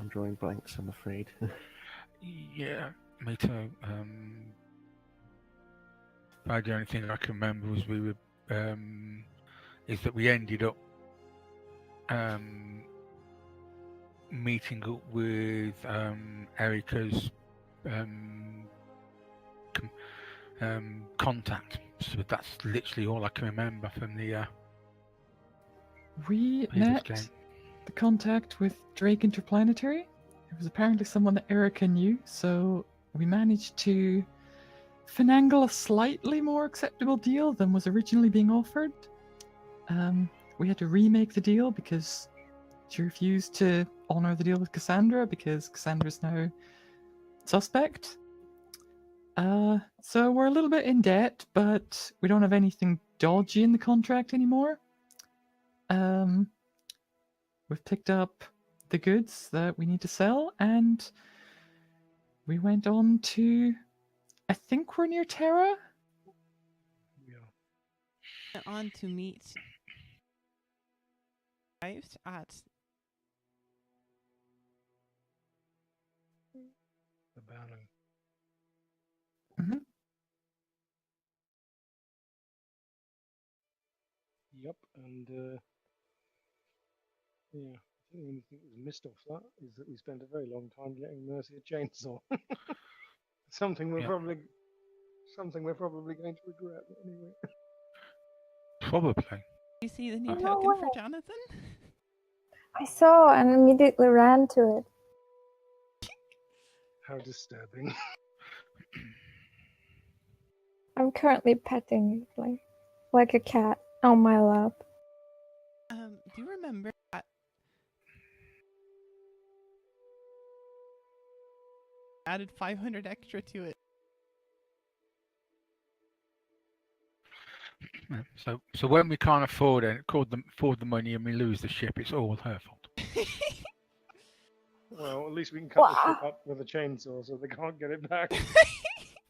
I'm drawing blanks, I'm afraid. Yeah, me too. But the only thing I can remember was is that we ended up meeting up with Erica's contact. So that's literally all I can remember from the We previous met game. the contact with Drake Interplanetary. It was apparently someone that Erica knew, so we managed to finagle a slightly more acceptable deal than was originally being offered. We had to remake the deal because she refused to honor the deal with Cassandra because Cassandra's now suspect. So we're a little bit in debt, but we don't have anything dodgy in the contract anymore. We've picked up the goods that we need to sell, and we went on to, I think we're near Terra. Yeah. On to meet arrived at the banner. Mm-hmm. Yep, and yeah, the only thing that was missed off that is that we spent a very long time getting Mercy a chainsaw. something we're Yep. probably going to regret anyway. Probably. you see the new Oh, no token way. for Jonathan? I saw and immediately ran to it. How disturbing. I'm currently petting it like a cat on my lap. Do you remember that added 500 extra to it? So when we can't afford the money and we lose the ship, it's all her fault. Well, at least we can cut the ship up with a chainsaw so they can't get it back.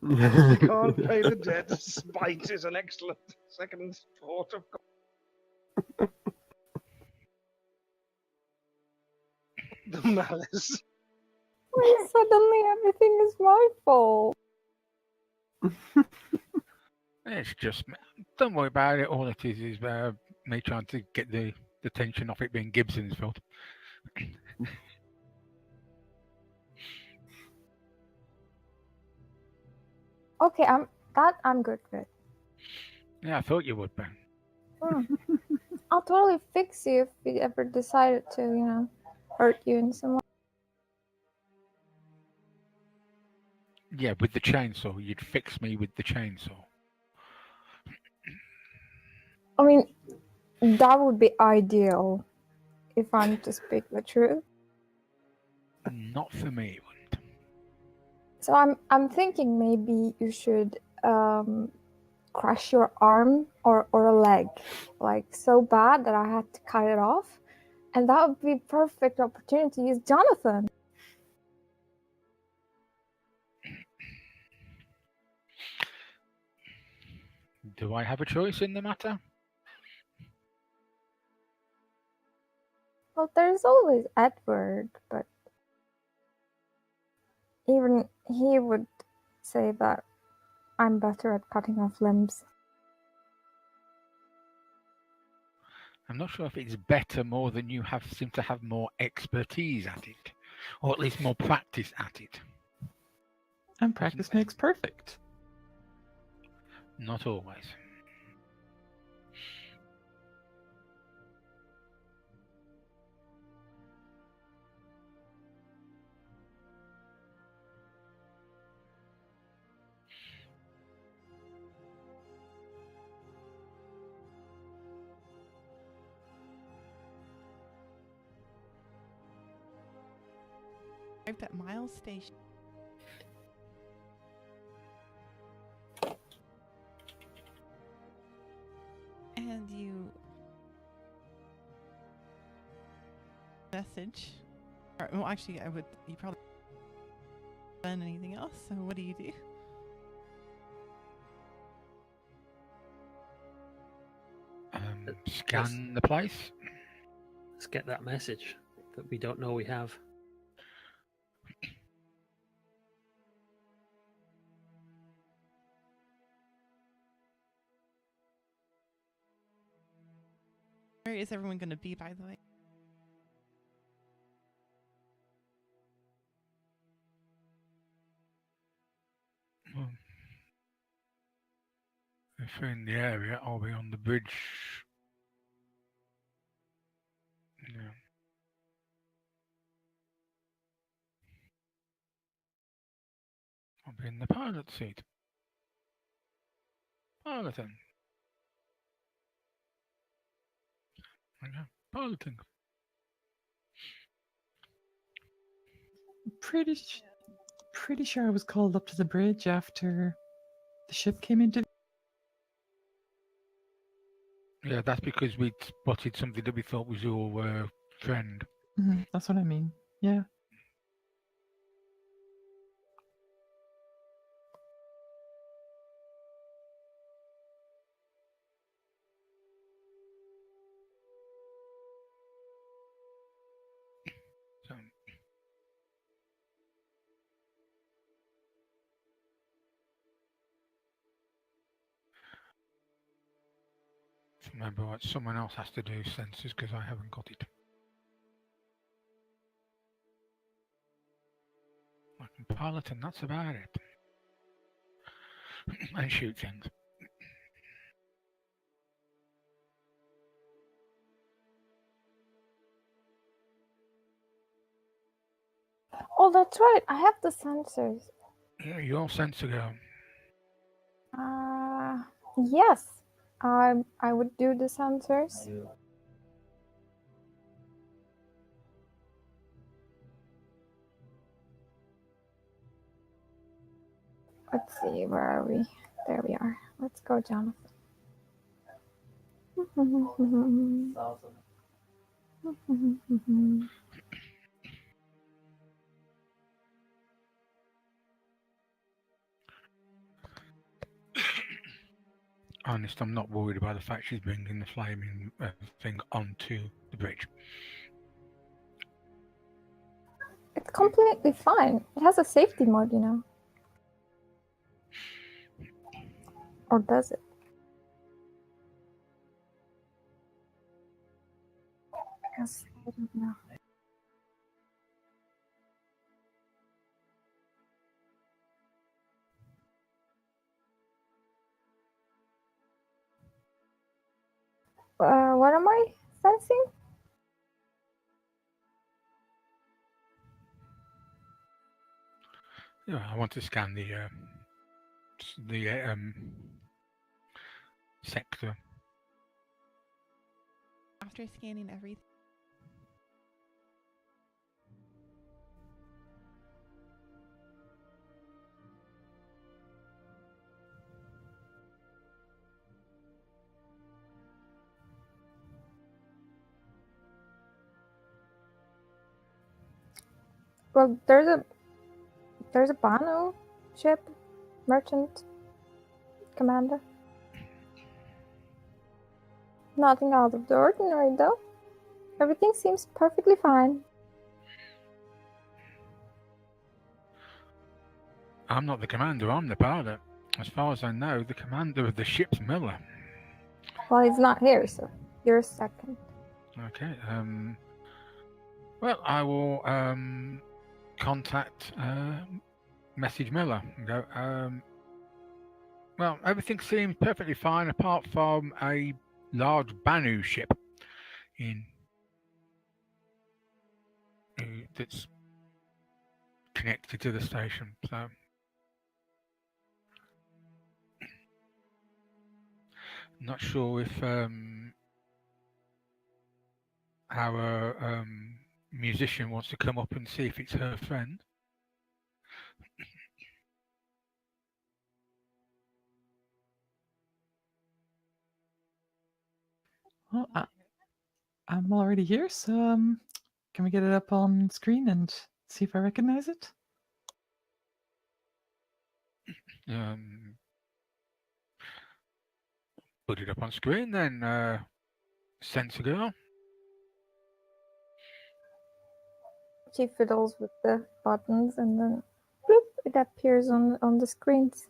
They can't pay the debt. Spite is an excellent second thought of the malice. Why suddenly everything is my fault? It's just, don't worry about it. All it is me trying to get the tension off it being Gibson's fault. Okay, I'm good with. Yeah, I thought you would, Ben. I'll totally fix you if we ever decided to, hurt you in some way. Yeah, with the chainsaw. You'd fix me with the chainsaw. I mean, that would be ideal, if I'm to speak the truth. Not for me, it wouldn't. So I'm thinking maybe you should crush your arm or a leg, like so bad that I had to cut it off, and that would be perfect opportunity to use Jonathan. Do I have a choice in the matter? Well, there's always Edward, but even he would say that I'm better at cutting off limbs. I'm not sure if it's better more than you seem to have more expertise at it, or at least more practice at it. And practice makes perfect. Not always. Arrived at Miles Station. And you message. Or, well, actually, you probably done anything else. So what do you do? Scan the place. Let's get that message that we don't know we have. Where is everyone going to be, by the way? Well, if we're in the area, I'll be on the bridge. Yeah. I'll be in the pilot seat. Piloting. Okay, piloting. Pretty sure I was called up to the bridge after the ship came into. Yeah, that's because we spotted something that we thought was your friend. That's what I mean. Yeah. So, remember what someone else has to do sensors because I haven't got it. I can pilot and that's about it. And shoot things. Oh, that's right. I have the sensors. Yeah, your sensor go. Yes. I would do the sensors. Let's see, where are we? There we are. Let's go, Jonathan. Honest, I'm not worried about the fact she's bringing the flaming thing onto the bridge. It's completely fine. It has a safety mode, you know. Or does it? Yes, I don't know. What am I sensing? Yeah, I want to scan the sector. After scanning everything. Well, there's a Banu ship, merchant commander. Nothing out of the ordinary, though. Everything seems perfectly fine. I'm not the commander, I'm the pilot. As far as I know, the commander of the ship's Miller. Well, he's not here, so you're second. Okay, well, I will contact message Miller and go, well, everything seems perfectly fine apart from a large Banu ship that's connected to the station. So not sure if our musician wants to come up and see if it's her friend. Well, I'm already here, so can we get it up on screen and see if I recognize it? Put it up on screen then, sensor girl. She fiddles with the buttons and then bloop, it appears on the screens.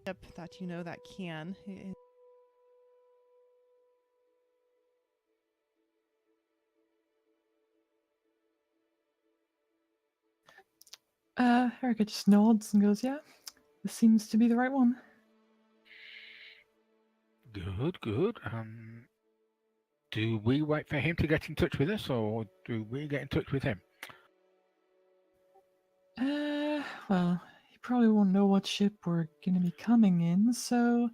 ship that you know that can. Erica just nods and goes, "Yeah, this seems to be the right one." Good, good. Do we wait for him to get in touch with us, or do we get in touch with him? Well, he probably won't know what ship we're gonna be coming in, so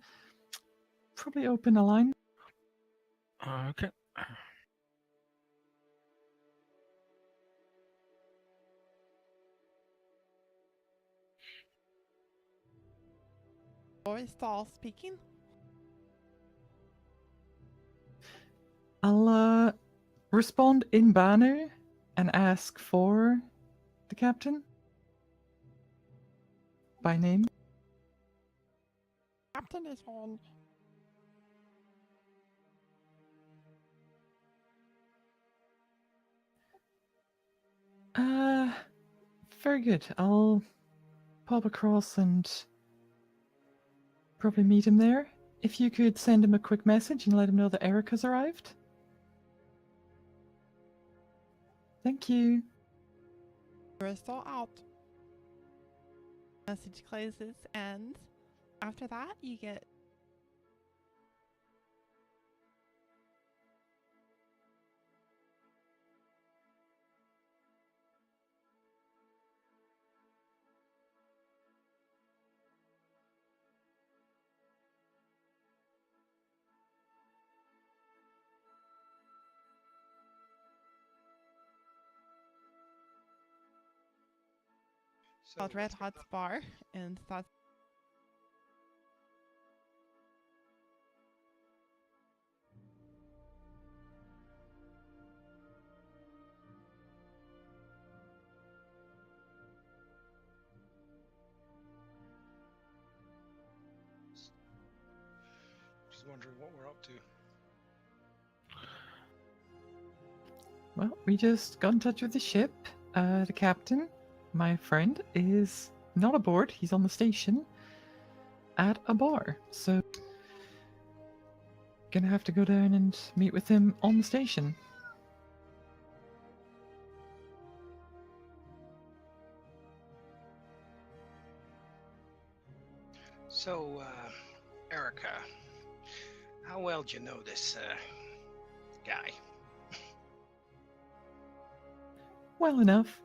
probably open a line. Okay. Boristal speaking. I'll respond in Banu and ask for the captain by name. Captain is on. Very good. I'll pop across and probably meet him there. If you could send him a quick message and let him know that Erica's arrived. Thank you. Boristal out. Message closes, and after that, you get. Called Red Hot's Bar, and that's Just wondering what we're up to. Well, we just got in touch with the ship. The captain, my friend, is not aboard. He's on the station at a bar. So, gonna have to go down and meet with him on the station. So, Erica, how well do you know this guy? Well enough.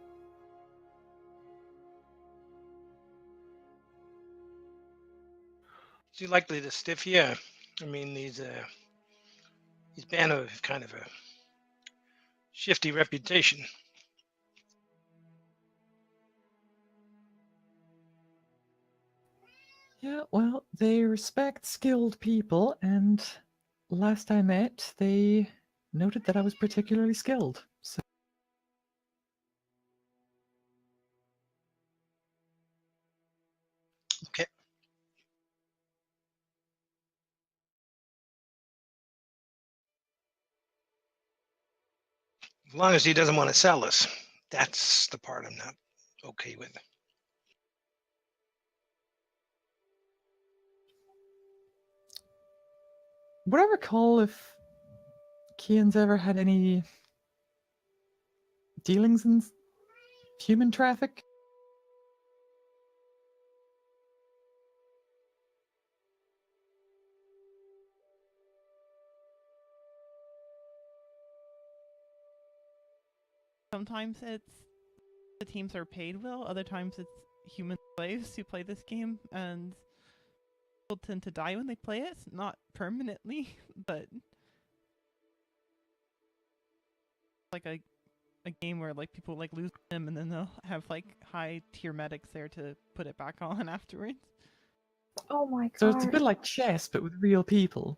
Is he likely to stiff you? I mean, he's been a kind of a shifty reputation. Yeah, well, they respect skilled people, and last I met, they noted that I was particularly skilled. So, Okay. As long as he doesn't want to sell us, that's the part I'm not okay with. would I recall if Kian's ever had any dealings in human traffic? sometimes it's the teams are paid well, other times it's human slaves who play this game, and people tend to die when they play it. Not permanently, but like a game where like people like lose them and then they'll have like high tier medics there to put it back on afterwards. Oh my god. So it's a bit like chess, but with real people.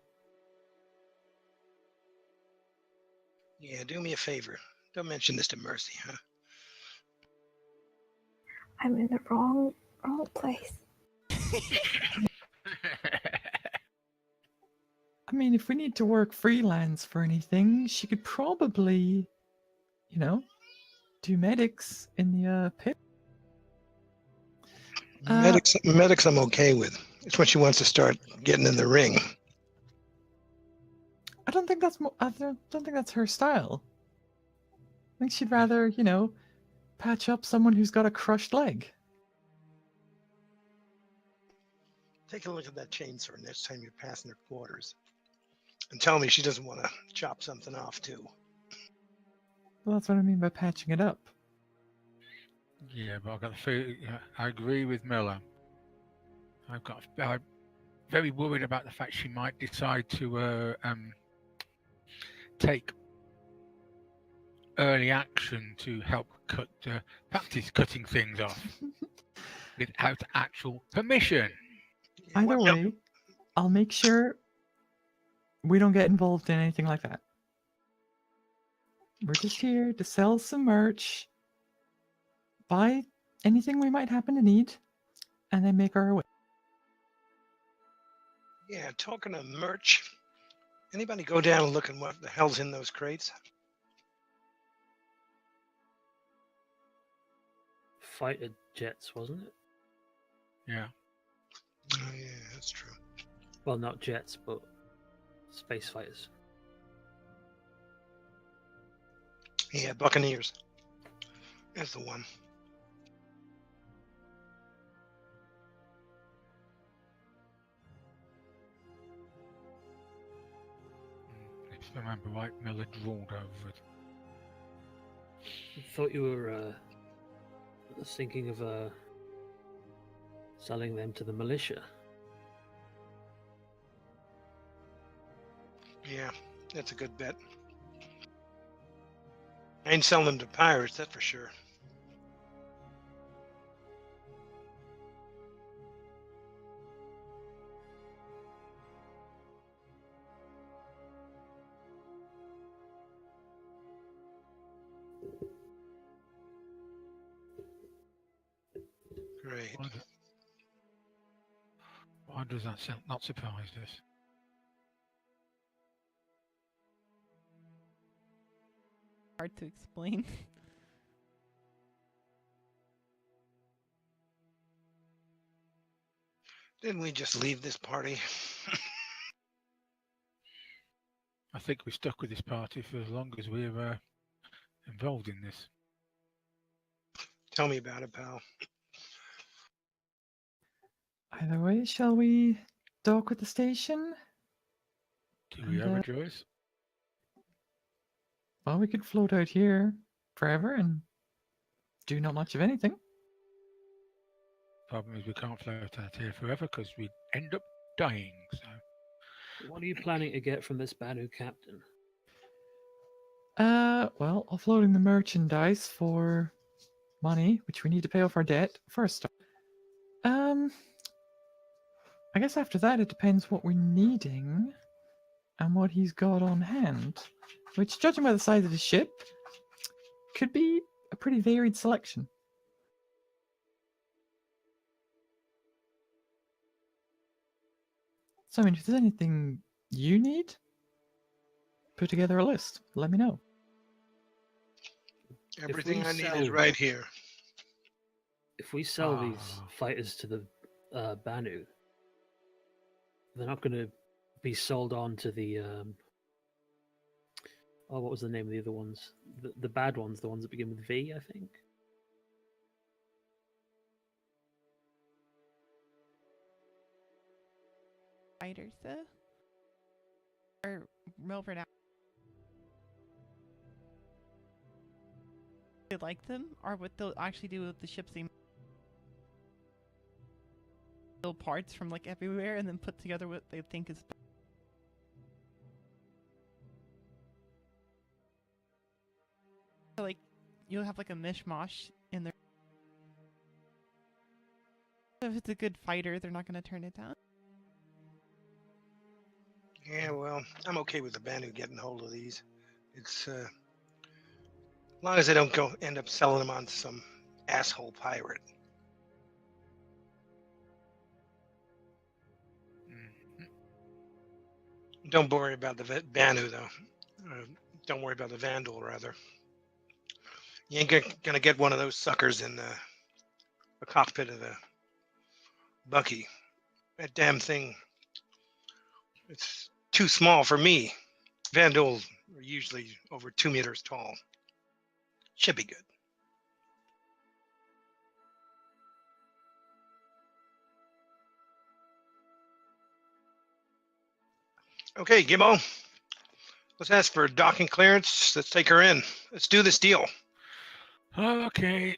Yeah, do me a favor. Don't mention this to Mercy, huh? I'm in the wrong place. I mean, if we need to work freelance for anything, she could probably, you know, do medics in the pit. Medics I'm okay with. It's when she wants to start getting in the ring. I don't think that's don't think that's her style. I think she'd rather, you know, patch up someone who's got a crushed leg. Take a look at that chainsaw next time you're passing her quarters. And tell me she doesn't want to chop something off, too. Well, that's what I mean by patching it up. Yeah, but I've got the feeling. I agree with Miller. I'm very worried about the fact she might decide to take early action to help practice cutting things off without actual permission. Either way, I'll make sure we don't get involved in anything like that. We're just here to sell some merch, buy anything we might happen to need, and then make our way. Yeah, talking of merch, anybody go down and look at what the hell's in those crates? Fighter jets, wasn't it? Yeah. Oh, yeah, that's true. Well, not jets, but space fighters. Yeah, Buccaneers. That's the one. If I remember right, Miller drawled over it. I thought you were thinking of selling them to the militia. Yeah, that's a good bet. I ain't selling them to pirates, that's for sure. Great. Why does that not surprise us? Hard to explain. Didn't we just leave this party? I think we're stuck with this party for as long as we're involved in this. Tell me about it, pal. Either way, shall we dock at the station? Do we have a choice? Well, we could float out here forever and do not much of anything. Problem is we can't float out here forever because we end up dying. So What are you planning to get from this Banu captain? Well, offloading the merchandise for money, which we need to pay off our debt first. I guess after that it depends what we're needing and what he's got on hand, which, judging by the size of the ship, could be a pretty varied selection. So, I mean, if there's anything you need, put together a list. Let me know. Everything I need is sell- right here. If we sell these Ah. fighters to the Banu, they're not going to be sold on to the what was the name of the other ones? The bad ones, the ones that begin with V, I think. Fighters, or Melbourne. They like them, or what they'll actually do with the ships. They build parts from like everywhere and then put together what they think is. So, like, you'll have like a mishmash in there. If it's a good fighter, they're not going to turn it down. Yeah, well, I'm okay with the Banu getting hold of these. It's as long as they don't end up selling them on to some asshole pirate. Mhm. Don't worry about the Banu though. Don't worry about the Vandal, rather. You ain't gonna get one of those suckers in the cockpit of the Bucky. That damn thing. It's too small for me. Vandals are usually over 2 meters tall. Should be good. Okay, Gibbo. Let's ask for docking clearance. Let's take her in. Let's do this deal. Okay.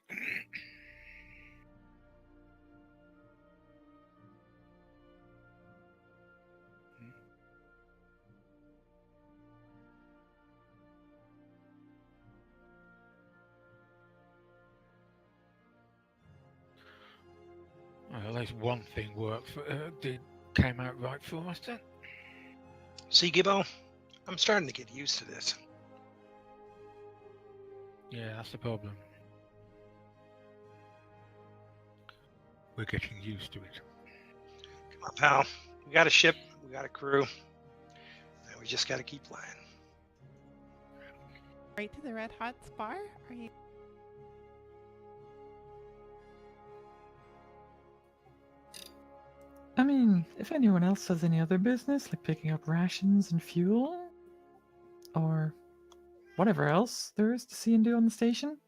Well, at least one thing worked. Came out right for us then. See, Gibbo, I'm starting to get used to this. Yeah, that's the problem. We're getting used to it. Come on, pal. We got a ship. We got a crew. And we just got to keep flying. Right to the Red Hot Spar? Are you? I mean, if anyone else has any other business, like picking up rations and fuel, or whatever else there is to see and do on the station,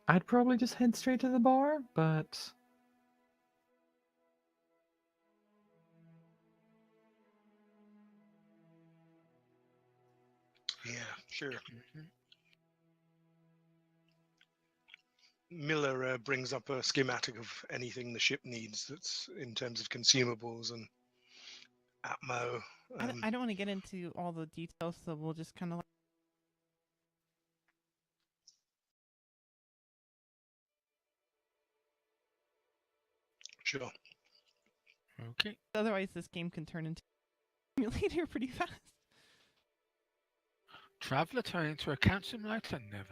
I'd probably just head straight to the bar, but... Yeah, sure. Miller brings up a schematic of anything the ship needs that's in terms of consumables and Atmo. I don't want to get into all the details, so we'll just kind of like. Sure. Okay. Otherwise, this game can turn into a simulator pretty fast. Traveller turn into a camp simulator? Never.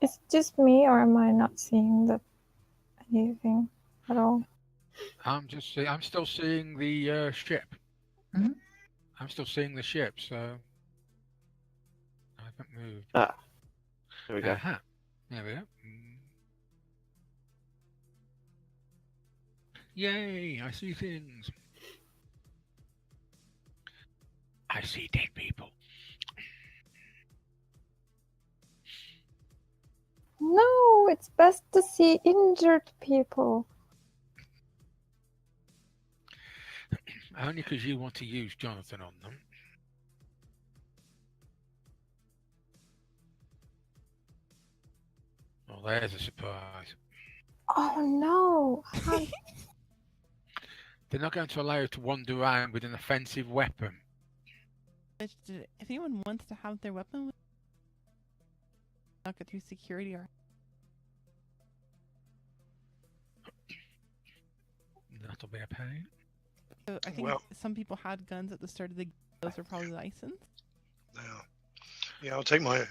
Is it just me, or am I not seeing anything at all? I'm still seeing the ship. Mhm. I'm still seeing the ship, so I haven't moved. There we go. Aha. There we go. Yay! I see things. I see dead people. No, it's best to see injured people. Only because you want to use Jonathan on them. Well, there's a surprise. Oh no! They're not going to allow you to wander around with an offensive weapon. If anyone wants to have their weapon, not go through security or. That'll be a pain. So I think Well- some people had guns at the start of the game. Those are probably licensed. Yeah, I'll take my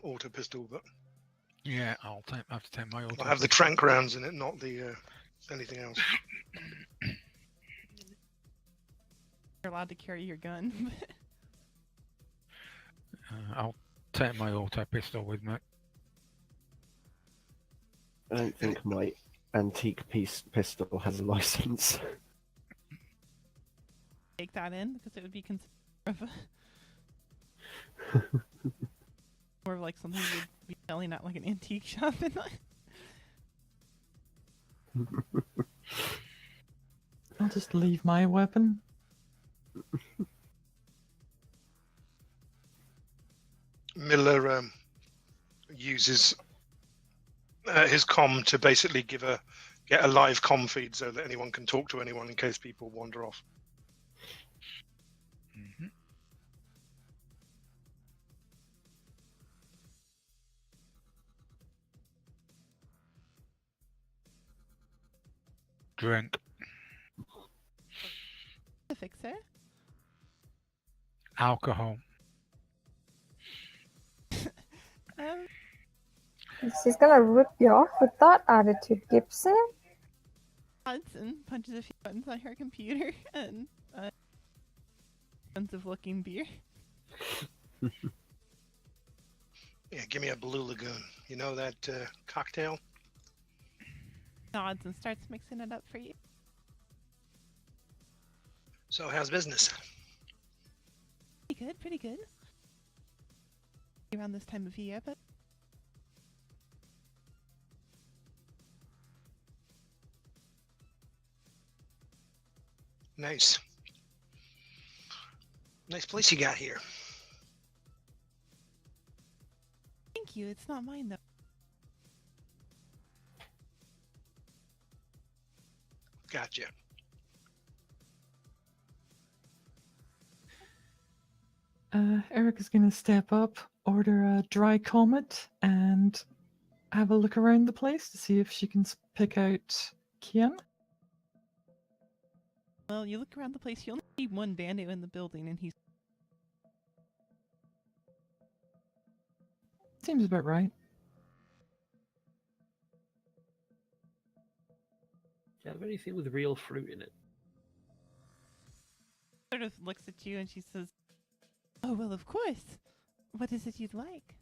auto pistol, but Yeah, I'll have to take my auto. I'll have the trank rounds in it, not the anything else. You're allowed to carry your gun. I'll take my auto pistol with me. I don't think my antique pistol has a license. Take that in because it would be considered of more of like something you'd be selling at like an antique shop. I'll just leave my weapon. Miller uses his comm to basically get a live comm feed so that anyone can talk to anyone in case people wander off. Mhm. Drink. To fix it. Alcohol. She's gonna rip you off with that attitude, Gibson. Hudson punches a few buttons on her computer and expensive looking beer. Yeah, give me a Blue Lagoon. You know that cocktail? Nods and starts mixing it up for you. So how's business? Pretty good, pretty good. Around this time of year, but Nice. Nice place you got here. thank you. It's not mine though. Gotcha. Eric is going to step up, order a dry comet, and have a look around the place to see if she can pick out Kian. Well, you look around the place, you only see one bandit in the building, and he's Seems about right. Do you have anything with real fruit in it? sort of looks at you and she says, "Oh, well, of course. What is it you'd like?"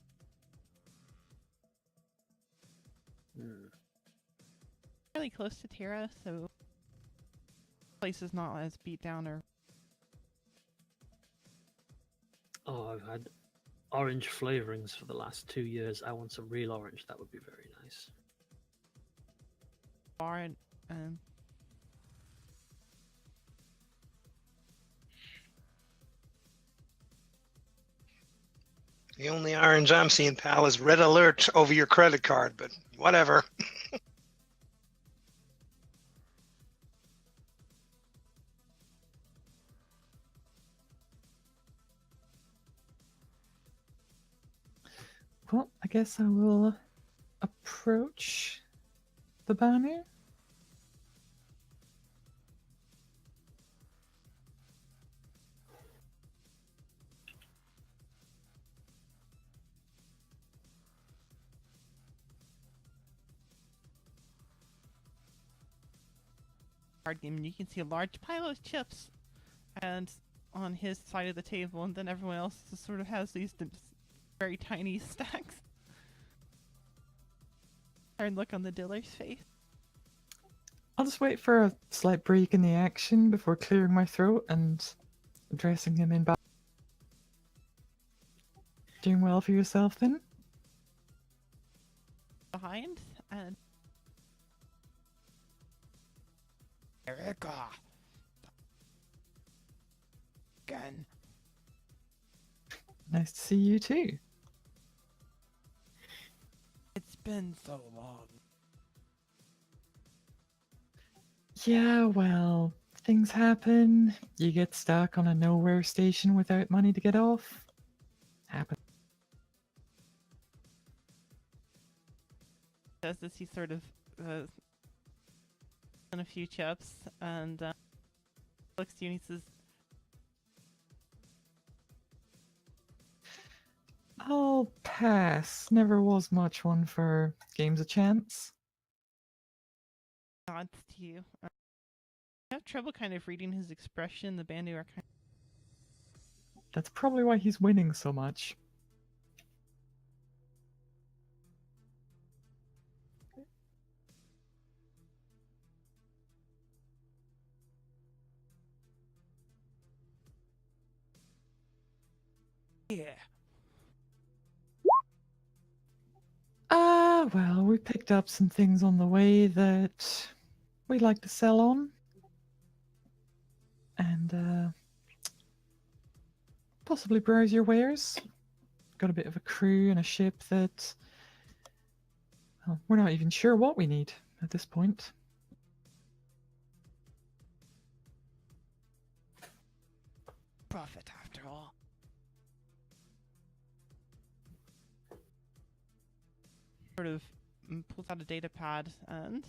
Fairly close to Terra, so the place is not as beat down or Oh, I've had orange flavorings for the last 2 years. I want some real orange. That would be very nice. bar and The only orange I'm seeing, pal, is red alert over your credit card, but whatever. Well, I guess I will approach the banner. card game, and you can see a large pile of chips and on his side of the table, and then everyone else just sort of has these very tiny stacks. And look on the dealer's face. I'll just wait for a slight break in the action before clearing my throat and addressing him in back. Doing well for yourself then? Behind and Erica. Again. Nice to see you too. It's been so long. Yeah, well, things happen. You get stuck on a nowhere station without money to get off. Happens. does this, he sort of and a few chips and looks to you and he says, I'll pass. Never was much one for games of chance. nods to you. I have trouble kind of reading his expression. The Bandu are kind That's probably why he's winning so much. Yeah. Well, we picked up some things on the way that we'd like to sell on. And, possibly browse your wares. Got a bit of a crew and a ship that, well, we're not even sure what we need at this point. Profit after all. sort of pulls out a data pad and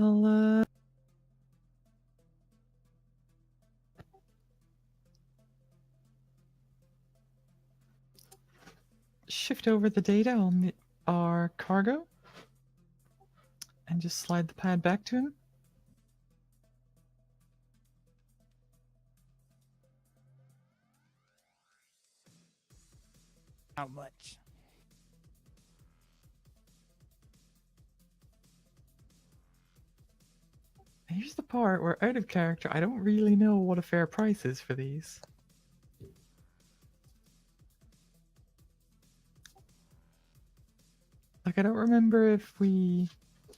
I'll shift over the data on our cargo and just slide the pad back to him. How much? Here's the part where, out of character, I don't really know what a fair price is for these. Like, I don't remember if we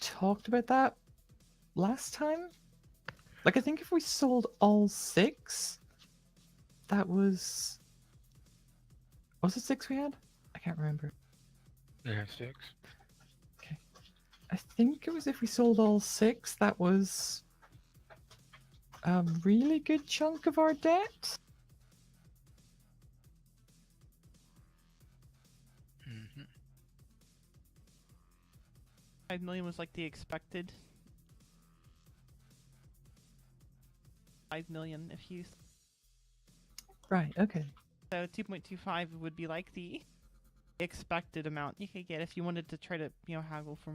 talked about that last time. Like, I think if we sold all 6, that was... Was it 6 we had? I can't remember. Yeah, 6. Okay. I think it was if we sold all 6, that was a really good chunk of our debt. Mm-hmm. 5 million was like the expected. 5 million if you. Right, okay. So 2.25 would be like the expected amount you could get if you wanted to try to, haggle for.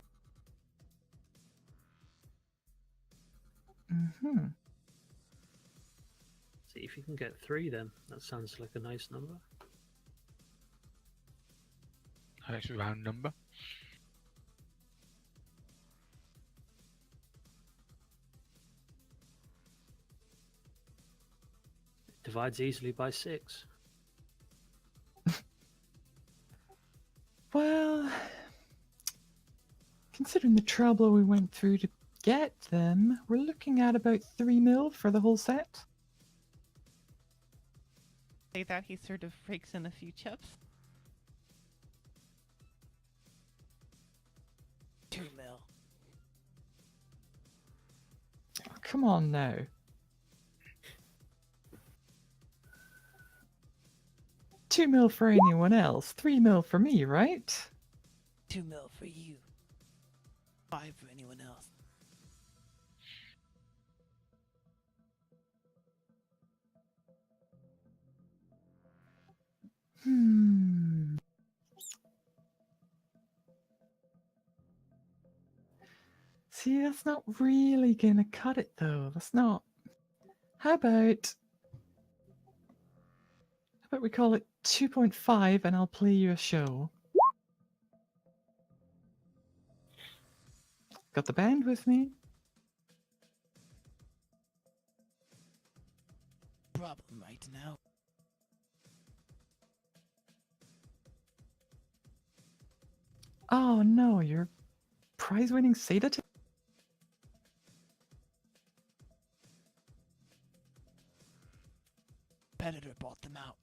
Mm-hmm. See if you can get 3 then. That sounds like a nice number. That's a round number. Divides easily by 6. Well, considering the trouble we went through to get them, we're looking at about 3 mil for the whole set. Say that he sort of rakes in a few chips. 2 mil. Oh, come on now. 2 mil for anyone else, 3 mil for me, right? 2 mil for you. 5 for anyone else. See, that's not really gonna cut it though. That's not. How about we call it 2.5 and I'll play you a show. Got the band with me. Problem right now. Oh no, your prize-winning Seda. Competitor bought them out.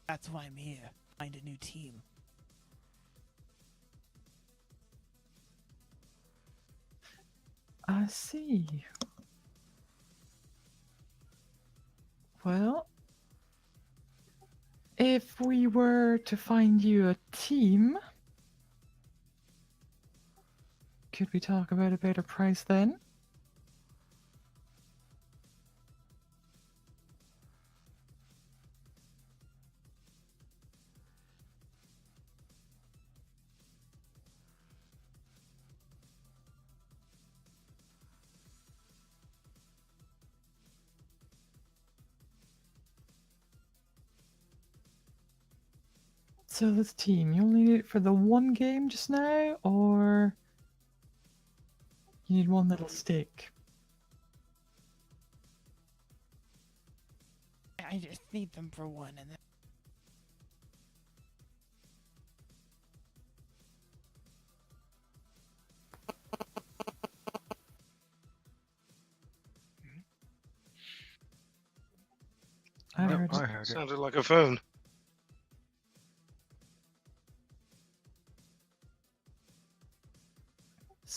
That's why I'm here. Find a new team. I see. Well, if we were to find you a team, could we talk about a better price then? So this team, you only need it for the one game just now, or you need one that'll stick? I just need them for one, and then. I heard I it. heard it. Sounded like a phone.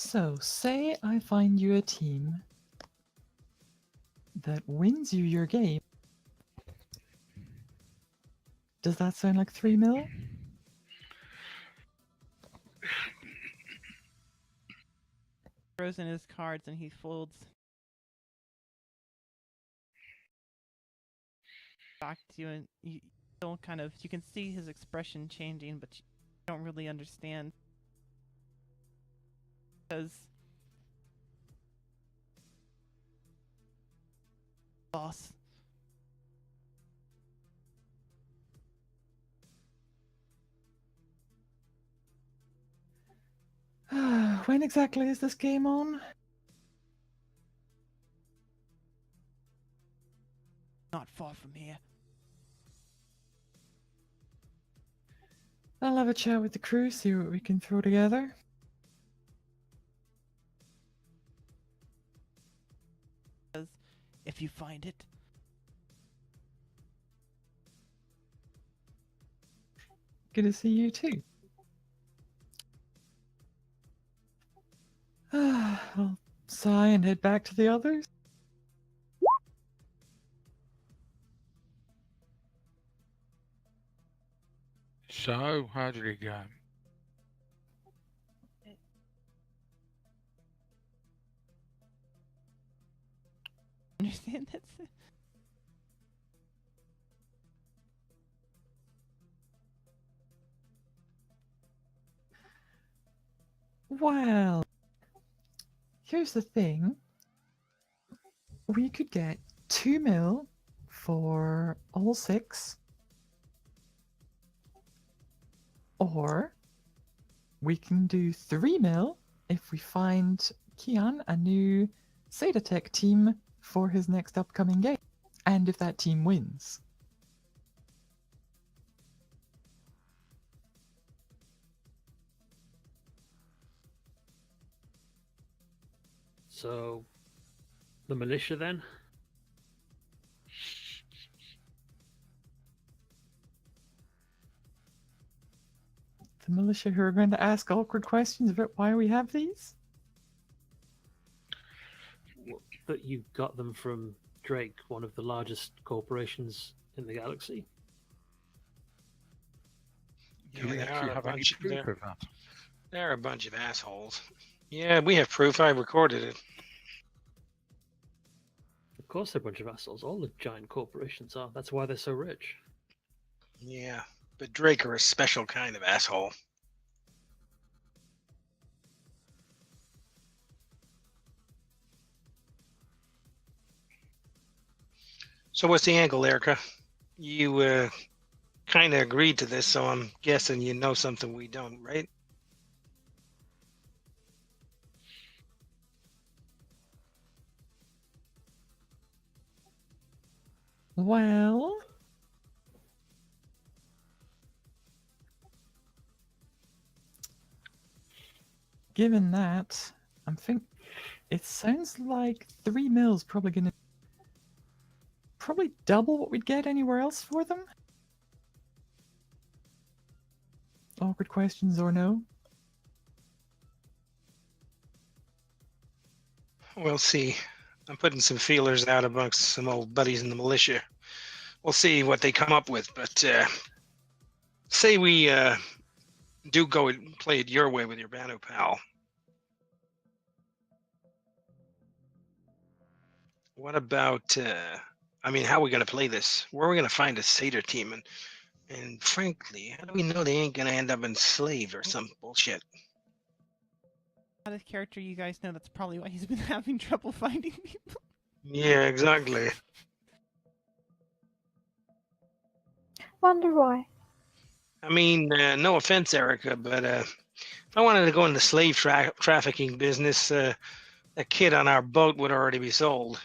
So, say I find you a team that wins you your game. Does that sound like 3 mil? Throws in his cards and he folds back to you, and you still kind of, you can see his expression changing, but you don't really understand. Because boss. When exactly is this game on? Not far from here. I'll have a chat with the crew, see what we can throw together. If you find it. Good to see you too. I'll sigh and head back to the others. So, how did it go? Understand that? Well, here's the thing. We could get 2 mil for all 6. Or we can do 3 mil if we find Kian a new Sadatech team for his next upcoming game. And if that team wins. So, the militia then? The militia who are going to ask awkward questions about why we have these? That you got them from Drake, one of the largest corporations in the galaxy. Yeah, Do we they actually are a have any bunch. proof of that? They're a bunch of assholes. Yeah, we have proof. I recorded it. Of course, they're a bunch of assholes. All the giant corporations are. That's why they're so rich. Yeah, but Drake are a special kind of asshole. So what's the angle, Erica? You kind of agreed to this, so I'm guessing you know something we don't, right? Well, given that, I'm think it sounds like 3 mil's probably gonna double what we'd get anywhere else for them. Awkward questions or no? We'll see. I'm putting some feelers out amongst some old buddies in the militia. We'll see what they come up with, but say we do go and play it your way with your Banu pal. What about, I mean, how are we going to play this? Where are we going to find a Seder team? And frankly, how do we know they ain't going to end up enslaved or some bullshit? Out of character, you guys know that's probably why he's been having trouble finding people. Yeah, exactly. Wonder why. I mean, no offense, Erica, but if I wanted to go into slave trafficking business, a kid on our boat would already be sold.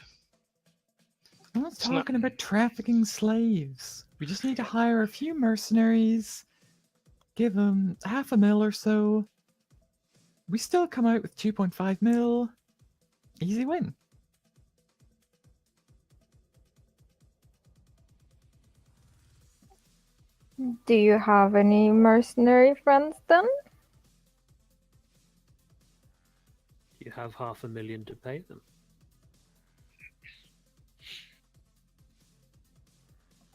I'm not It's not- talking about trafficking slaves. We just need to hire a few mercenaries, give them 0.5 mil or so. We still come out with 2.5 mil. Easy win. Do you have any mercenary friends then? have 500,000 to pay them.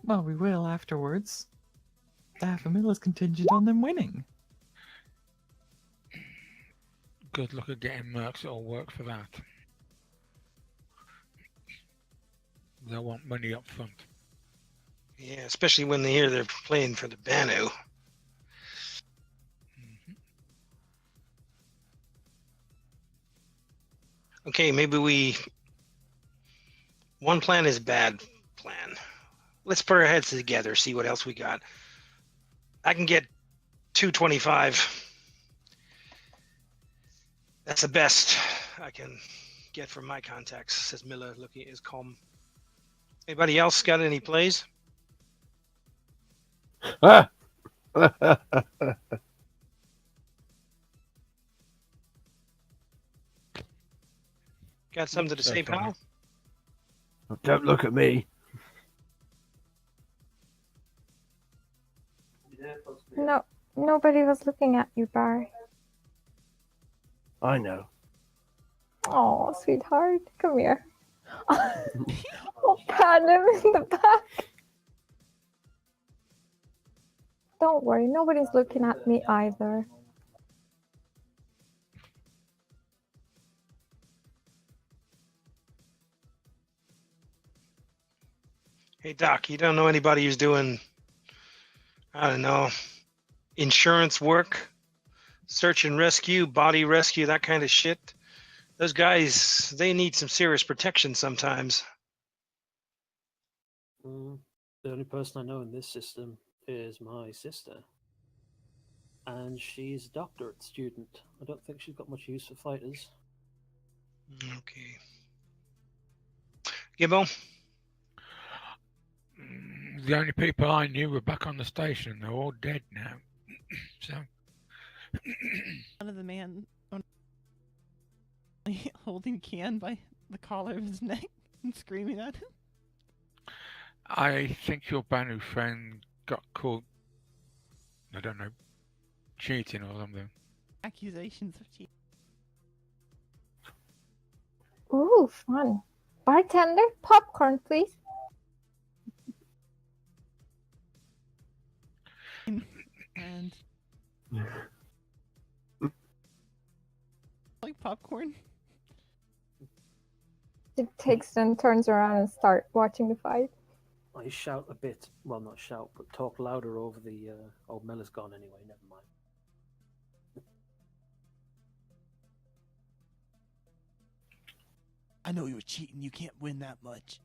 Well, we will afterwards. The $500,000 is contingent on them winning. Good luck at getting mercs that'll work for that. They'll want money up front. Yeah, especially when they hear they're playing for the Banu. Okay, maybe one plan is a bad plan. Let's put our heads together, see what else we got. I can get 225. That's the best I can get from my contacts, says Miller, looking at his calm. Anybody else got any plays? Ah! Got something to say, pal? Don't look at me. No, nobody was looking at you, Barry. I know. Oh, sweetheart, come here. Oh, pat him in the back. Don't worry, nobody's looking at me either. Hey, Doc, you don't know anybody who's doing, I don't know, insurance work, search and rescue, body rescue, that kind of shit? Those guys, they need some serious protection sometimes. The only person I know in this system is my sister. And she's a doctorate student. I don't think she's got much use for fighters. Okay. Gibbo? The only people I knew were back on the station. They're all dead now. So. One of the man holding Kian by the collar of his neck and screaming at him. I think your Banu friend got caught, I don't know, cheating or something. Accusations of cheating. Ooh, fun. Bartender, popcorn, please. And like popcorn. It takes and turns around and start watching the fight. I shout a bit, well, not shout, but talk louder over the old Miller's gone anyway, never mind. I know you're cheating, you can't win that much.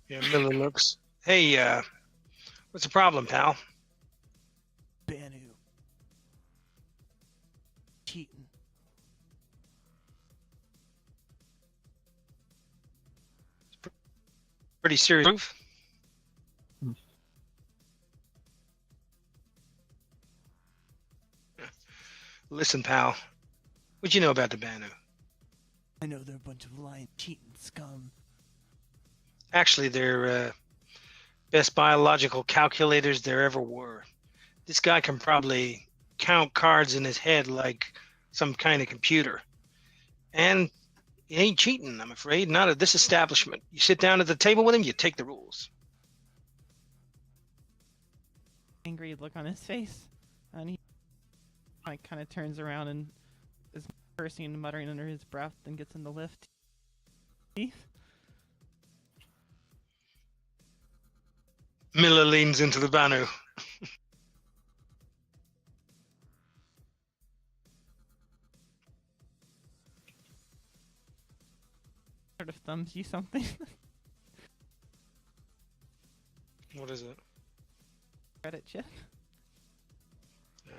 Yeah, Miller looks. Hey, what's the problem, pal? Banu. Cheating. Pretty serious proof. Listen, pal. What you know about the Banu? I know they're a bunch of lying, cheating scum. Actually, they're best biological calculators there ever were. This guy can probably count cards in his head like some kind of computer. And he ain't cheating, I'm afraid. Not at this establishment. You sit down at the table with him, you take the rules. Angry look on his face, and he kind of turns around and is cursing and muttering under his breath, then gets in the lift. Miller leans into the Banu. Sort of thumbs you something. What is it? Credit chip.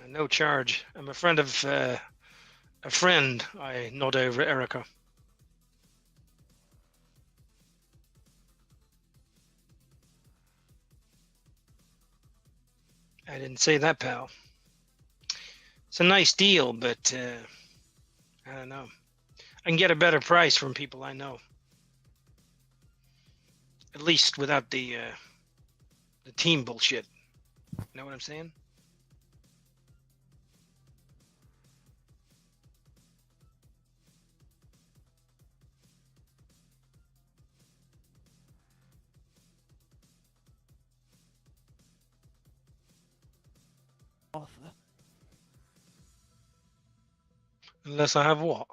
No charge. I'm a friend of a friend. I nod over at Erica. I didn't say that, pal. It's a nice deal, but I don't know. I can get a better price from people I know. At least without the team bullshit. You know what I'm saying? Offer. Unless I have what?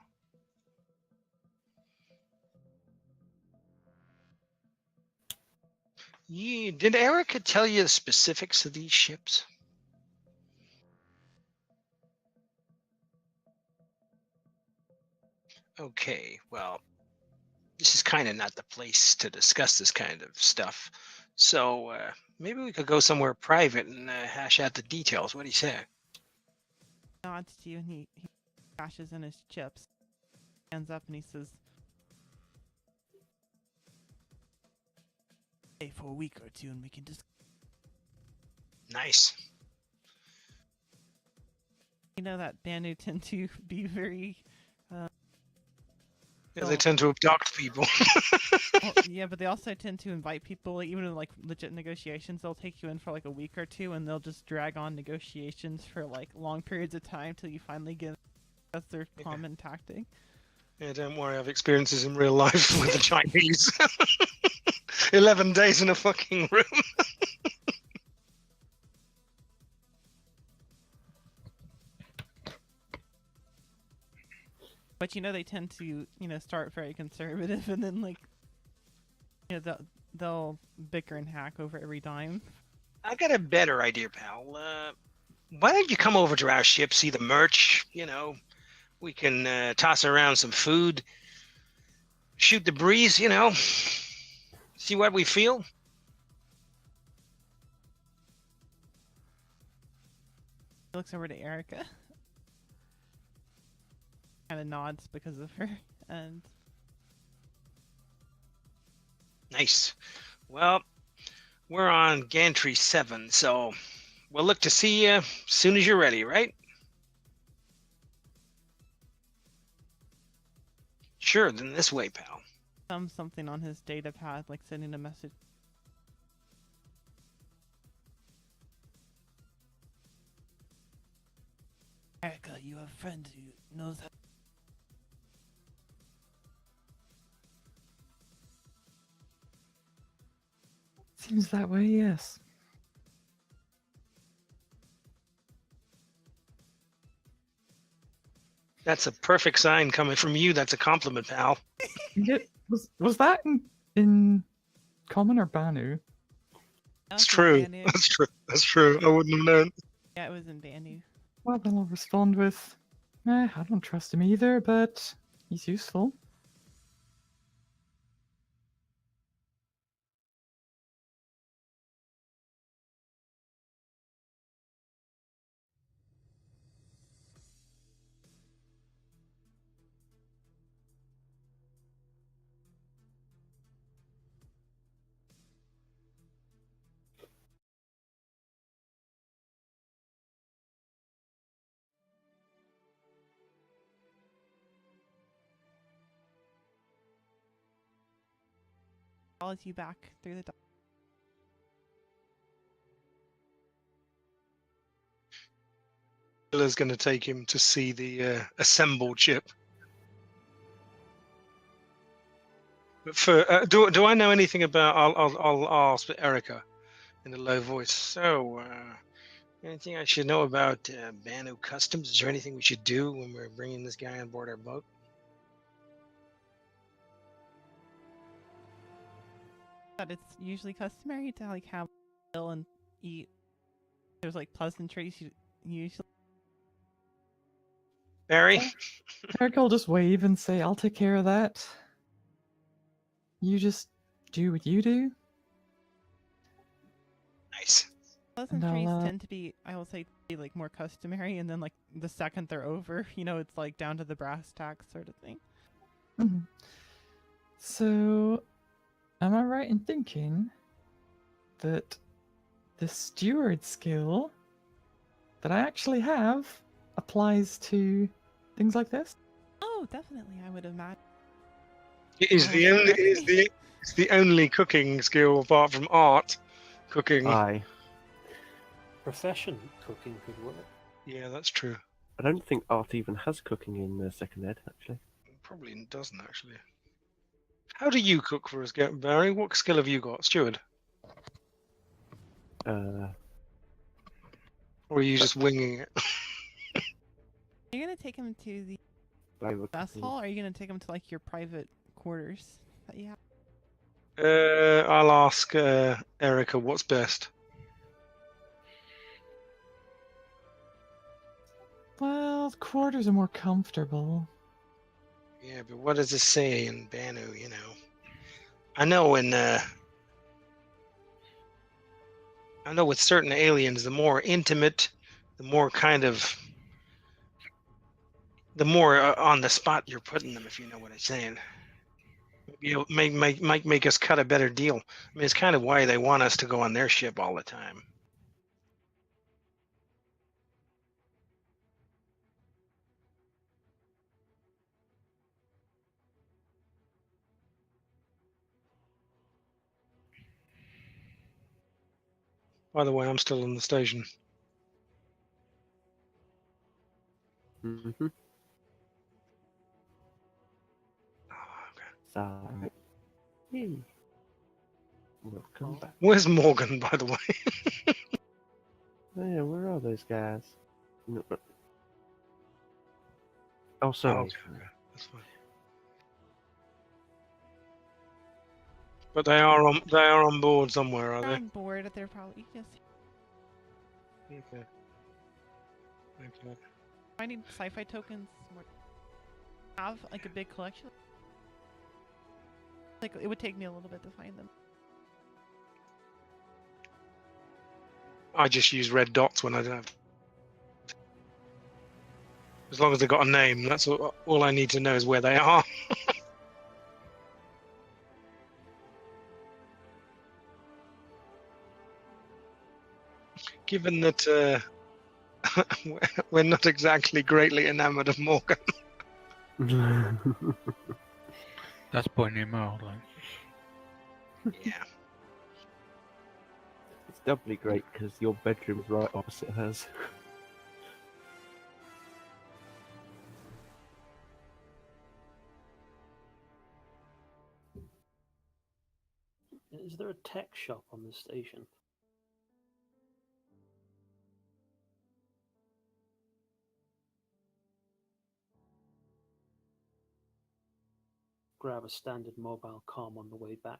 Yeah, did Erica tell you the specifics of these ships? Okay, well, this is kind of not the place to discuss this kind of stuff. So maybe we could go somewhere private and hash out the details. What do you say? Nods to you and he cashes in his chips. Hands up and he says, Stay for a week or two and we can just. Nice. you know that Banu tend to be very Yeah, they tend to abduct people. well, yeah, but they also tend to invite people, like, even in like legit negotiations, they'll take you in for like a week or two and they'll just drag on negotiations for like long periods of time till you finally get. That's their common tactic. Yeah, don't worry, I've experiences in real life with the Chinese. 11 days in a fucking room. But you know they tend to, start very conservative and then they'll bicker and hack over every dime. I got a better idea, pal. Why don't you come over to our ship, see the merch, we can toss around some food, shoot the breeze, see what we feel. He looks over to Erica. Kind of nods because of her, and Nice. Well, we're on Gantry 7, so we'll look to see you as soon as you're ready, right? Sure, then this way, pal. thumbs something on his data pad, like sending a message. Erica, you have a friend who knows how. Seems that way, yes. That's a perfect sign coming from you. That's a compliment, pal. Was that in Common or Banu? It's true. Banu. That's true. That's true. I wouldn't have known. Yeah, it was in Banu. Well, then I'll respond with, I don't trust him either, but he's useful. Follows you back through the door. Is going to take him to see the assembled ship. But for do I know anything about? I'll ask Erica in a low voice. So, anything I should know about Banu Customs? Is there anything we should do when we're bringing this guy on board our boat? That it's usually customary to like have bill and eat. There's like pleasantries you usually. Barry? Erica will just wave and say, I'll take care of that. You just do what you do. Nice. Pleasantries I'll, tend to be, I will say, be like more customary, and then like the second they're over, it's like down to the brass tacks sort of thing. Mhm. So, am I right in thinking that the steward skill that I actually have applies to things like this? Oh, definitely. I would imagine. It is the only it's the only cooking skill apart from art. Cooking. Aye. Profession cooking could work. Yeah, that's true. I don't think art even has cooking in second ed, actually. Probably doesn't actually. How do you cook for us, Barry? What skill have you got, Steward? Or are you just winging it? Are you gonna take him to the mess hall, or are you gonna take him to like your private quarters that you have? I'll ask Erica what's best. Well, the quarters are more comfortable. Yeah, but what does it say in Banu, you know? I know with certain aliens, the more intimate, the more kind of the more on the spot you're putting them, if you know what I'm saying. Maybe it might make us cut a better deal. I mean, it's kind of why they want us to go on their ship all the time. By the way, I'm still in the station. Mm-hmm. Sorry. Hey. Welcome back. Where's Morgan, by the way? Oh, yeah, where are those guys? No, oh, sorry. Oh, okay. That's fine. But they are on board somewhere, are They're they? on board. They're probably just. Okay. Okay. I need sci-fi tokens. Have like a big collection. Like it would take me a little bit to find them. I just use red dots when I don't have. As long as they got a name, that's all I need to know is where they are. Given that we're not exactly greatly enamored of Morgan. That's putting him out, like. Yeah. It's doubly great because your bedroom's right opposite hers. Is there a tech shop on the station? Grab a standard mobile comm on the way back.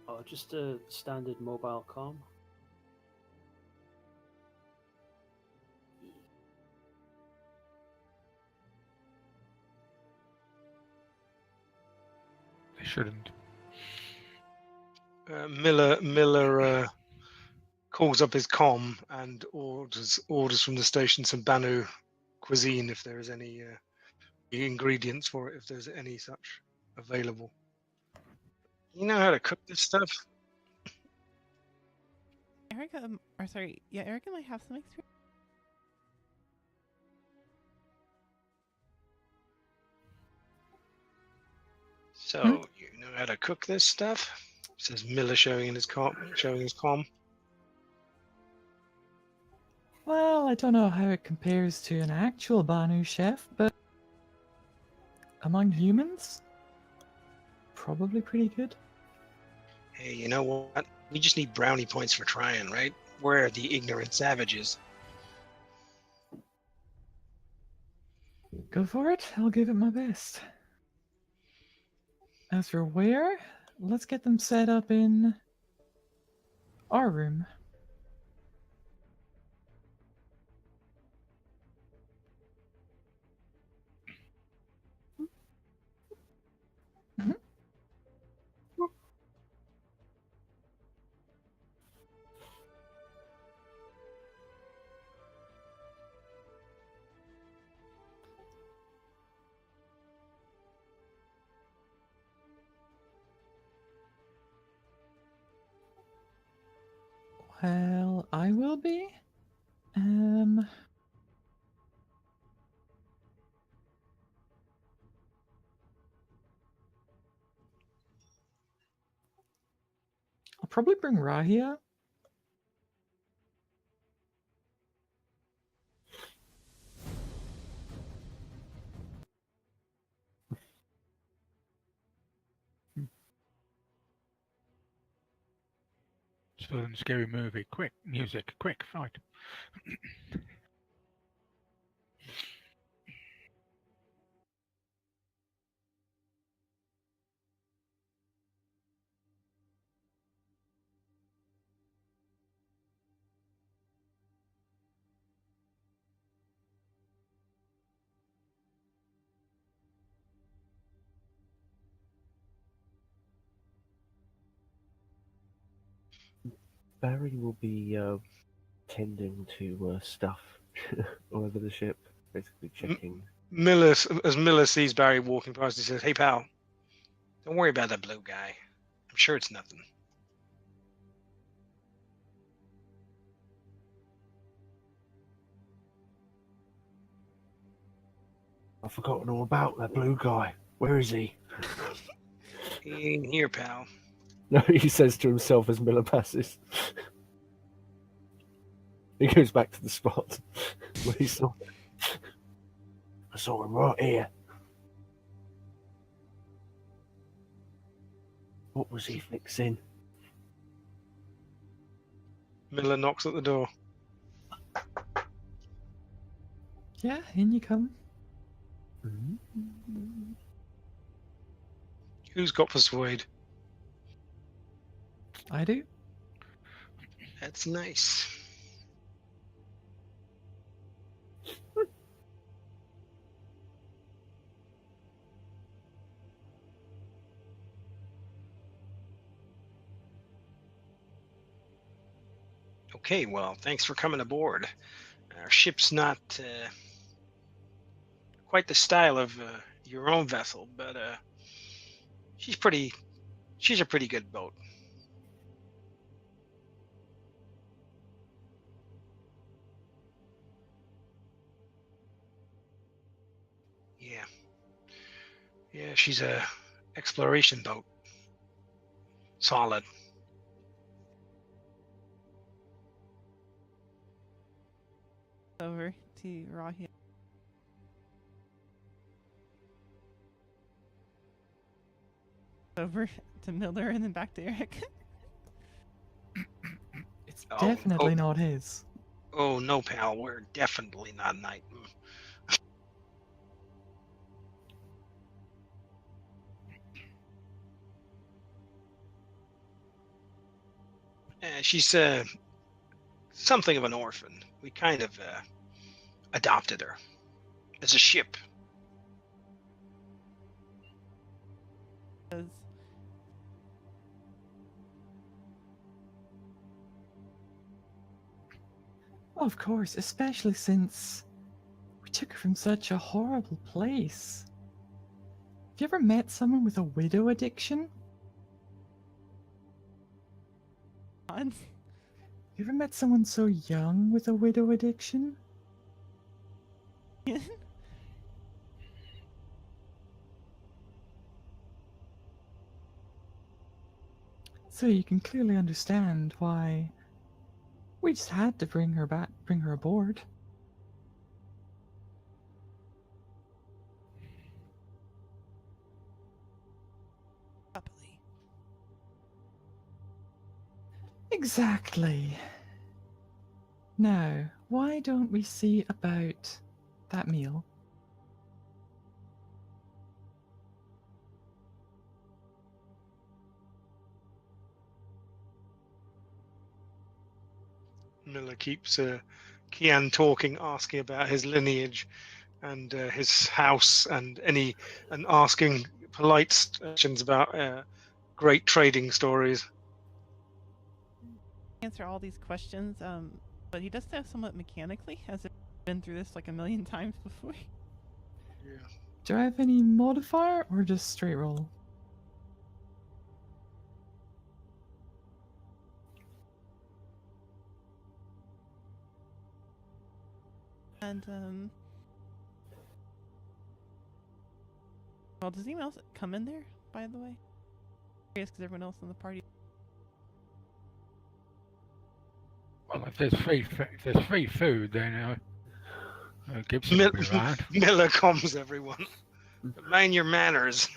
Oh, just a standard mobile comm. They shouldn't. Miller calls up his comm and orders from the station some Banu cuisine if there is any ingredients for it, if there's any such available. You know how to cook this stuff? Erica, or sorry, yeah, Erica might have some experience. So you know how to cook this stuff? Says Miller, showing his comm. Well, I don't know how it compares to an actual Banu chef, but among humans, probably pretty good. Hey, you know what? We just need brownie points for trying, right? We're the ignorant savages. Go for it. I'll give it my best. As for where, let's get them set up in our room. Well, I will be. I'll probably bring Rahia. Southern scary movie. Quick, music, quick, fight. Barry will be tending to stuff all over the ship, basically checking. As Miller sees Barry walking past, he says, "Hey, pal, don't worry about that blue guy. I'm sure it's nothing." I've forgotten all about that blue guy. Where is he? He ain't here, pal. No, he says to himself as Miller passes. He goes back to the spot where he saw him. I saw him right here. What was he fixing? Miller knocks at the door. Yeah, in you come. Who's got persuade? I do. That's nice. Okay, well, thanks for coming aboard. Our ship's not quite the style of your own vessel, but she's a pretty good boat. Yeah, she's a exploration boat. Solid. Over to Rahia. Over to Miller and then back to Eric. It's definitely oh. not his. Oh no, pal, we're definitely not Knight. She's something of an orphan. We kind of adopted her as a ship. Of course, especially since we took her from such a horrible place. Have you ever met someone with a widow addiction? On. You ever met someone so young with a widow addiction? So you can clearly understand why we just had to bring her aboard. Happily. Exactly. Now, why don't we see about that meal? Miller keeps Kian talking, asking about his lineage and his house, and asking polite questions about great trading stories. Answer all these questions, but he does so somewhat mechanically, as if he's been through this like a million times before. Yeah. Do I have any modifier or just straight roll? And well, does anyone else come in there? By the way, curious because everyone else in the party. Well, if there's free food, then Gibson will be around. Miller comes, everyone. But mind your manners.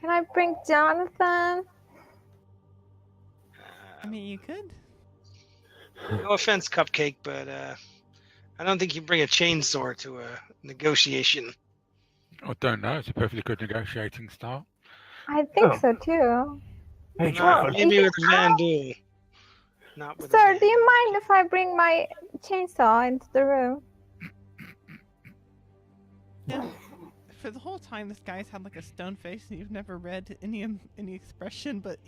Can I bring Jonathan? I mean, you could. No offense, Cupcake, but I don't think you bring a chainsaw to a negotiation. I don't know. It's a perfectly good negotiating start. I think so too. Hey, No, Jonathan. maybe with a Vandal. Not with a Sir, Vandal. do you mind if I bring my chainsaw into the room? Yeah. For the whole time, this guy's had like a stone face, and you've never read any expression. But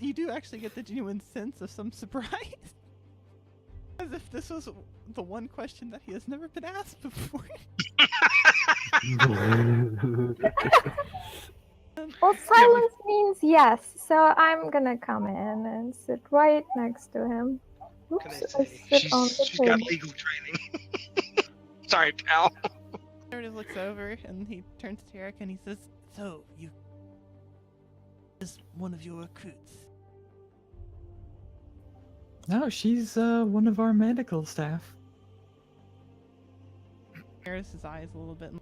you do actually get the genuine sense of some surprise, as if this was the one question that he has never been asked before. Well, silence means yes, so I'm gonna come in and sit right next to him. Can I Oops, say? I sit on the She's got table. legal training. Sorry, pal. Sort of looks over and he turns to Eric and he says, So, you. Is one of your recruits. No, she's one of our medical staff. narrows his eyes a little bit.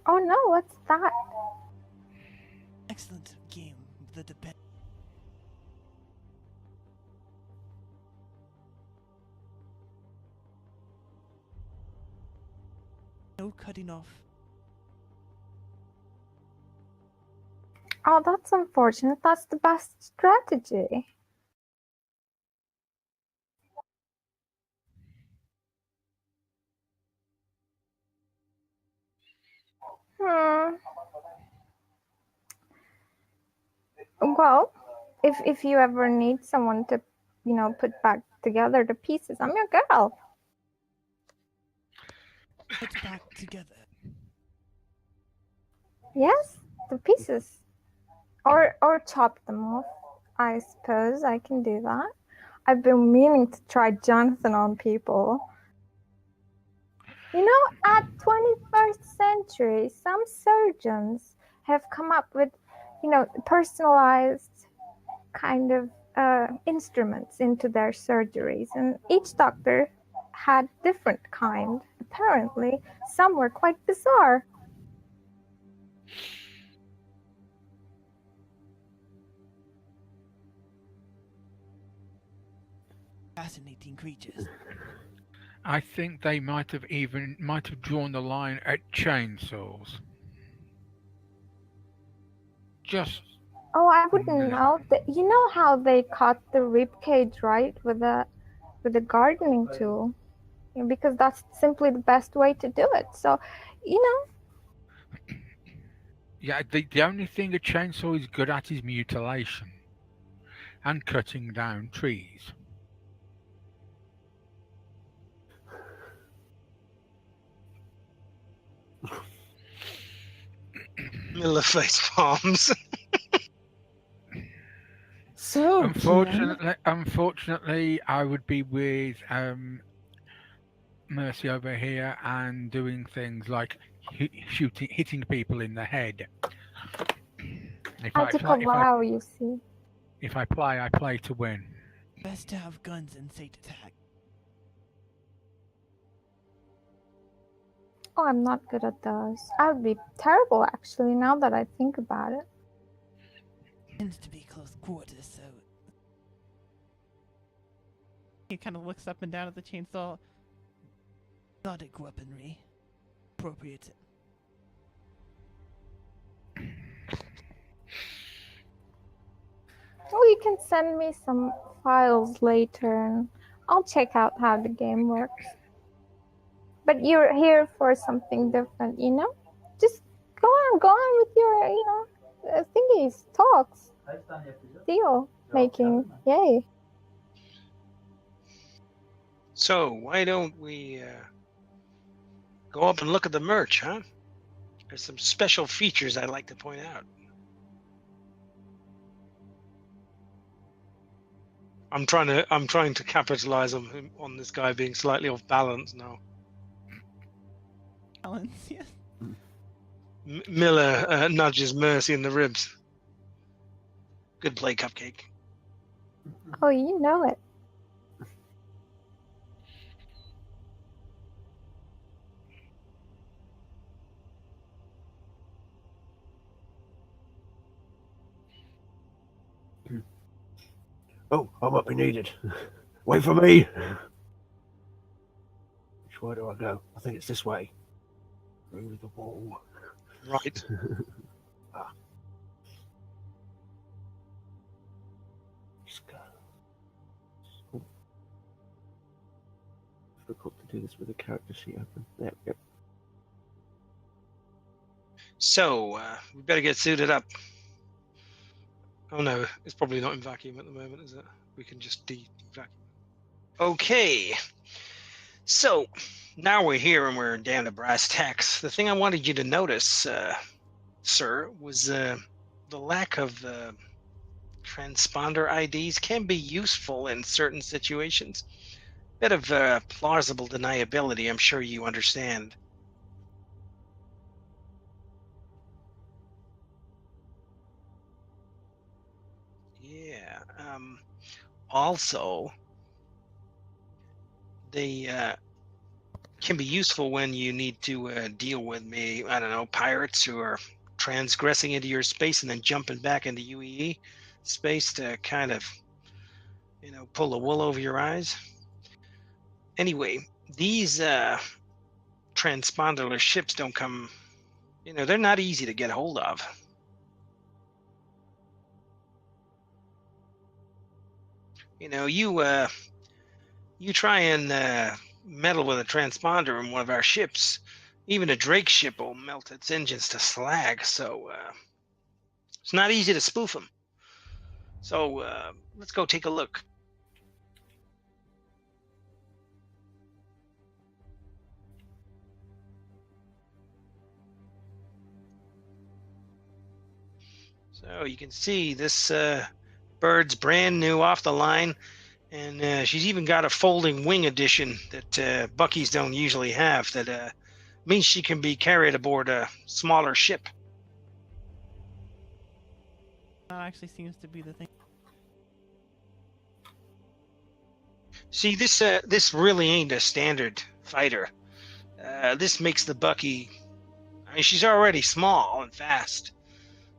Oh no, what's that? Excellent game. The debate. No cutting off. Oh, that's unfortunate. That's the best strategy. Hmm. Well, if you ever need someone to, put back together the pieces, I'm your girl. Put back together. Yes, the pieces. Or chop them off. I suppose I can do that. I've been meaning to try Jonathan on people. At 21st century, some surgeons have come up with, personalized kind of instruments into their surgeries. And each doctor had different kind. Apparently, some were quite bizarre. Fascinating creatures. I think they might have drawn the line at chainsaws. Just Oh, I wouldn't know. You know how they cut the rib cage, right? With a gardening tool. Because that's simply the best way to do it. So, yeah, the only thing a chainsaw is good at is mutilation and cutting down trees. Miller face palms. So, Unfortunately, I would be with Mercy over here and doing things like hitting people in the head. I took a vow, you see. If I play to win. Best to have guns and safe attack. Oh, I'm not good at those. I would be terrible, actually, now that I think about it. Tends to be close quarters, so. He kind of looks up and down at the chainsaw. Exotic weaponry. Appropriate. Well, you can send me some files later and I'll check out how the game works. But you're here for something different, Just go on with your, thingies, talks, deal making, yay. So why don't we go up and look at the merch, huh? There's some special features I'd like to point out. I'm trying to capitalize on this guy being slightly off balance now. Balance, yes. Miller nudges Mercy in the ribs. Good play, Cupcake. Oh, you know it. Oh, I might be needed. Wait for me. Which way do I go? I think it's this way. Through the wall. Right. Just go. Oh. Difficult to do this with the character sheet open. There we go. So, we better get suited up. Oh no, it's probably not in vacuum at the moment, is it? We can just de-vacuum. Okay. So, now we're here and we're down to brass tacks. The thing I wanted you to notice, sir, was the lack of transponder IDs can be useful in certain situations. Bit of plausible deniability, I'm sure you understand. Yeah. Also, they can be useful when you need to deal with I don't know, pirates who are transgressing into your space and then jumping back into UEE space to kind of, pull the wool over your eyes. Anyway, these transponderless ships don't come, they're not easy to get hold of. You try and meddle with a transponder in one of our ships, even a Drake ship will melt its engines to slag, so it's not easy to spoof them. So let's go take a look. So you can see this bird's brand new off the line, and she's even got a folding wing addition that Bucky's don't usually have. That means she can be carried aboard a smaller ship. That actually seems to be the thing. See, this really ain't a standard fighter. This makes the Bucky. I mean, she's already small and fast,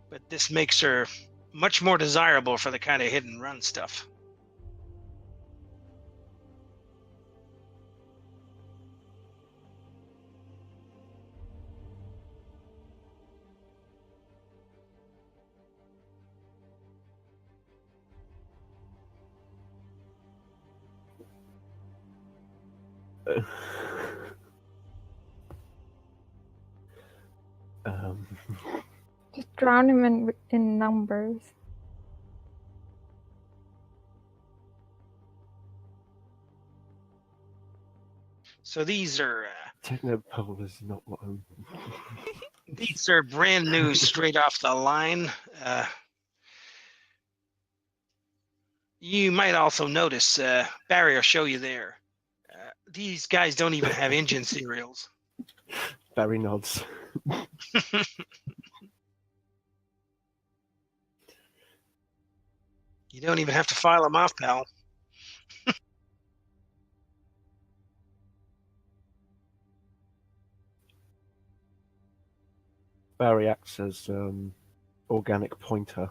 but this makes her much more desirable for the kind of hit and run stuff. Just drown him in numbers. So these are Technopole is not what I'm. these are brand new, straight off the line. You might also notice, Barry will show you there. These guys don't even have engine serials. Barry nods. You don't even have to file them off, pal. Barry acts as organic pointer.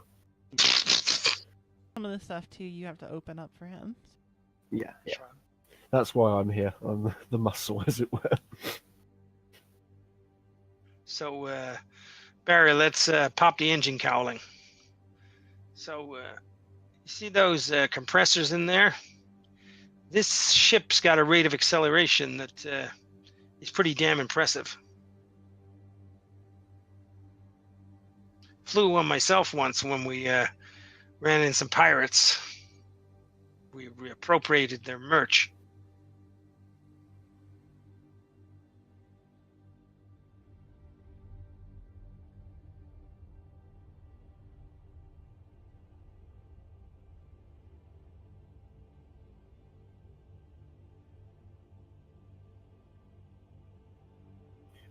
Some of the stuff too, you have to open up for him. Yeah. That's why I'm here. I'm the muscle, as it were. So, Barry, let's pop the engine cowling. So, you see those compressors in there? This ship's got a rate of acceleration that is pretty damn impressive. Flew one myself once when we ran in some pirates. We appropriated their merch.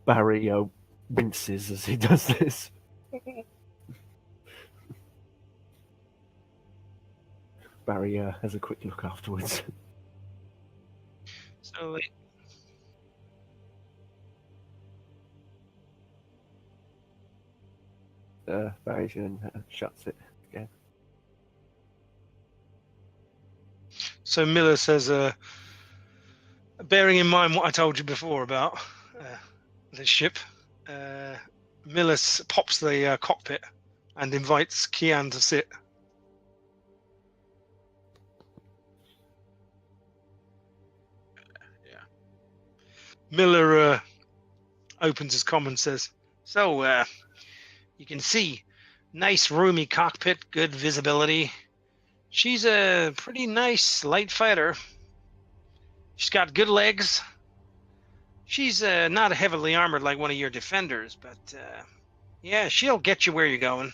Barry winces as he does this. Barry has a quick look afterwards. So Barry then shuts it again. So Miller says, bearing in mind what I told you before about the ship, Miller pops the cockpit and invites Kian to sit. Miller opens his comm and says, so you can see, nice roomy cockpit, good visibility. She's a pretty nice light fighter. She's got good legs. She's not heavily armored like one of your defenders, but yeah, she'll get you where you're going.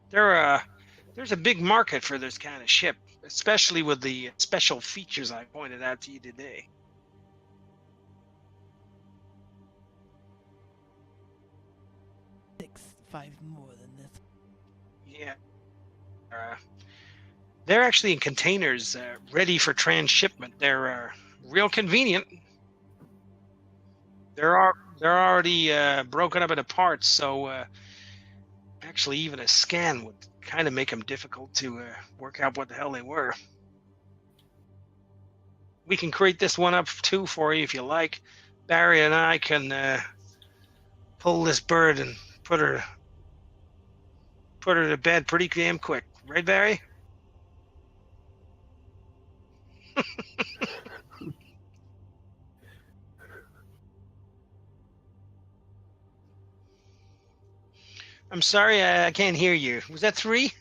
There's a big market for this kind of ship, especially with the special features I pointed out to you today. Five more than this. Yeah. They're actually in containers ready for transshipment. They're real convenient. They're already broken up into parts, so actually even a scan would kind of make them difficult to work out what the hell they were. We can create this one up too for you if you like. Barry and I can pull this bird and put her to bed pretty damn quick. Right, Barry? I'm sorry, I can't hear you. Was that 3?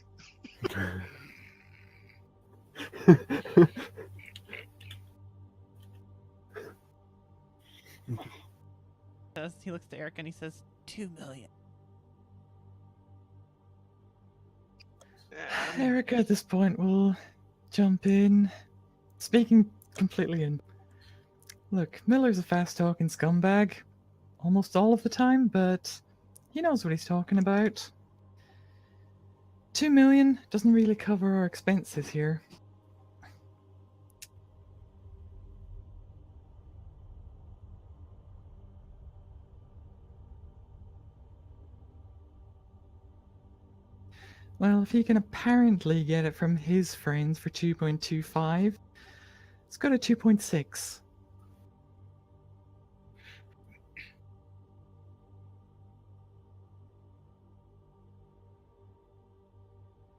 He looks to Eric and he says, 2 million. Erica at this point will jump in, speaking completely in. Look, Miller's a fast-talking scumbag almost all of the time, but he knows what he's talking about. 2 million doesn't really cover our expenses here. Well, if he can apparently get it from his friends for 2.25, let's go to 2.6.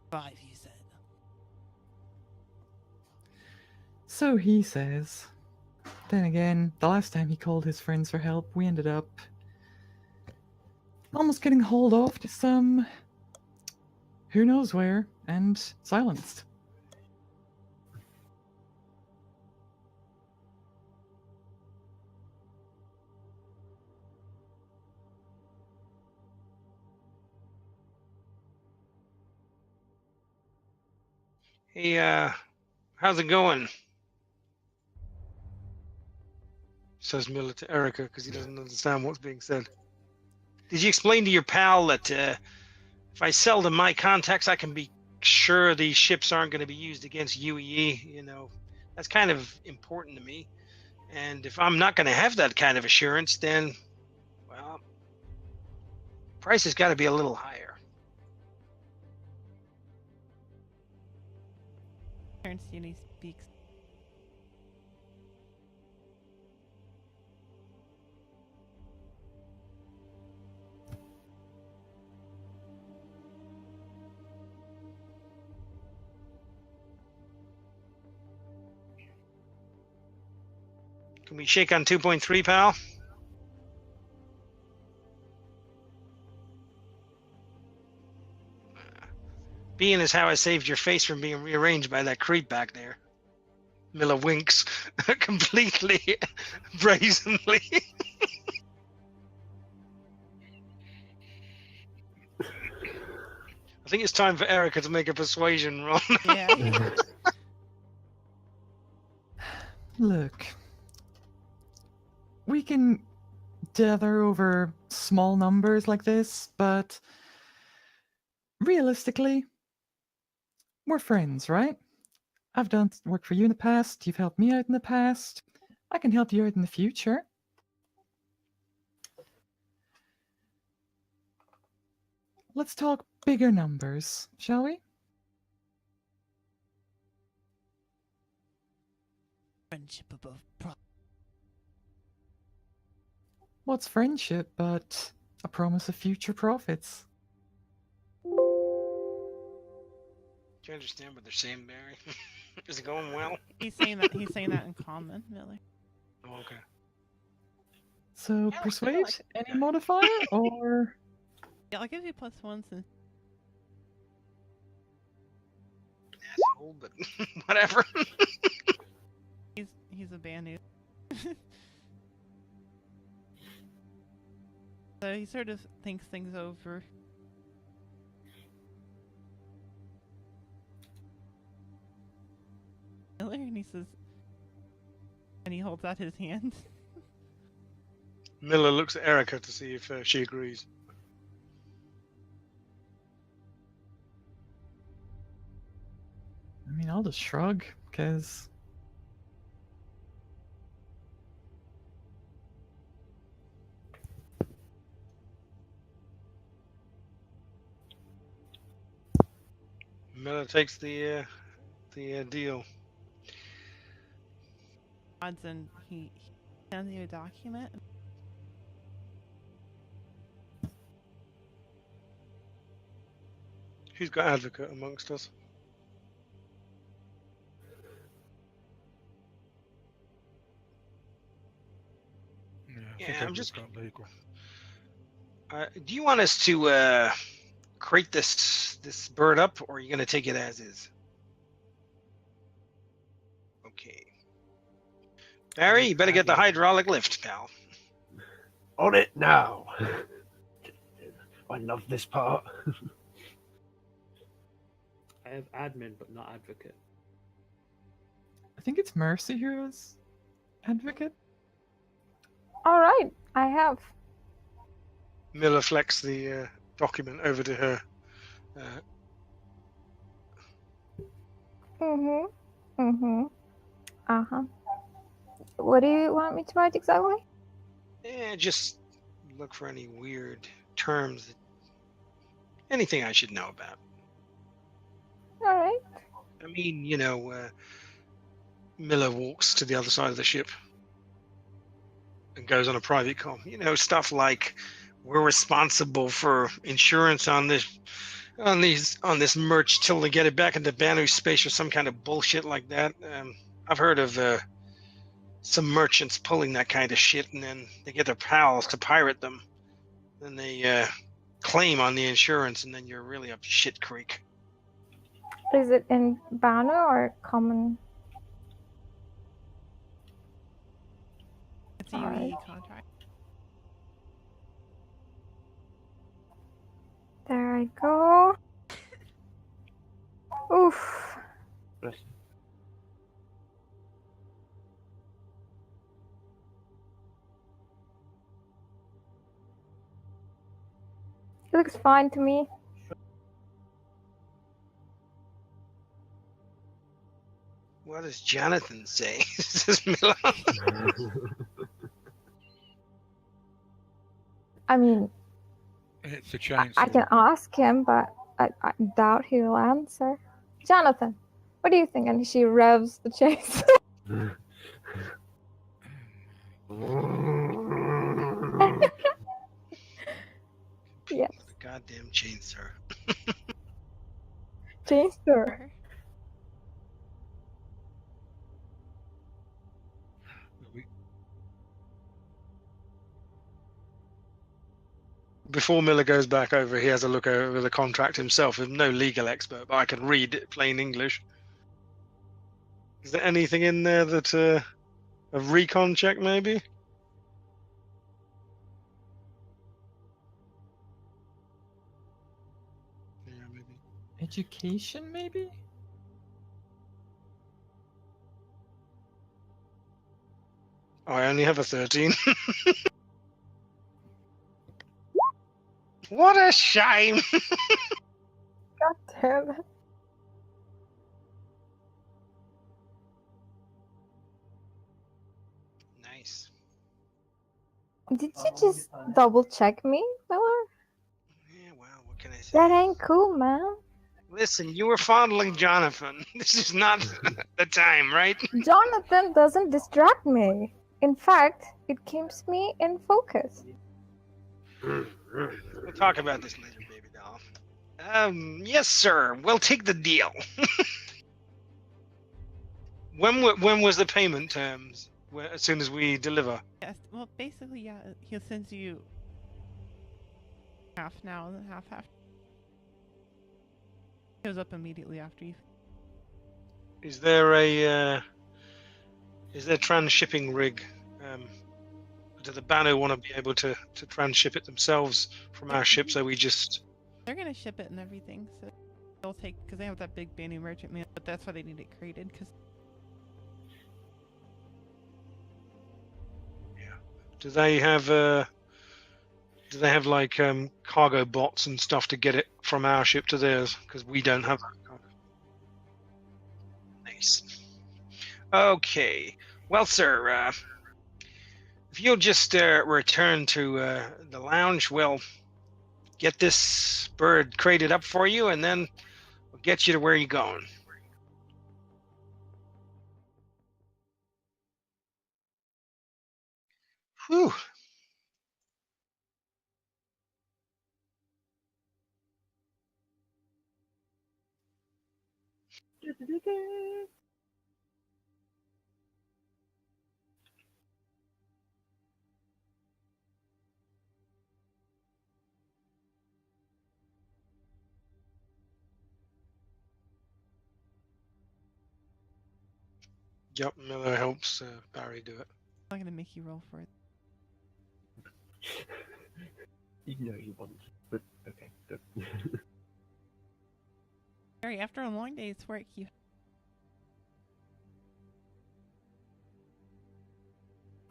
Five, he said. So he says. Then again, the last time he called his friends for help, we ended up almost getting hauled off to some who knows where and silenced. Hey, how's it going? Says Miller to Erica because he doesn't understand what's being said. Did you explain to your pal that if I sell to my contacts, I can be sure these ships aren't going to be used against UEE? You know, that's kind of important to me. And if I'm not going to have that kind of assurance, then, well, price has got to be a little higher. turns to you and he speaks. Can we shake on 2.3, pal? Being is how I saved your face from being rearranged by that creep back there. Miller winks completely brazenly. I think it's time for Erica to make a persuasion roll. Yeah. Look, we can dither over small numbers like this, but realistically, we're friends, right? I've done work for you in the past, you've helped me out in the past. I can help you out in the future. Let's talk bigger numbers, shall we? Friendship above profit. What's friendship but a promise of future profits? Do you understand what they're saying, Barry? Is it going well? He's saying that in common, Miller. Oh, okay. So persuade, any modifier, or Yeah, I'll give you +1 since Asshole, but whatever. he's a Banu. So he sort of thinks things over. Miller, and he says, and he holds out his hand. Miller looks at Erica to see if she agrees. I mean, I'll just shrug, because Miller takes the deal. Odds and he sends you a document. Who's got advocate amongst us? Yeah, I'm just. got legal. Do you want us to crate this bird up, or are you gonna take it as is? Okay. Barry, you better get the hydraulic lift, pal. On it now. I love this part. I have admin, but not advocate. I think it's Mercy who is advocate. All right, I have. Miller flecks the document over to her. Uh-huh. What do you want me to write exactly? Just look for any weird terms. Anything I should know about. All right. I mean, Miller walks to the other side of the ship and goes on a private call. Stuff like, we're responsible for insurance on this merch till they get it back into Banu space or some kind of bullshit like that. I've heard of some merchants pulling that kind of shit, and then they get their pals to pirate them. Then they claim on the insurance, and then you're really up shit creek. Is it in Banu or common? It's a UE contract. There I go. Oof. Bless It looks fine to me. What does Jonathan say? Says Miller. I mean, It's a I chainsaw. can ask him, but I doubt he will answer. Jonathan, what do you think? And she revs the chase. Yes. The goddamn chainsaw. Chainsaw. Before Miller goes back over, he has a look over the contract himself. I'm no legal expert, but I can read it plain English. Is there anything in there that a recon check maybe? Yeah, maybe. Education, maybe? Oh, I only have a 13. What a shame! God damn it. Nice. Did you just double check me, Miller? Yeah, well, what can I say? That ain't cool, man. Listen, you were fondling Jonathan. This is not the time, right? Jonathan doesn't distract me. In fact, it keeps me in focus. We'll talk about this later, baby doll. Yes, sir. We'll take the deal. When was the payment terms? As soon as we deliver. Yes. Well, basically, yeah. He sends you half now and then half after. Shows up immediately after you. Is there a trans-shipping rig? Do the Banu want to be able to trans-ship it themselves from our ship, so we just... They're gonna ship it and everything, so they'll take, because they have that big Banu merchant man, but that's why they need it created, because... Yeah. Do they have like cargo bots and stuff to get it from our ship to theirs? Because we don't have that. Nice. Okay. Well, sir, if you'll just return to the lounge, we'll get this bird crated up for you, and then we'll get you to where you're going. Whew. Yep, Miller helps Barry do it. I'm not gonna make you roll for it. You know you want, but okay, good. Barry, after a long day's work, you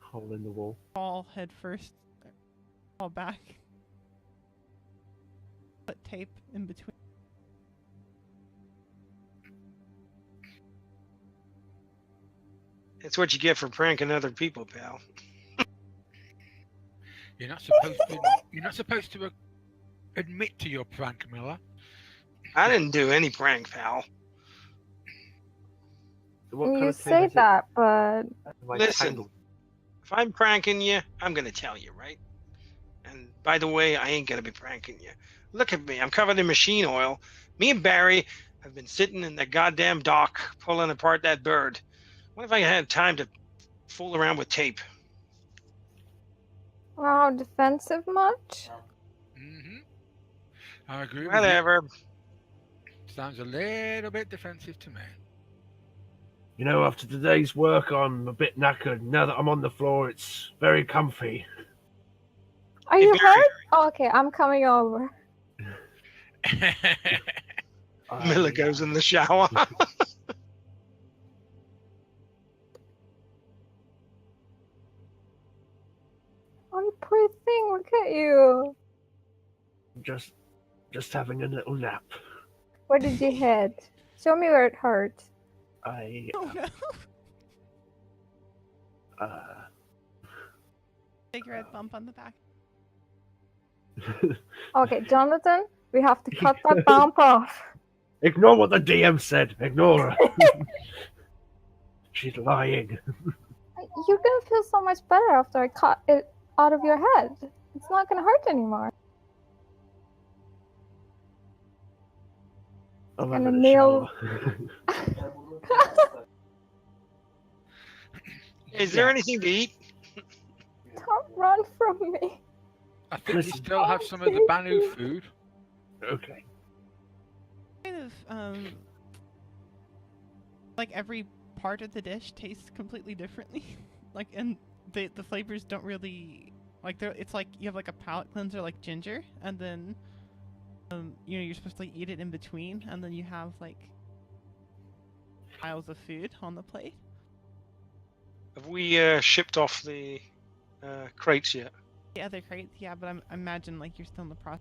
Hole in the wall. fall head first, fall back, put tape in between. It's what you get for pranking other people, pal. You're not supposed to admit to your prank, Miller. I didn't do any prank, pal. So what kind You of tape say is it? that, but Am I Listen. tangled? If I'm pranking you, I'm gonna tell you, right? And by the way, I ain't gonna be pranking you. Look at me, I'm covered in machine oil. Me and Barry have been sitting in the goddamn dock pulling apart that bird. What if I had time to fool around with tape? wow, defensive much? Mm-hmm. I agree with Whatever. you. Sounds a little bit defensive to me. You know, after today's work, I'm a bit knackered. Now that I'm on the floor, it's very comfy. Are Hey, you Barry. hurt? Oh, okay, I'm coming over. Miller goes in the shower. Oh, you poor thing, look at you. Just having a little nap. Where did you hit? Show me where it hurt. I Oh no! Cigarette bump on the back. Okay, Jonathan, we have to cut that bump off. Ignore what the DM said. Ignore her. She's lying. You're gonna feel so much better after I cut it out of your head. It's not gonna hurt anymore. I'm And having a a nail- shower. Is there anything to eat? Don't run from me. I think we Listen. still have some of the Banu food. Okay. Kind of, like every part of the dish tastes completely differently. Like, and the flavors don't really, like, it's like you have like a palate cleanser like ginger, and then, you know, you're supposed to like, eat it in between, and then you have like piles of food on the plate. Have we shipped off the crates yet? The other crates, yeah, but I imagine like you're still in the process.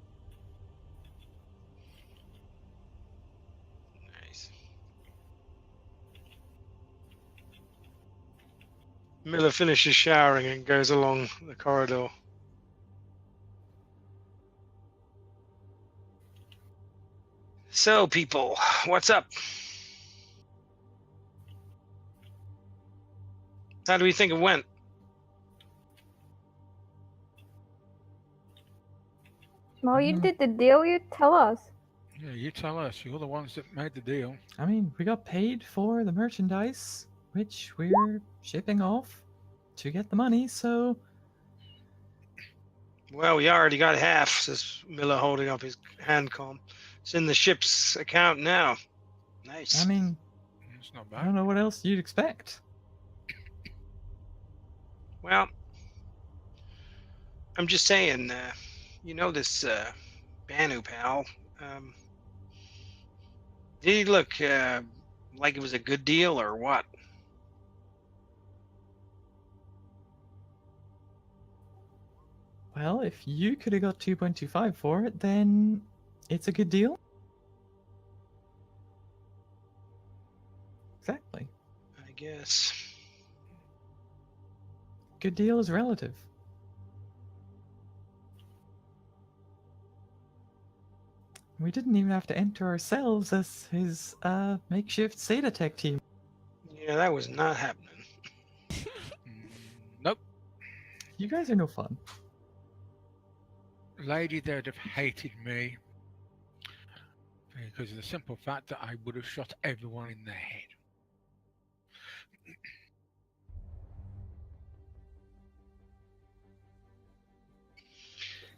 Nice. Miller finishes showering and goes along the corridor. So, people, what's up? How do we think it went? Well, you did the deal. You tell us. Yeah, you tell us. You're the ones that made the deal. I mean, we got paid for the merchandise, which we're shipping off to get the money, so Well, we already got half, says Miller, holding up his hand comb. It's in the ship's account now. Nice. I mean, It's not I bad. don't know what else you'd expect. Well, I'm just saying, you know this Banu pal. Did he look like it was a good deal or what? Well, if you could have got 2.25 for it, then it's a good deal. Exactly. I guess. Good deal is relative. We didn't even have to enter ourselves as his makeshift Zeta Tech team. Yeah, that was not happening. Nope. You guys are no fun. Lady there'd have hated me because of the simple fact that I would have shot everyone in the head.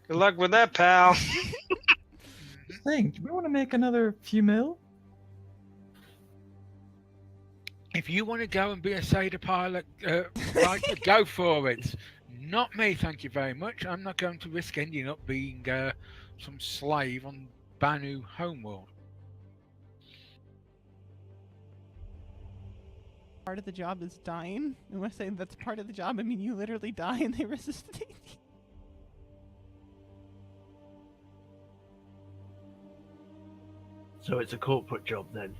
Good luck with that, pal. Thing, do we want to make another few mil? If you want to go and be a Seda pilot, fighter, go for it. Not me, thank you very much. I'm not going to risk ending up being some slave on Banu homeworld. Part of the job is dying. And when I say that's part of the job, I mean you literally die and they resuscitate you. So it's a corporate job then.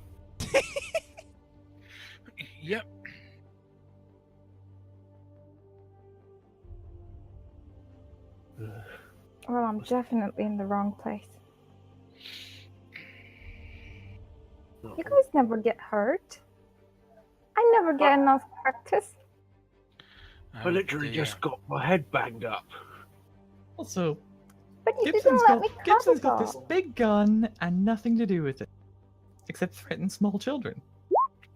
Yep. Well, I'm definitely in the wrong place. Not You guys never get hurt. I never get enough practice. I literally dear. just got my head banged up. Also, But you Gibson's didn't let me cut Gibson's it got this off. big gun and nothing to do with it, except threaten small children.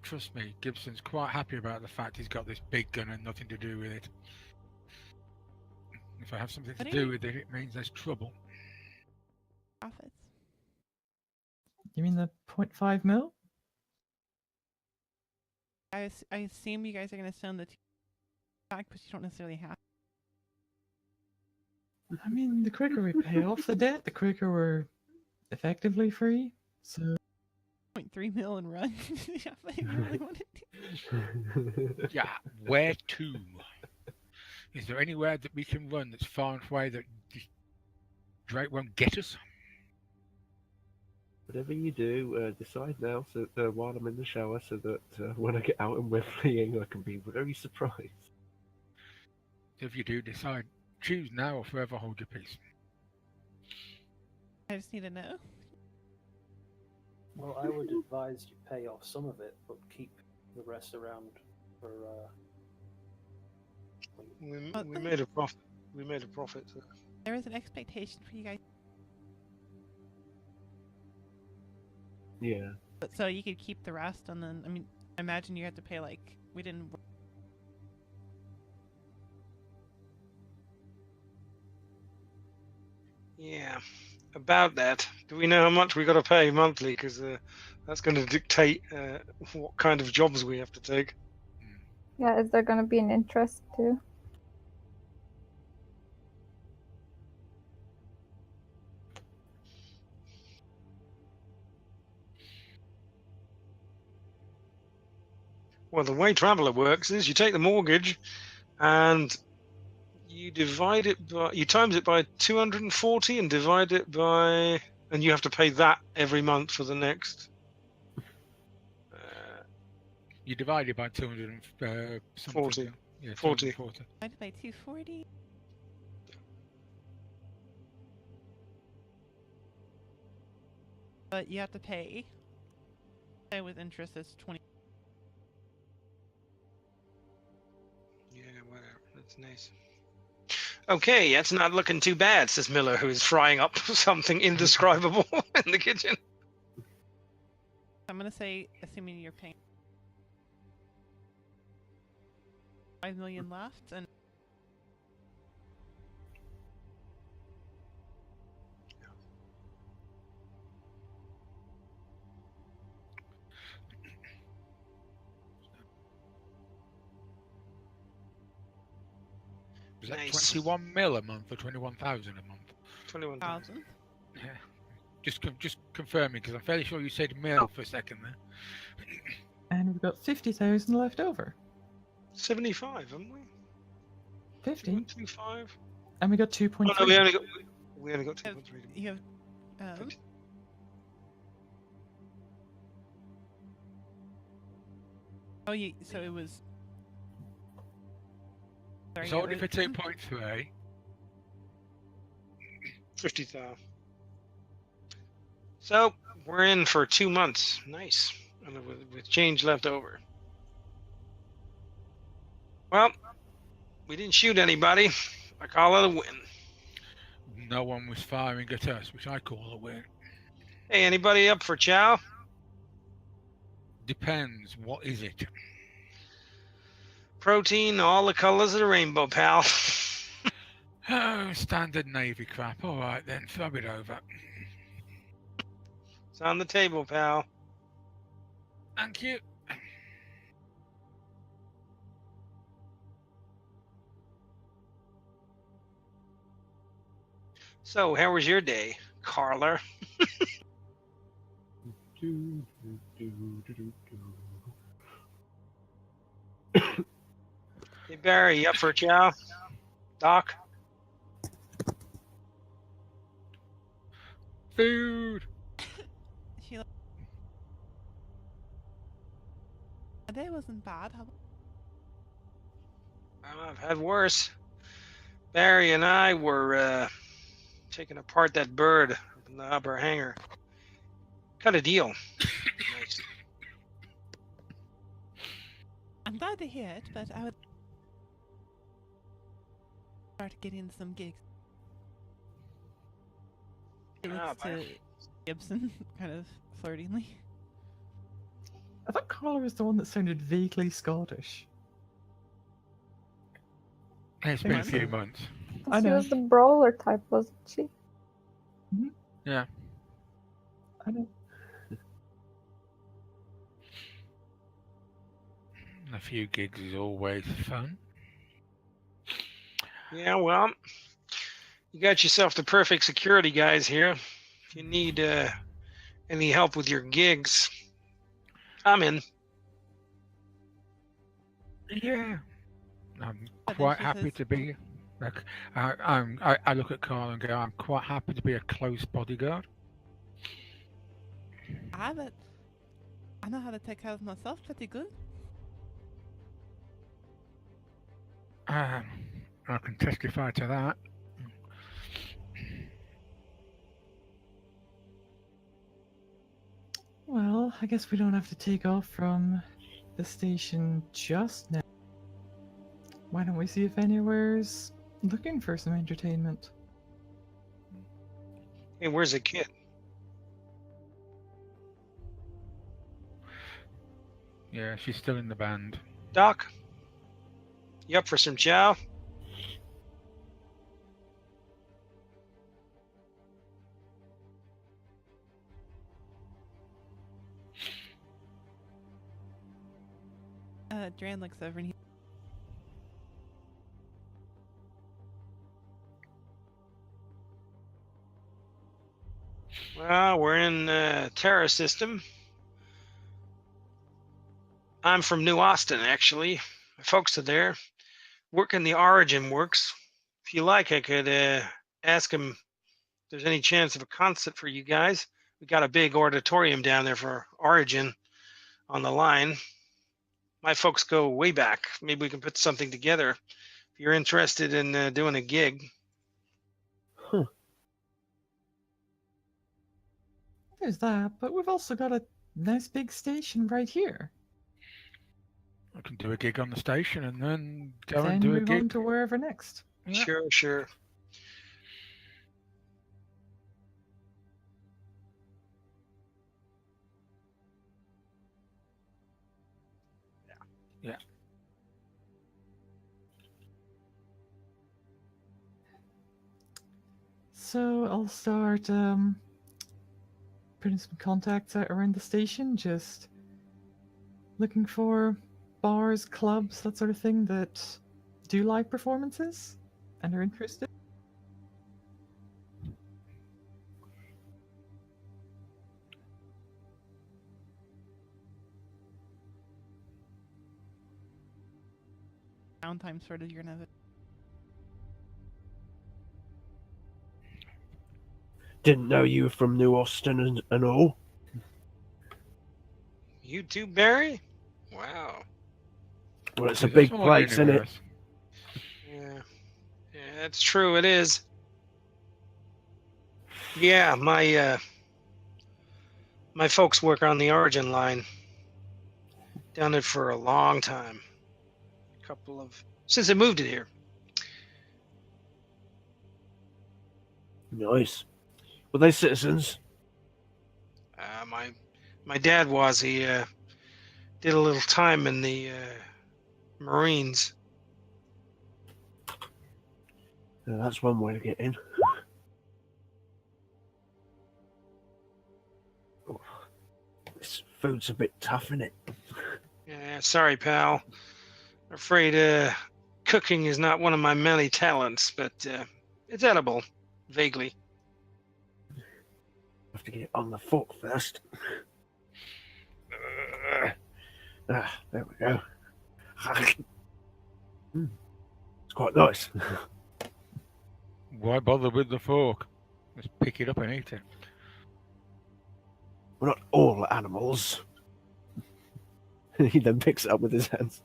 Trust me, Gibson's quite happy about the fact he's got this big gun and nothing to do with it. If I have something to What do do you- with it, it means there's trouble. Profits. You mean the 0.5 mil? I assume you guys are going to send the back, but you don't necessarily have. I mean, the quicker we pay off the debt, the quicker we're effectively free. So 0.3 mil and run. Yeah, if I really wanted to. Yeah, where to? Is there anywhere that we can run that's far enough away that Drake won't get us? Whatever you do, decide now so while I'm in the shower, so that when I get out and we're fleeing, I can be very surprised. If you do decide, choose now or forever hold your peace. I just need to know. Well, I would advise you pay off some of it, but keep the rest around for. We made a profit. We made a profit. So. There is an expectation for you guys, Yeah. but so you could keep the rest, and then I mean, I imagine you had to pay like we didn't. Yeah, about that. Do we know how much we got to pay monthly? Because that's going to dictate what kind of jobs we have to take. Yeah, is there gonna be an interest too? Well, the way Traveller works is you take the mortgage and you divide it by, you times it by 240 and divide it by, and you have to pay that every month for the next. You divide it by 200 and something. 40. Yeah, 40. 240. Divided by 240. But you have to pay. Say with interest, it's 20. Yeah, whatever. That's nice. Okay, that's not looking too bad, says Miller, who is frying up something indescribable in the kitchen. I'm gonna say, assuming you're paying 5 million left, and Was that Nice. 21 mil a month or 21,000 a month? 21,000. 1,000. Yeah. Just confirming, because I'm fairly sure you said mil for a second there. And we've got 50,000 left over. 75, haven't we? 50. 2.25. And we got Oh 2.3. no, we only got 2.3. You have. Oh, so it was. Sorry, Sold yeah, it for 2.3. 50,000. So we're in for 2 months. Nice, and with change left over. Well, we didn't shoot anybody. I call it a win. No one was firing at us, which I call a win. Hey, anybody up for chow? Depends. What is it? Protein, all the colors of the rainbow, pal. Oh, standard Navy crap. All right then, throw it over. It's on the table, pal. Thank you. So, how was your day, Carla? Hey, Barry, you up for a chow? Doc? Food. Sheila. My day wasn't bad. How I've had worse. Barry and I were taking apart that bird up in the upper hangar. Cut a deal. Nice. I'm glad to hear it, but I would start getting some gigs. He looks to Gibson, kind of flirtingly. I thought Carla was the one that sounded vaguely Scottish. It's been a few months. I She know. was the brawler type, wasn't she? Yeah. I know. A few gigs is always fun. Yeah, well, you got yourself the perfect security guys here. If you need any help with your gigs, I'm in. Yeah. I'm But then quite she happy says- to be. Like, I look at Carl and go, I'm quite happy to be a close bodyguard. But I know how to take care of myself pretty good. I can testify to that. Well, I guess we don't have to take off from the station just now. Why don't we see if anywhere's looking for some entertainment? Hey, where's the kid? Yeah, she's still in the band. Doc? You up for some chow? Dran looks over and he. Well, we're in Terra system. I'm from New Austin, actually. My folks are there, working the Origin Works. If you like, I could ask them if there's any chance of a concert for you guys. We got a big auditorium down there for Origin on the line. My folks go way back. Maybe we can put something together. If you're interested in doing a gig. There's that, but we've also got a nice big station right here. I can do a gig on the station and then go Then and do a move on gig. to wherever next. Yeah. Sure. Yeah. So I'll start putting some contacts out around the station, just looking for bars, clubs, that sort of thing that do live performances and are interested. Downtime sort of you're gonna. Didn't know you were from New Austin and all. You too, Barry? Wow. Well, it's a It's big small place, isn't it? universe. Yeah, that's true. It is. Yeah, my folks work on the Origin line. Done it for a long time. Since they moved it here. Nice. Were they citizens? My dad was. He did a little time in the Marines. That's one way to get in. Oh, this food's a bit tough, isn't it? Yeah, sorry, pal. I'm afraid cooking is not one of my many talents, but it's edible, vaguely. Have to get it on the fork first. There we go. It's quite nice. Why bother with the fork? Just pick it up and eat it. We're not all animals. He then picks it up with his hands.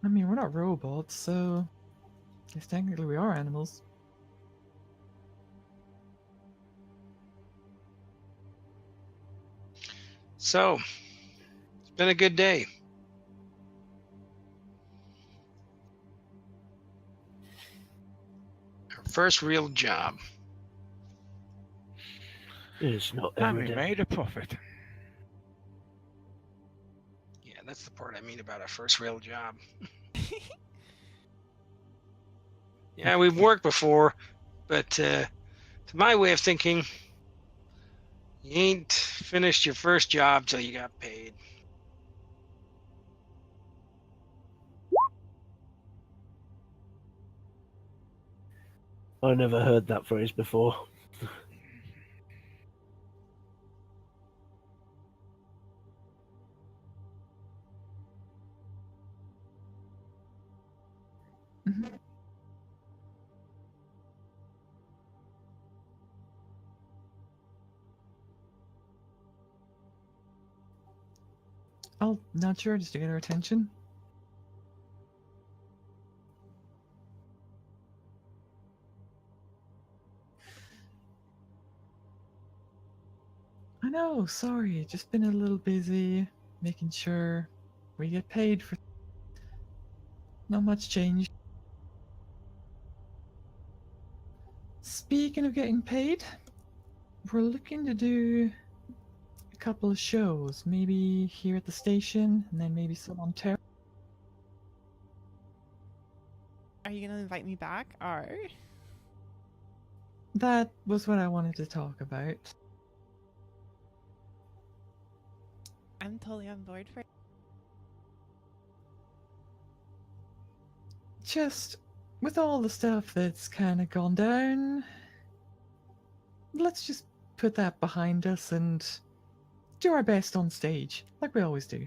I mean, we're not robots, so I guess technically we are animals. So, it's been a good day. Our first real job. It's not And every we day. made a profit. Yeah, that's the part I mean about our first real job. Yeah, we've worked before, but to my way of thinking, you ain't finished your first job till you got paid. I never heard that phrase before. Mhm. I'll nudge her just to get her attention. I know, sorry, just been a little busy making sure we get paid for. Not much change. Speaking of getting paid, we're looking to do a couple of shows, maybe here at the station, and then maybe some on Terra. Are you gonna invite me back? Or That was what I wanted to talk about. I'm totally on board for. Just with all the stuff that's kind of gone down, let's just put that behind us and do our best on stage, like we always do.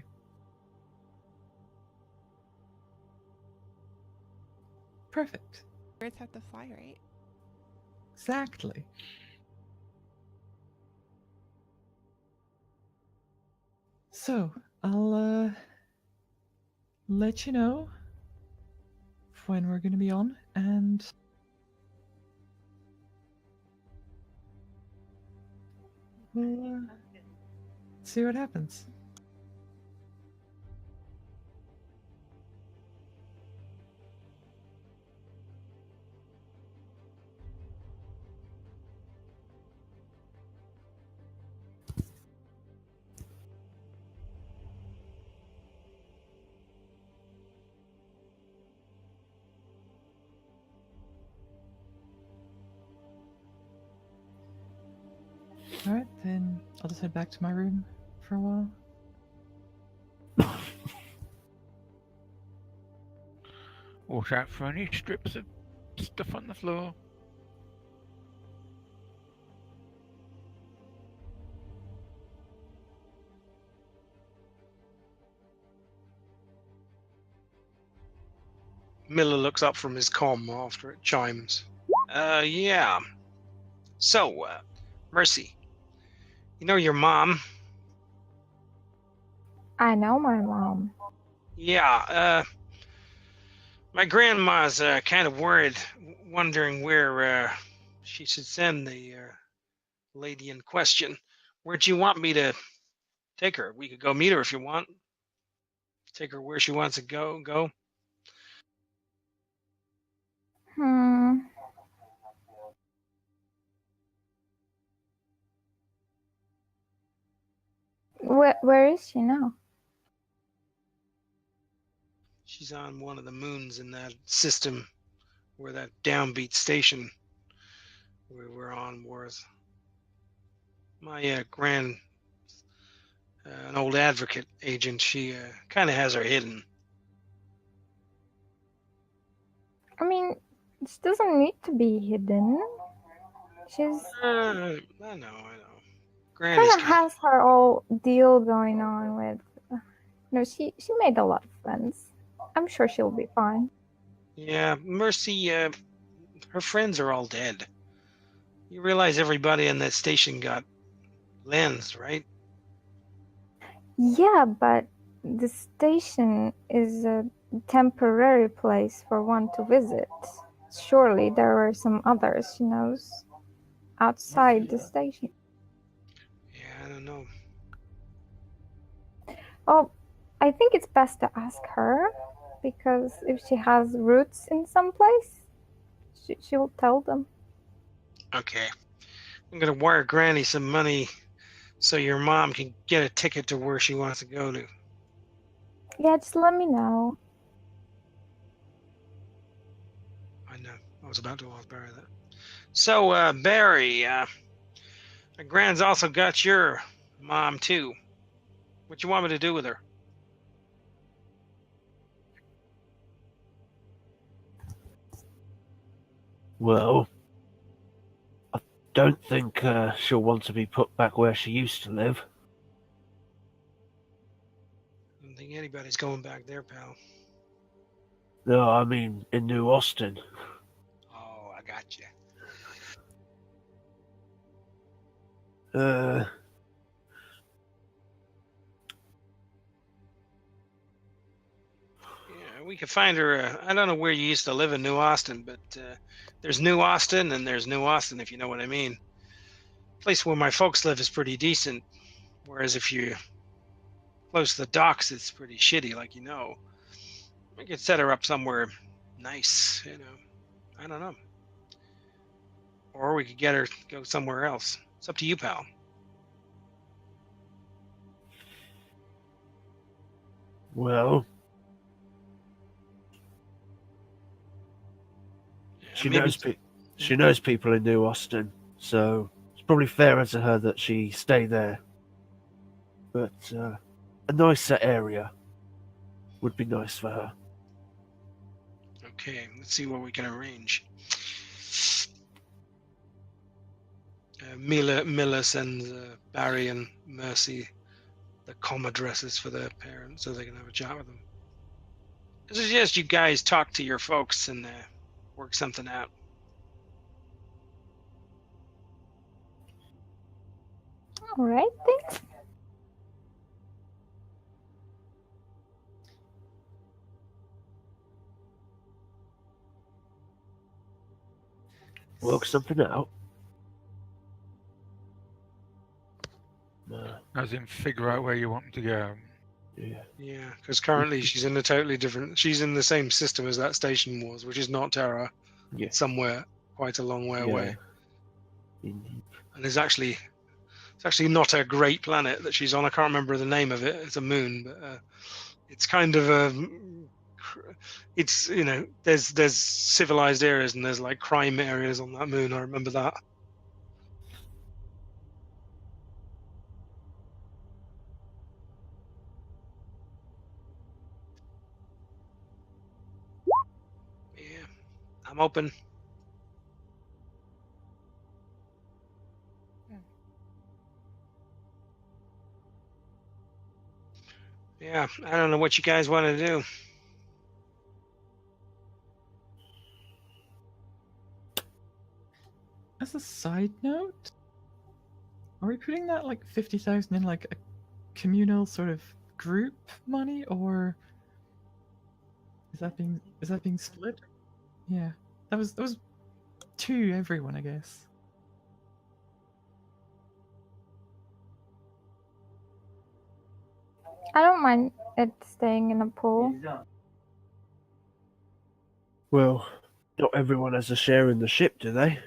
Perfect. Birds have to fly, right? Exactly. So, I'll let you know when we're going to be on, and we'll see what happens. Alright, then I'll just head back to my room for a while. Watch out for any strips of stuff on the floor. Miller looks up from his comm after it chimes. Yeah. So, Mercy, you know your mom? I know my mom. Yeah, my grandma's kind of worried, wondering where she should send the lady in question. Where'd you want me to take her? We could go meet her if you want. Take her where she wants to go. Where is she now? She's on one of the moons in that system where that downbeat station we were on was. My an old advocate agent, she kind of has her hidden. I mean, this doesn't need to be hidden. She's I know. kind Granny's of has her whole deal going on with. She made a lot of friends. I'm sure she'll be fine. Yeah, Mercy, her friends are all dead. You realize everybody in that station got lens, right? Yeah, but the station is a temporary place for one to visit. Surely there are some others she knows outside the station. Yeah, I don't know. Oh, I think it's best to ask her, because if she has roots in some place, she'll tell them. Okay. I'm gonna wire Granny some money so your mom can get a ticket to where she wants to go to. Yeah, just let me know. I know. I was about to ask Barry that. So, Barry, my Gran's also got your mom, too. What you want me to do with her? Well, I don't think she'll want to be put back where she used to live. I don't think anybody's going back there, pal. No, I mean in New Austin. Oh, I got you. Yeah, we could find her. I don't know where you used to live in New Austin, but there's New Austin and there's New Austin, if you know what I mean. The place where my folks live is pretty decent, whereas if you're close to the docks, it's pretty shitty, like you know. We could set her up somewhere nice, I don't know. Or we could get her to go somewhere else. It's up to you, pal. Well, she knows people in New Austin, so it's probably fairer to her that she stay there. But a nicer area would be nice for her. Okay, let's see what we can arrange. Miller sends Barry and Mercy the comm addresses for their parents so they can have a chat with them. I suggest you guys talk to your folks and work something out. All right, thanks. Work something out. As in, figure out where you want them to go. Yeah. Yeah, because currently she's in a totally different. She's in the same system as that station was, which is not Terra. Yeah. It's somewhere quite a long way away. Indeed. And it's actually not a great planet that she's on. I can't remember the name of it. It's a moon, but it's kind of a. It's there's civilized areas and there's like crime areas on that moon. I remember that. Yeah, I'm open. Yeah, I don't know what you guys want to do. As a side note, are we putting that like 50,000 in like a communal sort of group money, or is that being split? Yeah, that was to everyone, I guess. I don't mind it staying in a pool. Well, not everyone has a share in the ship, do they?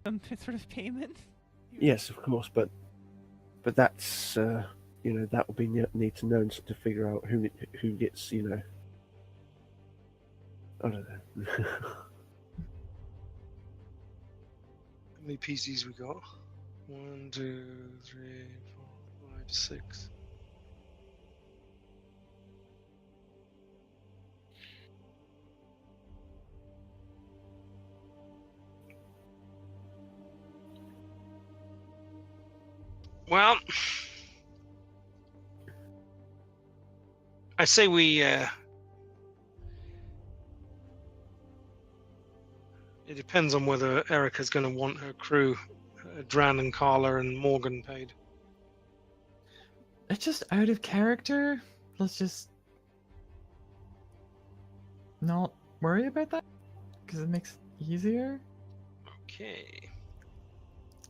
Some sort of payment. Yes, of course, but that's that will be need to know to figure out who gets I don't know. How many PCs we got? 1, 2, 3, 4, 5, 6. Well, I say we. It depends on whether Erica's going to want her crew, Dran and Carla and Morgan, paid. It's just out of character. Let's just not worry about that because it makes it easier. Okay.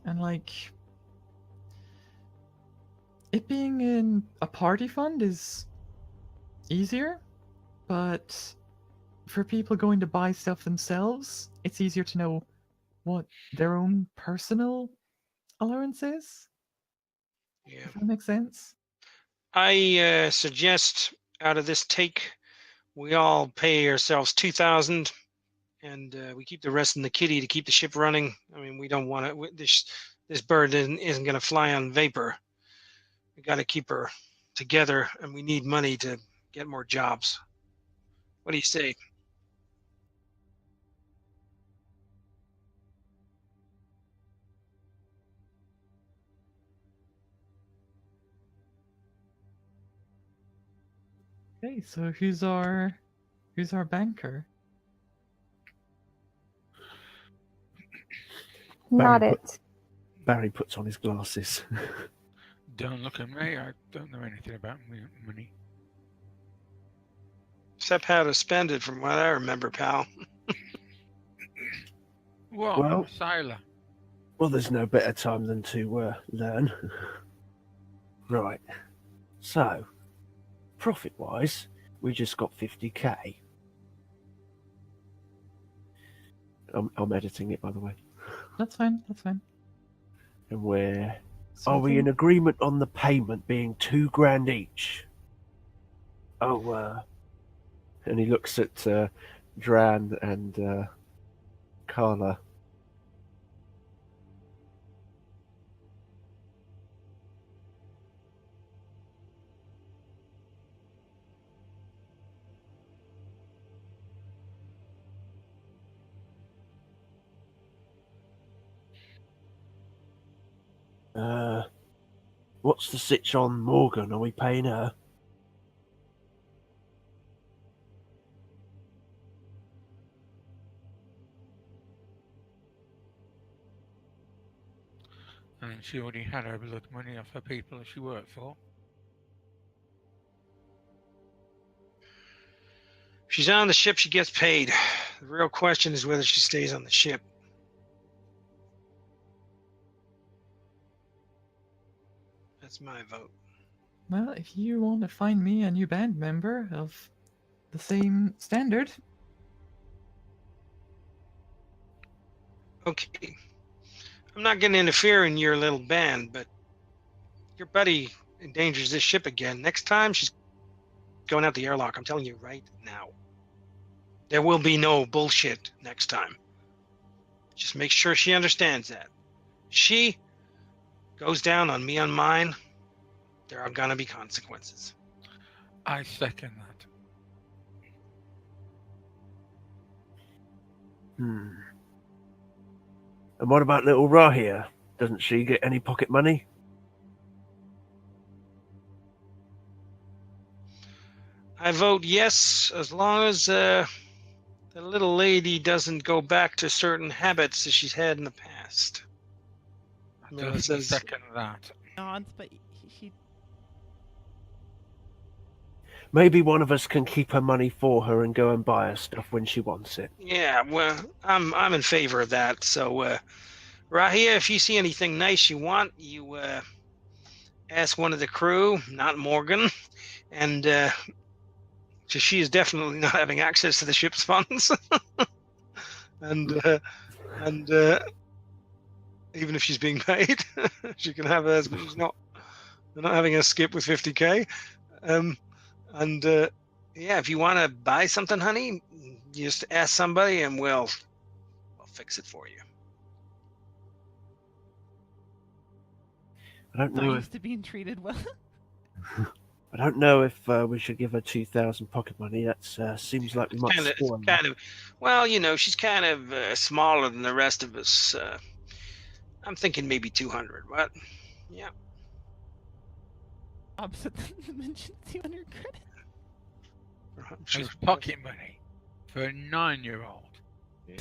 And like it being in a party fund is easier, but for people going to buy stuff themselves, it's easier to know what their own personal allowance is. Yeah. If that makes sense. I suggest out of this take, we all pay ourselves 2,000, and we keep the rest in the kitty to keep the ship running. I mean, we don't want to. This bird isn't going to fly on vapor. We got to keep her together, and we need money to get more jobs. What do you say? Okay, so who's our banker? Not Barry it. Barry puts on his glasses. Don't look at me. I don't know anything about money. Except how to spend it, from what I remember, pal. What? I'm Well- a sailor. Well, there's no better time than to learn. Right. So, profit-wise, we just got 50k. I'm editing it, by the way. That's fine. That's fine. And we're So are I we in think- agreement on the payment being $2,000 each? Oh, and he looks at Dran and Carla. What's the sitch on Morgan? Are we paying her? I mean, she already had her blood money off her people she worked for. If she's on the ship, she gets paid. The real question is whether she stays on the ship. That's my vote. Well, if you want to find me a new band member of the same standard, Okay. I'm not going to interfere in your little band, but your buddy endangers this ship again. Next time, she's going out the airlock. I'm telling you right now. There will be no bullshit next time. Just make sure she understands that. She goes down on me on mine, there are going to be consequences. I second that. And what about little Rahia? Doesn't she get any pocket money? I vote yes, as long as the little lady doesn't go back to certain habits that she's had in the past. I definitely second that. Nods, but he Maybe one of us can keep her money for her and go and buy her stuff when she wants it. Yeah, well, I'm in favor of that. So, Rahia, if you see anything nice you want, you ask one of the crew, not Morgan, and so she is definitely not having access to the ship's funds, and even if she's being paid, she can have hers, but she's not. They're not having a skip with 50k. Yeah, if you want to buy something, honey, you just ask somebody, and we'll fix it for you. I don't not know used to being treated well. I don't know if we should give her 2,000 pocket money. That seems like we might spoil her. Well, you know, she's kind of smaller than the rest of us. I'm thinking maybe 200. What? Yeah. Opposite mentioned 200 credit. It's pocket money for a 9-year-old.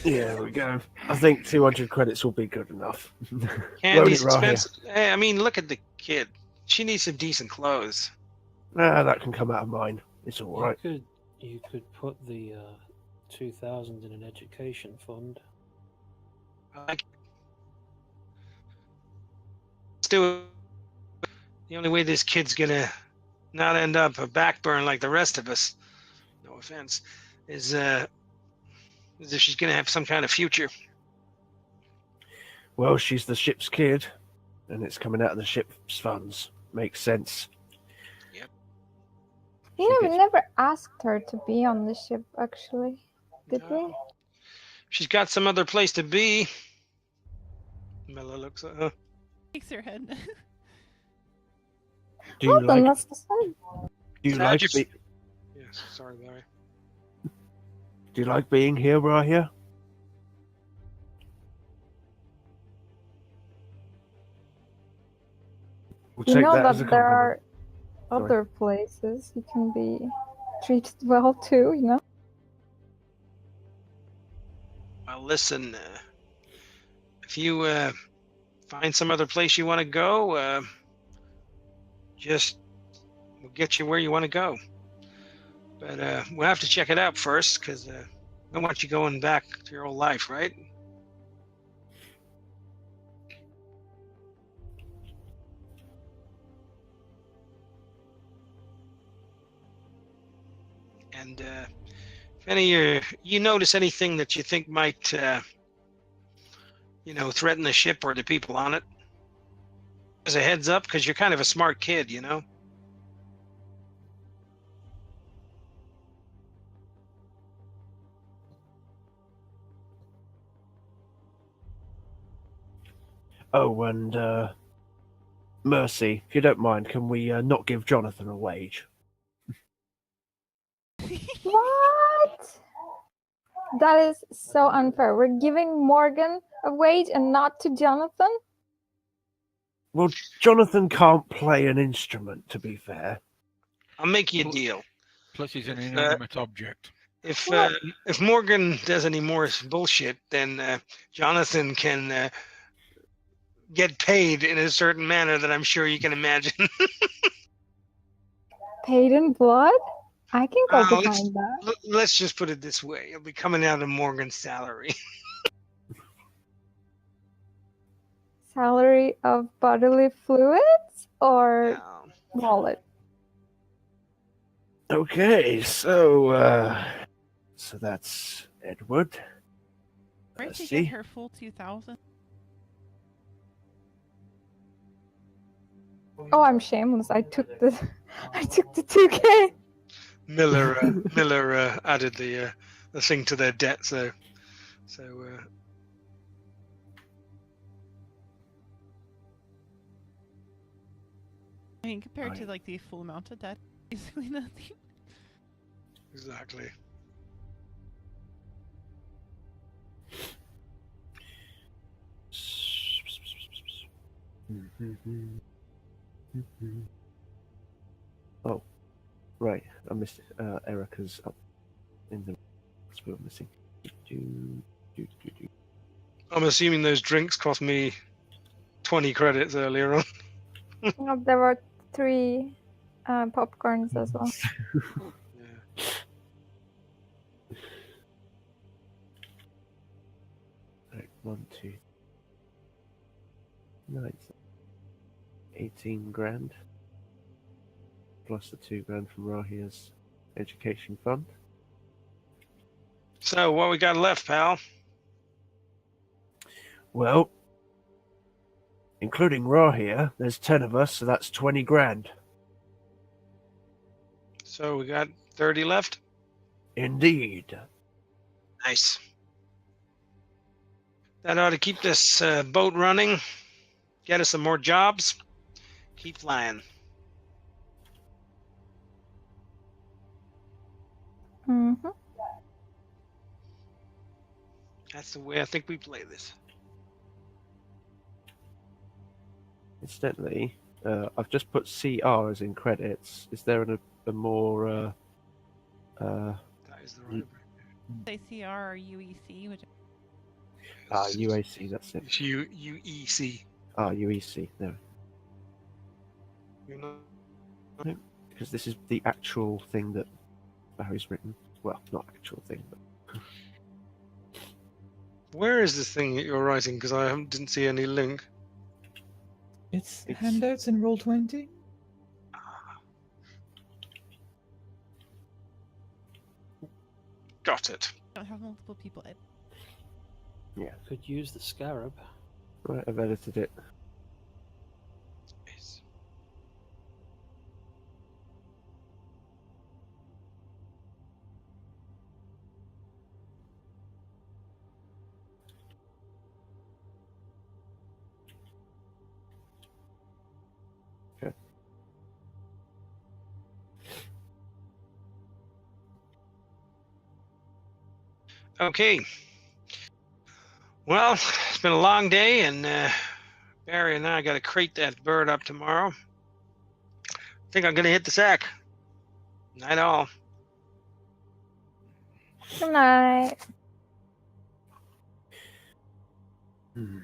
Yeah, there we go. I think 200 credits will be good enough. Candy's expensive. Hey, I mean, look at the kid. She needs some decent clothes. That can come out of mine. It's all right. You could put the 2,000 in an education fund. Let's do it. The only way this kid's gonna not end up a backburn like the rest of us, no offense, is if she's gonna have some kind of future. Well, she's the ship's kid, and it's coming out of the ship's funds. Makes sense. Yep. You know, we never asked her to be on the ship, actually. Did we? She's got some other place to be. Mela looks at her. Shakes her head. Do you Well, then like? that's the same. Do you like? Yes, sorry, Larry. Do you like being here, Rahia? We'll You take know that as a that there compliment. are other places you can be treated well too, you know? Well, listen, if you find some other place you want to go, just we'll get you where you want to go. But we'll have to check it out first, because I don't want you going back to your old life, right? And if any you notice anything that you think might, threaten the ship or the people on it, as a heads up, because you're kind of a smart kid, you know. Oh, and Mercy, if you don't mind, can we not give Jonathan a wage? What? That is so unfair. We're giving Morgan a wage and not to Jonathan? Well, Jonathan can't play an instrument, to be fair. I'll make you a deal. Plus, he's an If, inanimate object. If Morgan does any more bullshit, then Jonathan can get paid in a certain manner that I'm sure you can imagine. Paid in blood? I can go let's- behind that. Let's just put it this way: it'll be coming out of Morgan's salary. Salary of bodily fluids or wallet? Okay, so that's Edward. Right Let's to see. get her full 2,000. Oh, I'm shameless. I took the 2K. Miller added the thing to their debt, so I mean, compared to Right. like the full amount of debt, basically nothing. exactly. Oh, right. I missed it. Erica's up in the. We're missing. I'm assuming those drinks cost me 20 credits earlier on. Oh, there were 3 popcorns as well. Yeah. Right, 1, 2. Nice. 18 grand. Plus the 2 grand from Rahia's education fund. So what we got left, pal? Well, including Rahia, there's 10 of us, so that's 20 grand. So we got 30 left. Indeed. Nice. That ought to keep this boat running. Get us some more jobs. Keep flying. Mm-hmm. That's the way I think we play this. Incidentally, I've just put CR as in credits. Is there a more That is the right. Say CR or UEC, which UAC, that's it. It's UEC. UEC, no. You know? Because this is the actual thing that Barry's written. Well, not actual thing, but Where is this thing that you're writing? Because I didn't see any link. It's It's- handouts in Roll20. Got it. don't have multiple people. Could use the scarab. right, I've edited it. Yes. Okay. Okay. Well, it's been a long day, and Barry and I got to crate that bird up tomorrow. I think I'm going to hit the sack. Night all. Good night. Hmm.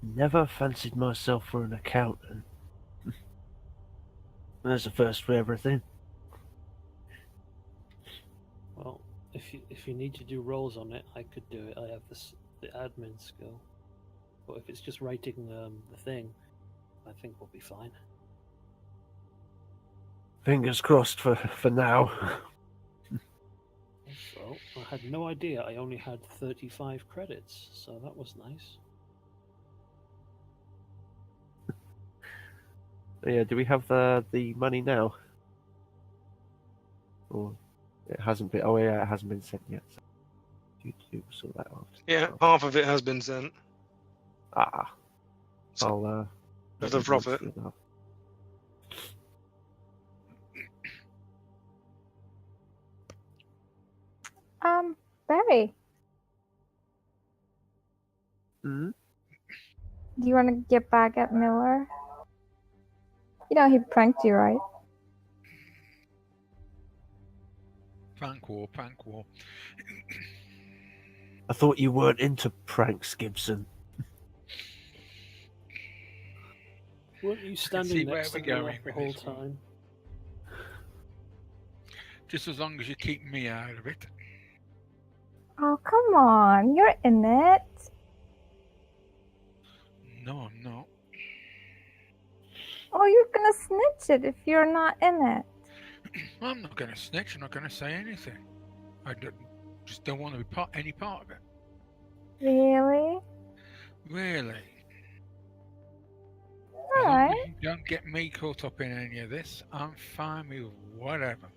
Never fancied myself for an accountant. There's a first for everything. Well, if you need to do rolls on it, I could do it. I have the admin skill. But if it's just writing the thing, I think we'll be fine. Fingers crossed for now. So I had no idea I only had 35 credits, so that was nice. Yeah, do we have the money now? Or it hasn't been? Oh yeah, it hasn't been sent yet. So you sort that out. Yeah, half of it has been sent. Ah, So, I'll of let the you know profit. for that. Barry, Hmm? do you want to get back at Miller? You know he pranked you, right? Prank war, prank war. I thought you weren't into pranks, Gibson. Weren't you see standing where next to we're Miller going the with whole this one. time? Just as long as you keep me out of it. Oh, come on. You're in it. No, I'm not. Oh, you're gonna snitch it if you're not in it. I'm not going to snitch. I'm not going to say anything. Just don't want to be any part of it. Really? Really. All As long as right. you don't get me caught up in any of this, I'm fine with whatever.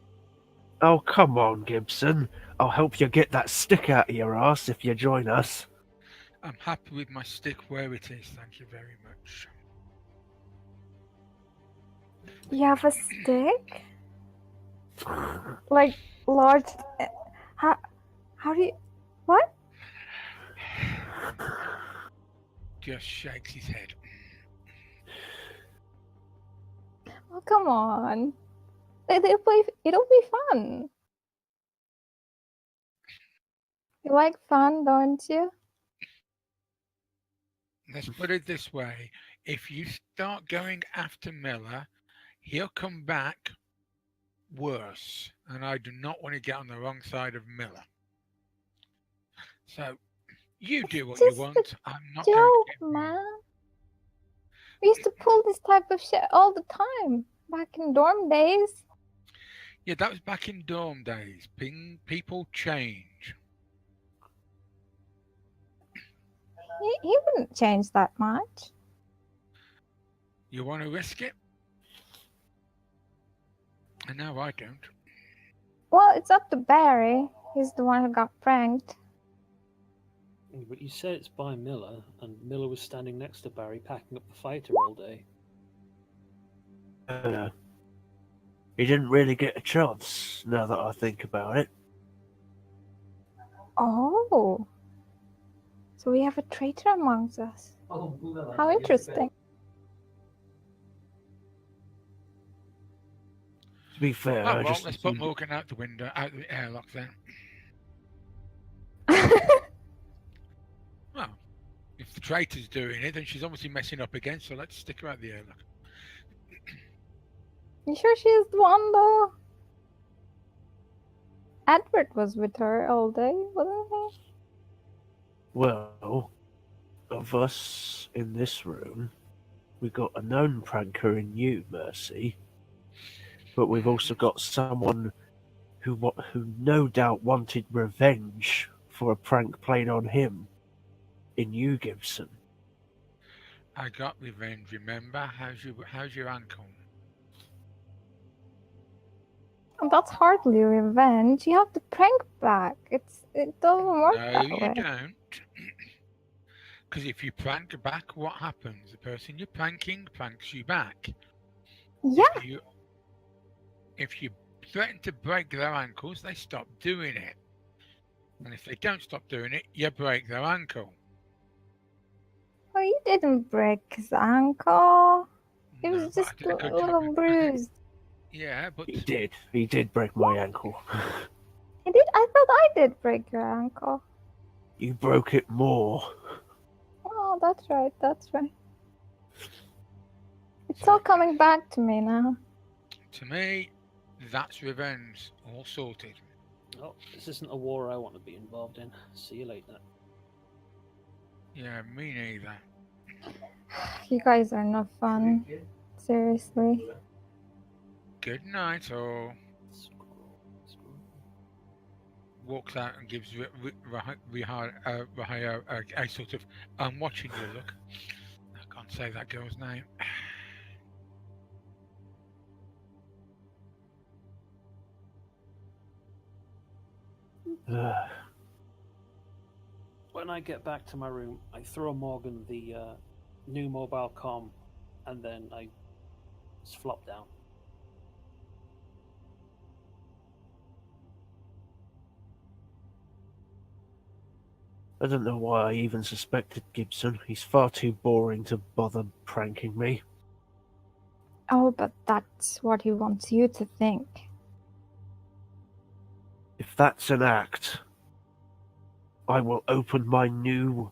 Oh, come on, Gibson. I'll help you get that stick out of your ass if you join us. I'm happy with my stick where it is. Thank you very much. You have a stick? Like large? How do you? What? Just shakes his head. Oh, come on. It'll be fun. You like fun, don't you? Let's put it this way. If you start going after Miller, he'll come back worse. And I do not want to get on the wrong side of Miller. So, you do what you Just a want. I'm not going to joke, get involved. man. We used to pull this type of shit all the time back in dorm days. Yeah, that was back in dorm days. People change. He wouldn't change that much. You want to risk it? And no, I don't. Well, it's up to Barry. He's the one who got pranked. But you said it's by Miller, and Miller was standing next to Barry packing up the fighter all day. He didn't really get a chance, now that I think about it. Oh. So we have a traitor amongst us. How interesting. To be fair, Oh, I well, just let's put assumed- Morgan out the window, out the airlock then. Well, if the traitor's doing it, then she's obviously messing up again, so let's stick her out the airlock. You sure she's the one though? Edward was with her all day, wasn't he? Well, of us in this room, we got a known pranker in you, Mercy. But we've also got someone who no doubt wanted revenge for a prank played on him in you, Gibson. I got revenge, remember? How's your ankle? That's hardly revenge. You have to prank back. It doesn't work No, that you way. don't. Because if you prank back, what happens? The person you're pranking pranks you back. Yeah. If you threaten to break their ankles, they stop doing it. And if they don't stop doing it, you break their ankle. Well, you didn't break his ankle. It No, was but just I did a a good little job. bruise. Yeah, but He did break my ankle. He did? I thought I did break your ankle. You broke it more. Oh, that's right. That's right. It's all coming back to me now. to me, that's revenge. All sorted. Oh, this isn't a war I want to be involved in. See you later. Yeah, me neither. You guys are not fun. Seriously. Good night, all. Walks out and gives Rahaya a sort of I'm watching you look. I can't say that girl's name. When I get back to my room, I throw Morgan the new mobile comm, and then I just flop down. I don't know why I even suspected Gibson. He's far too boring to bother pranking me. Oh, but that's what he wants you to think. If that's an act, I will open my new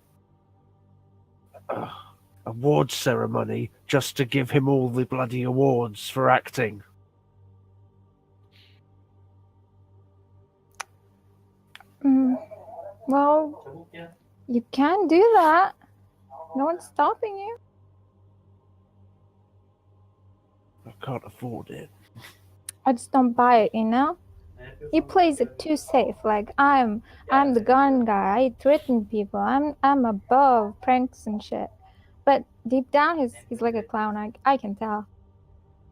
award ceremony just to give him all the bloody awards for acting. Well, you can do that. No one's stopping you. I can't afford it. I just don't buy it, you know? He plays it too safe. Like I'm the gun guy. I threaten people. I'm above pranks and shit. But deep down, he's like a clown. I can tell.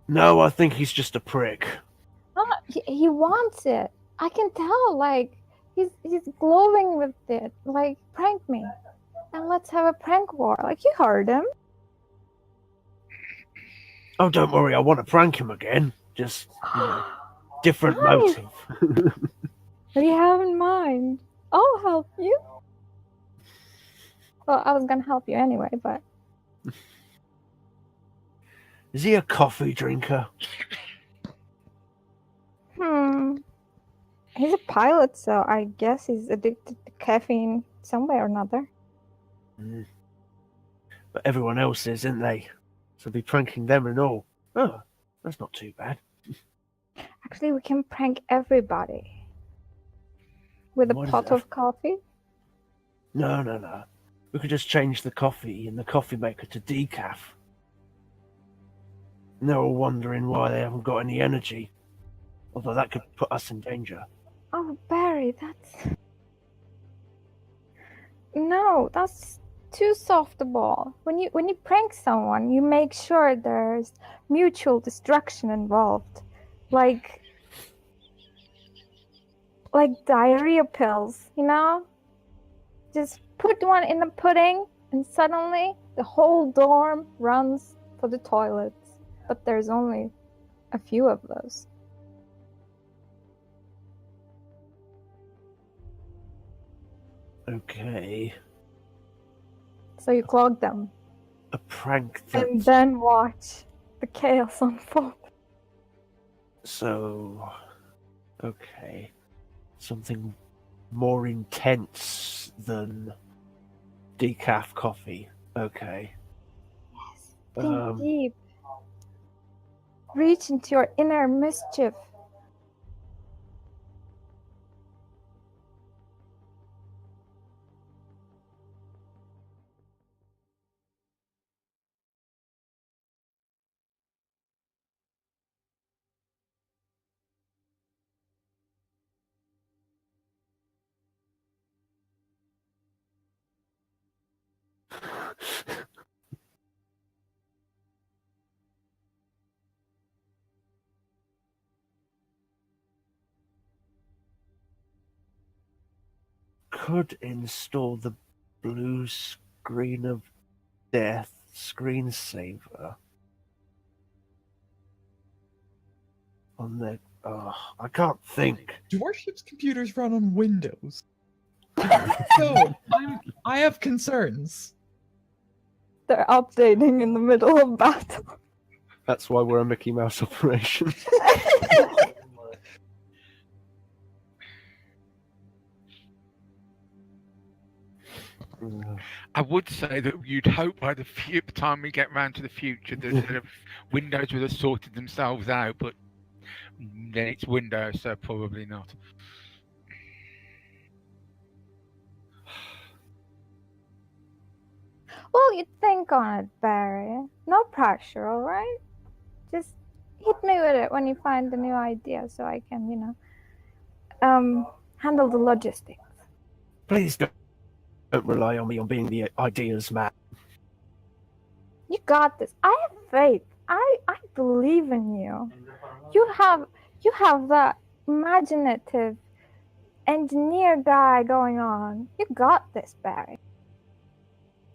No, I think he's just a prick. He wants it. I can tell. Like he's glowing with it. Like prank me, and let's have a prank war. Like you heard him. Oh, don't worry, I want to prank him again. Just, different Nice. motive. What do you have in mind? I'll help you. Well, I was gonna help you anyway, but Is he a coffee drinker? he's a pilot, so I guess he's addicted to caffeine some way or another. But everyone else is, isn't they? So be pranking them and all. Oh, that's not too bad. Actually, we can prank everybody with a Why does pot it have- of coffee. No. We could just change the coffee in the coffee maker to decaf. And they're all wondering why they haven't got any energy. Although that could put us in danger. Oh, Barry, that's too soft a ball. When you prank someone, you make sure there's mutual destruction involved, like diarrhea pills. You know, just put one in the pudding, and suddenly the whole dorm runs for the toilets. But there's only a few of those. Okay. So you clog them, A prank that... and then watch the chaos unfold. So... Okay. Something more intense than decaf coffee. Okay. Think deep. Reach into your inner mischief. Could install the blue screen of death screensaver on the... Oh, I can't think. Do warships' computers run on Windows? So, I have concerns. They're updating in the middle of battle. That's why we're a Mickey Mouse operation. I would say that you'd hope by the time we get round to the future that the Windows would have sorted themselves out, but then it's Windows, so probably not. Well, you think on it, Barry. No pressure, alright? Just hit me with it when you find the new idea so I can, handle the logistics. Please don't rely on me on being the ideas man. You got this. I have faith. I believe in you. You have that imaginative engineer guy going on. You got this, Barry.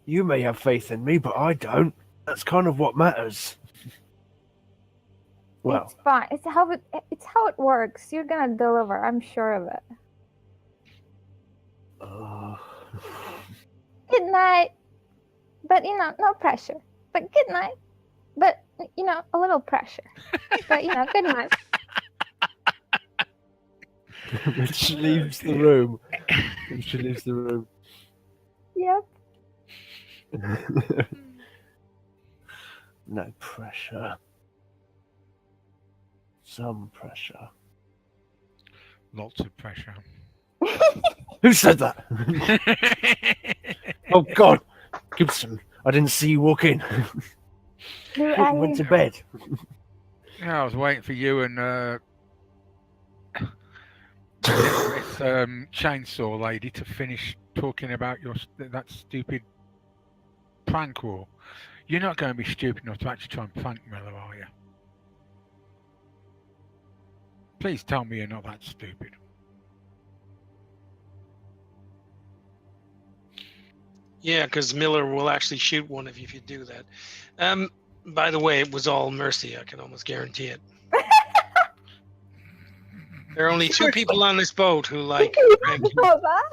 You may have faith in me, but I don't. That's kind of what matters. Well, It's fine. It's how it works. You're gonna deliver. I'm sure of it. Good night. But, no pressure. But good night. But, a little pressure. But, good night. When she leaves the room. Yep. No pressure. Some pressure. Lots of pressure. Who said that? Oh God, Gibson! I didn't see you walk in. You Went to bed. Yeah, I was waiting for you and this chainsaw lady to finish talking about that stupid prank war. You're not going to be stupid enough to actually try and prank Miller, are you? Please tell me you're not that stupid. Yeah, because Miller will actually shoot one of you if you do that. By the way, it was all mercy. I can almost guarantee it. There are only two people on this boat who like pranking. know that?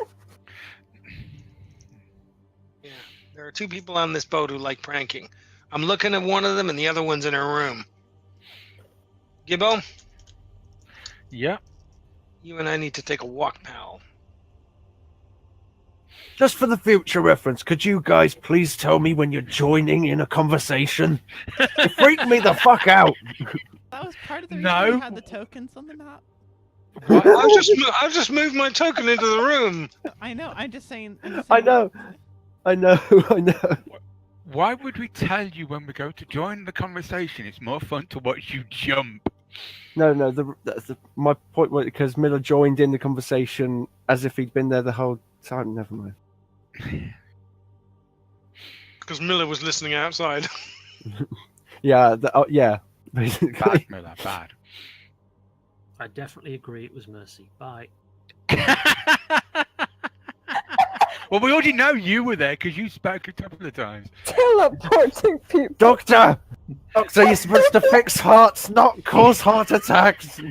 Yeah, there are two people on this boat who like pranking. I'm looking at one of them, and the other one's in her room. Gibbo, Yeah. you and I need to take a walk, pal. Just for the future reference, could you guys please tell me when you're joining in a conversation? It freaked me the fuck out. That was part of the reason No. we had the tokens on the map. I've just moved my token into the room. I know. I'm just saying. I know. Why would we tell you when we go to join the conversation? It's more fun to watch you jump. No. My point was because Miller joined in the conversation as if he'd been there the whole time. Never mind. Because Miller was listening outside. Yeah. Yeah. Basically. Bad, Miller, bad. I definitely agree it was Mercy. Bye. Well, we already know you were there because you spoke a couple of times. Teleporting people. Doctor, you're supposed to fix hearts, not cause heart attacks. No,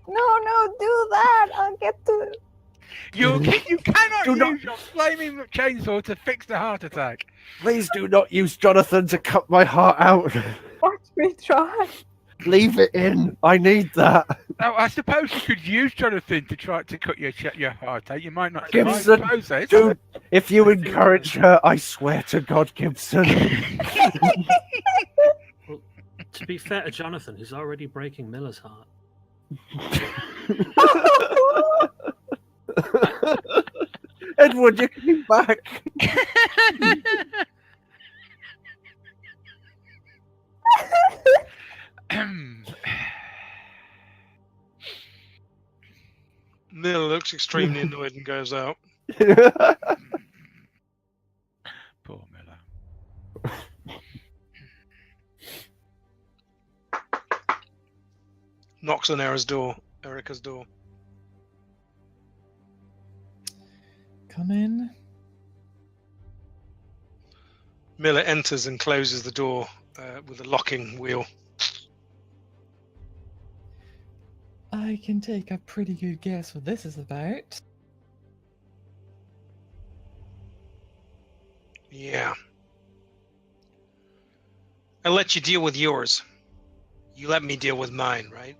do that. I'll get to. You cannot Do not- use your flaming chainsaw to fix the heart attack. Please do not use Jonathan to cut my heart out. Watch me try. Leave it in. I need that. Oh, I suppose you could use Jonathan to try to cut your heart out. You might not survive Gibson, the process. Dude, if you encourage her, I swear to God, Gibson. Well, to be fair to Jonathan, he's already breaking Miller's heart. Edward, you're coming back. Miller looks extremely annoyed and goes out. Poor Miller. Knocks on Erica's door. Come in. Miller enters and closes the door with a locking wheel. I can take a pretty good guess what this is about. Yeah. I let you deal with yours. You let me deal with mine, right?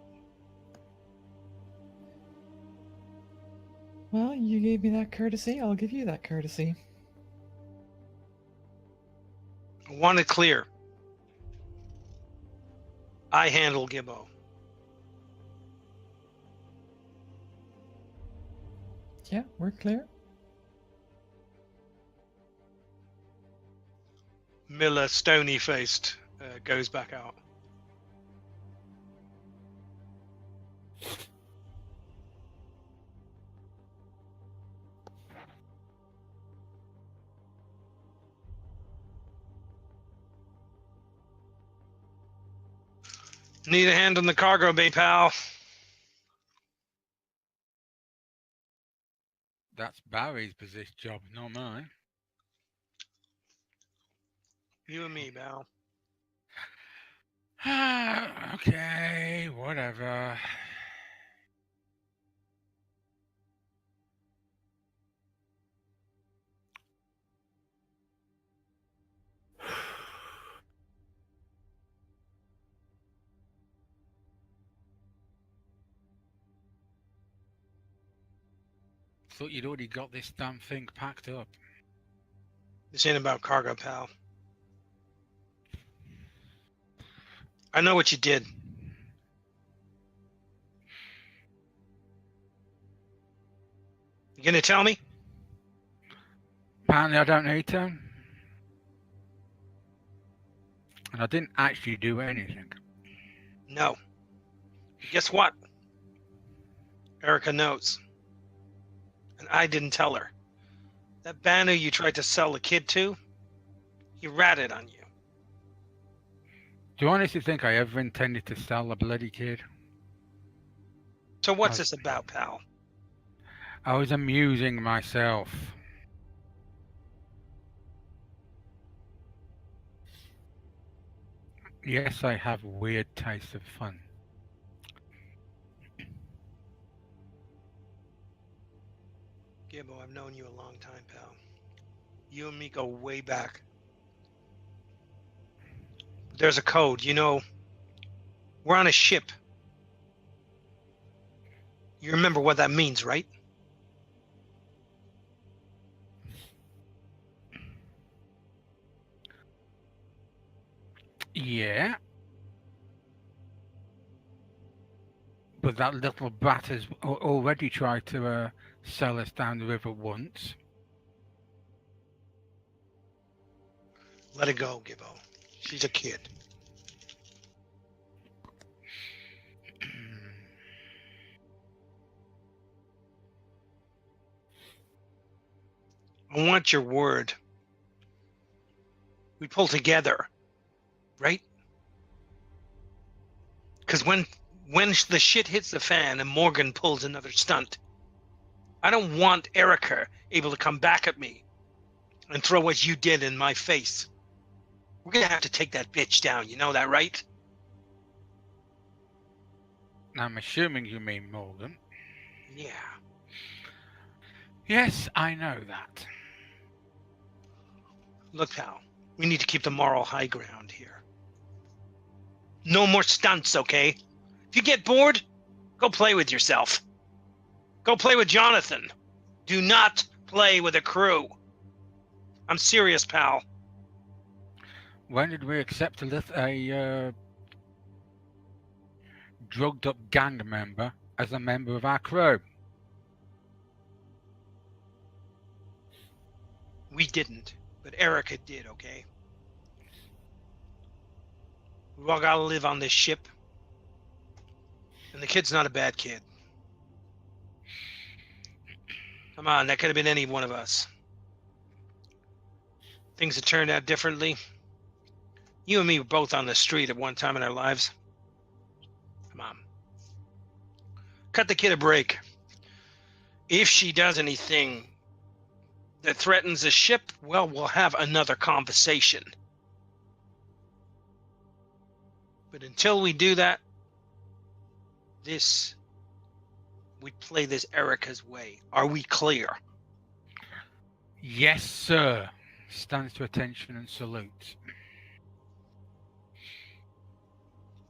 Well, you gave me that courtesy, I'll give you that courtesy. I want it clear. I handle Gibbo. Yeah, we're clear. Miller, stony-faced, goes back out. Need a hand on the cargo bay, pal. That's Barry's position job, not mine. You and me, pal. Okay, whatever. thought you'd already got this damn thing packed up. This ain't about cargo, pal. I know what you did. You gonna tell me? Apparently I don't need to. And I didn't actually do anything. No. Guess what? Erica knows. And I didn't tell her. That banner you tried to sell the kid to, he ratted on you. Do you honestly think I ever intended to sell a bloody kid? So what's this about, pal? I was amusing myself. Yes, I have weird tastes of fun. Gibbo, I've known you a long time, pal. You and me go way back. There's a code, you know. We're on a ship. You remember what that means, right? Yeah. But that little bat has already tried to sell us down the river once. Let her go, Gibbo. She's a kid. I want your word. We pull together, right? Because when the shit hits the fan and Morgan pulls another stunt, I don't want Erica able to come back at me and throw what you did in my face. We're gonna have to take that bitch down. You know that, right? I'm assuming you mean Morgan. Yeah. Yes, I know that. Look, pal, we need to keep the moral high ground here. No more stunts, okay? If you get bored, go play with yourself. Go play with Jonathan. Do not play with a crew. I'm serious, pal. When did we accept a drugged up gang member as a member of our crew? We didn't, but Erica did, okay? We all gotta live on this ship. And the kid's not a bad kid. Come on, that could have been any one of us. Things have turned out differently. You and me were both on the street at one time in our lives. Come on. Cut the kid a break. If she does anything that threatens the ship, well, we'll have another conversation. But until we do that, we play this Erica's way. Are we clear? Yes, sir. Stands to attention and salutes.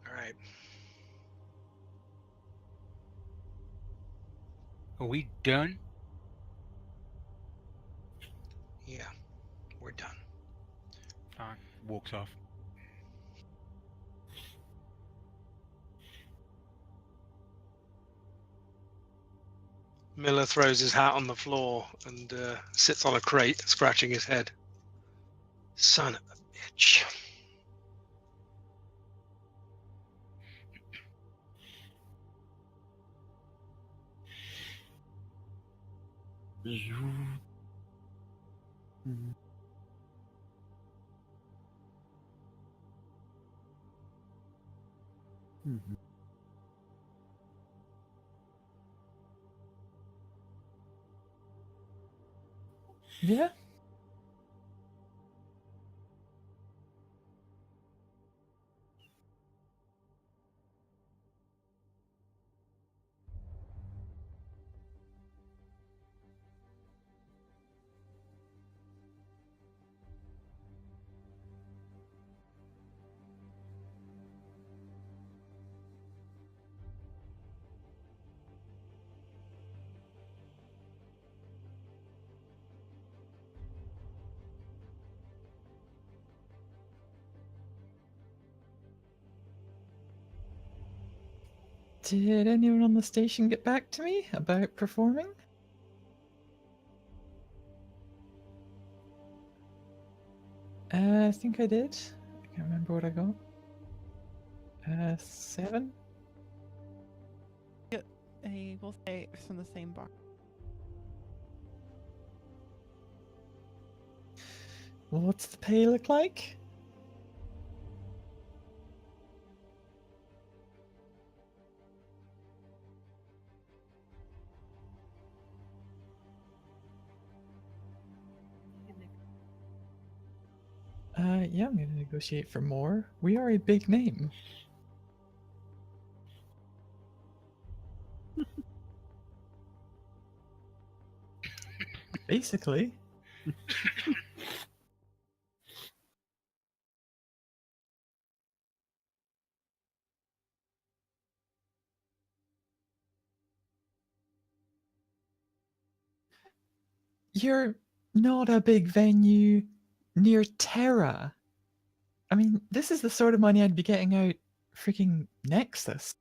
All right. Are we done? Yeah, we're done. Fine. Walks off. Miller throws his hat on the floor and sits on a crate, scratching his head. Son of a bitch. Yeah. Did anyone on the station get back to me about performing? I think I did. I can't remember what I got. 7? We'll say it's from the same bar. Well, what's the pay look like? Yeah, I'm gonna negotiate for more. We are a big name. Basically. You're not a big venue near Terra. I mean, this is the sort of money I'd be getting out freaking Nexus.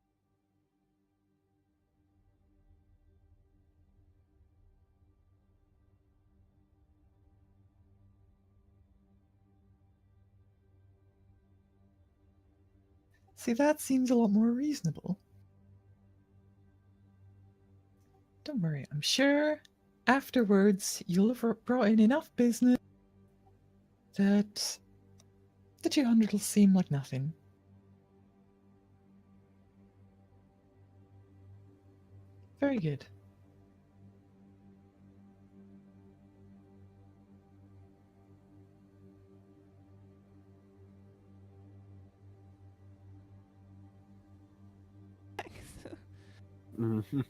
See, that seems a lot more reasonable. Don't worry, I'm sure afterwards you'll have brought in enough business that the 200 will seem like nothing. Very good. Mhm.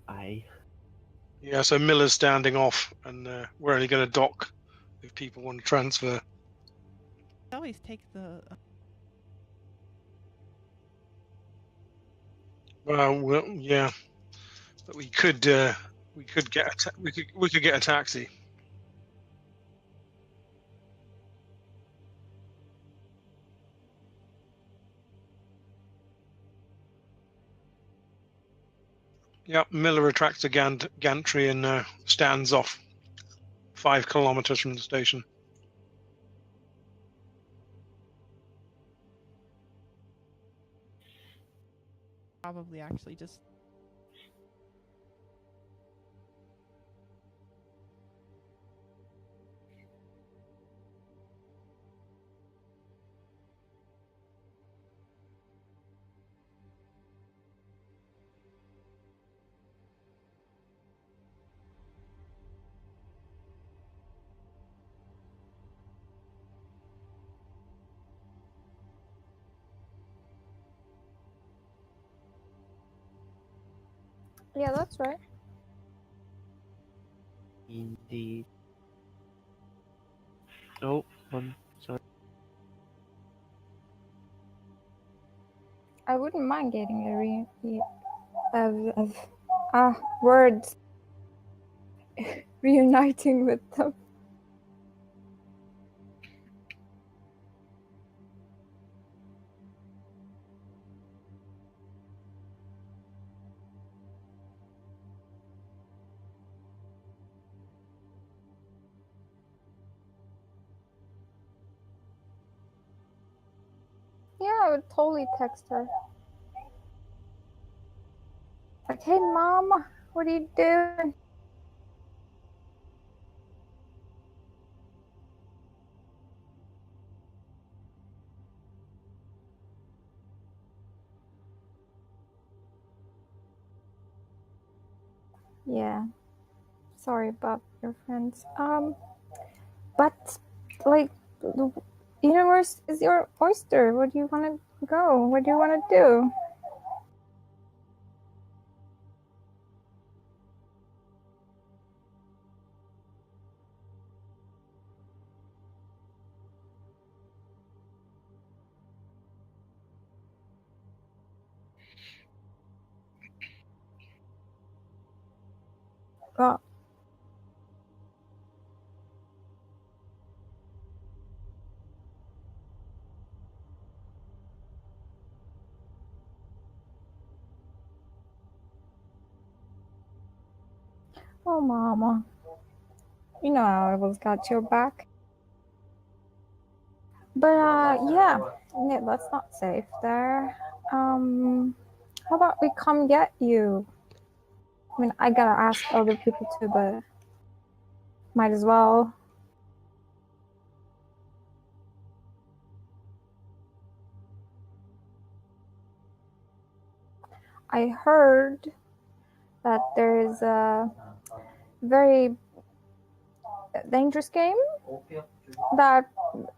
Aye. Yeah, so Miller's standing off, and we're only going to dock if people want to transfer. Always take the. Well, yeah, but we could get we could get a taxi. Yep, Miller retracts a gantry and stands off 5 kilometers from the station. Probably actually just. Yeah, that's right. Indeed. Oh, sorry. I wouldn't mind getting words reuniting with them. Yeah, I would totally text her. Like, hey, mom, what are you doing? Yeah. Sorry about your friends. But like, the universe is your oyster. Where do you want to go? What do you want to do? Well, oh, Mama. You know I always got your back. But, yeah, that's not safe there. How about we come get you? I mean, I gotta ask other people too, but might as well. I heard that there is a very dangerous game that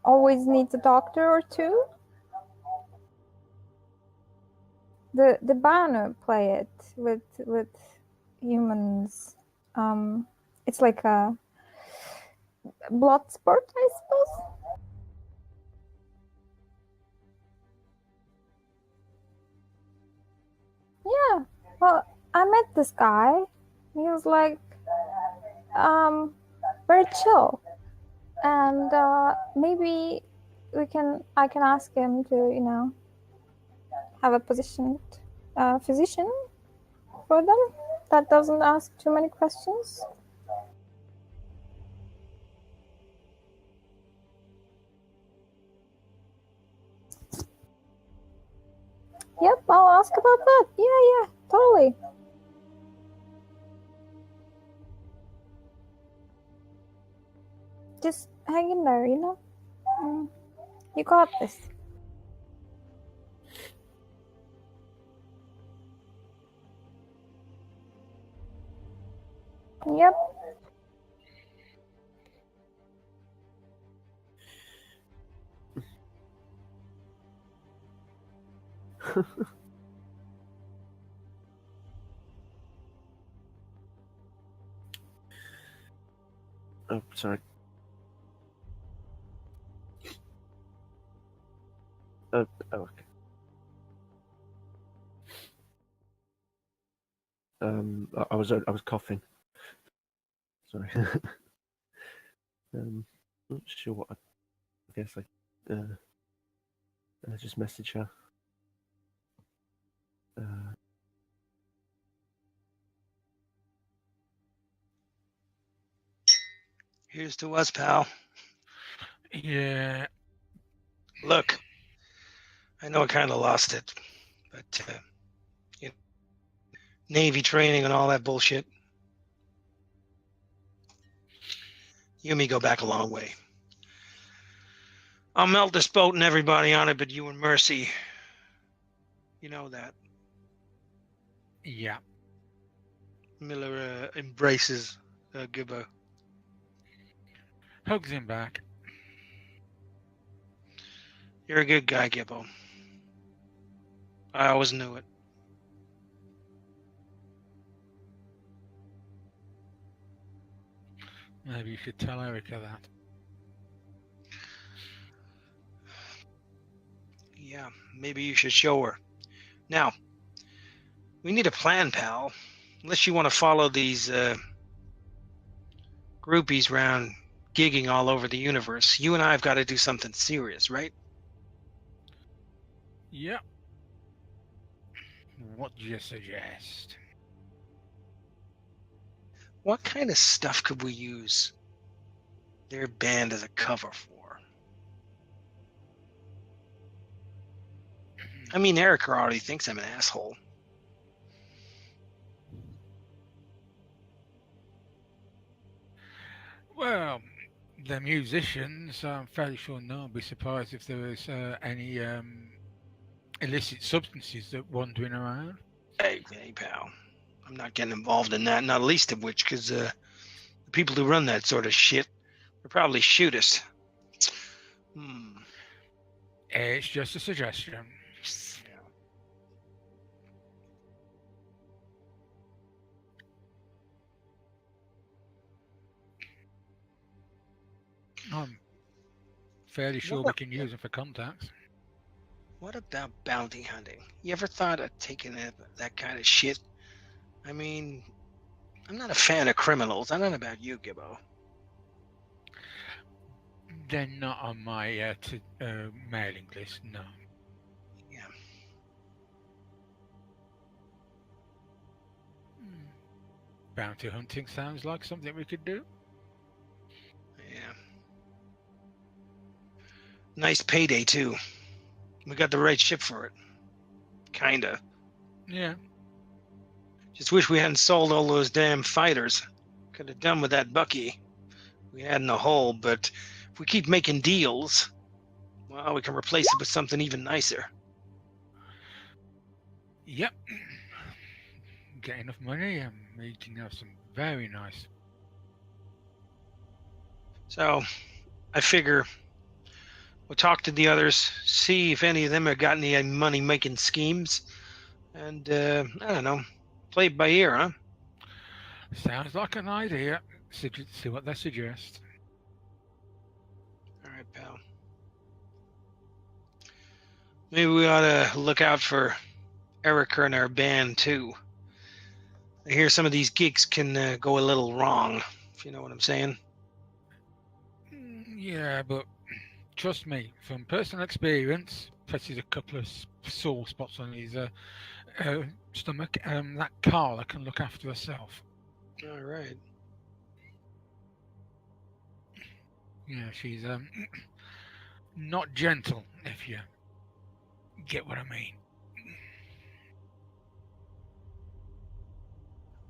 always needs a doctor or two. The Banu play it with humans. It's like a blood sport, I suppose. Yeah. Well, I met this guy. He was like, very chill, and maybe I can ask him to, have a physician for them that doesn't ask too many questions. Yep, I'll ask about that. Yeah, totally. Just hang in there, You got this. Yep. Oh, sorry. Oh, okay. I was coughing. Sorry. Not sure what. I guess I just message her. Here's to us, pal. Yeah. Look, I know I kind of lost it, but Navy training and all that bullshit. You and me go back a long way. I'll melt this boat and everybody on it, but you and Mercy, you know that. Yeah. Miller embraces Gibbo. Hugs him back. You're a good guy, Gibbo. I always knew it. Maybe you should tell Erica that. Yeah, maybe you should show her. Now, we need a plan, pal. Unless you want to follow these groupies around gigging all over the universe, you and I have got to do something serious, right? Yep. What do you suggest? What kind of stuff could we use their band as a cover for? I mean, Erica already thinks I'm an asshole. Well, the musicians, I'm fairly sure no one would be surprised if there was any illicit substances that wandering around. Hey, pal. I'm not getting involved in that, not least of which because the people who run that sort of shit will probably shoot us. It's just a suggestion. I'm fairly sure we can use them for contacts. What about bounty hunting? You ever thought of taking that kind of shit? I mean, I'm not a fan of criminals. I don't know about you, Gibbo. They're not on my mailing list, no. Yeah. Bounty hunting sounds like something we could do. Yeah. Nice payday, too. We got the right ship for it. Kinda. Yeah. Just wish we hadn't sold all those damn fighters. Could have done with that Bucky we had in the hole, but if we keep making deals, well, we can replace it with something even nicer. Yep. Get enough money and we can have some very nice. So, I figure we'll talk to the others, see if any of them have got any money-making schemes, and, I don't know, play it by ear, huh? Sounds like an idea. See what they suggest. All right, pal. Maybe we ought to look out for Erica and our band, too. I hear some of these gigs can go a little wrong, if you know what I'm saying. Yeah, but trust me, from personal experience, touches a couple of sore spots on his stomach. That Carla can look after herself. All right. Yeah, she's not gentle, if you get what I mean.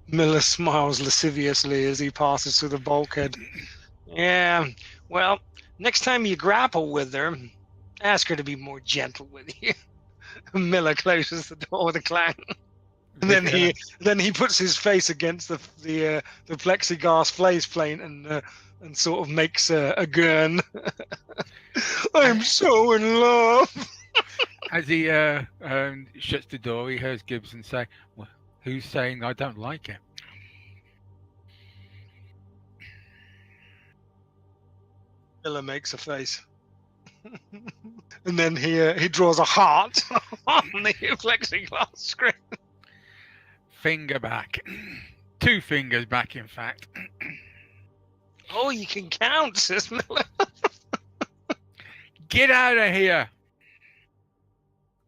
Miller smiles lasciviously as he passes through the bulkhead. Yeah, well, next time you grapple with her, ask her to be more gentle with you. Miller closes the door with a clang. And then he puts his face against the plexiglass faceplate and sort of makes a gurn. I'm so in love. As he shuts the door, he hears Gibson say, "Well, who's saying I don't like it?" Miller makes a face. And then he draws a heart on the plexiglass screen. Finger back. 2 fingers back, in fact. Oh, you can count, says Miller. Get out of here!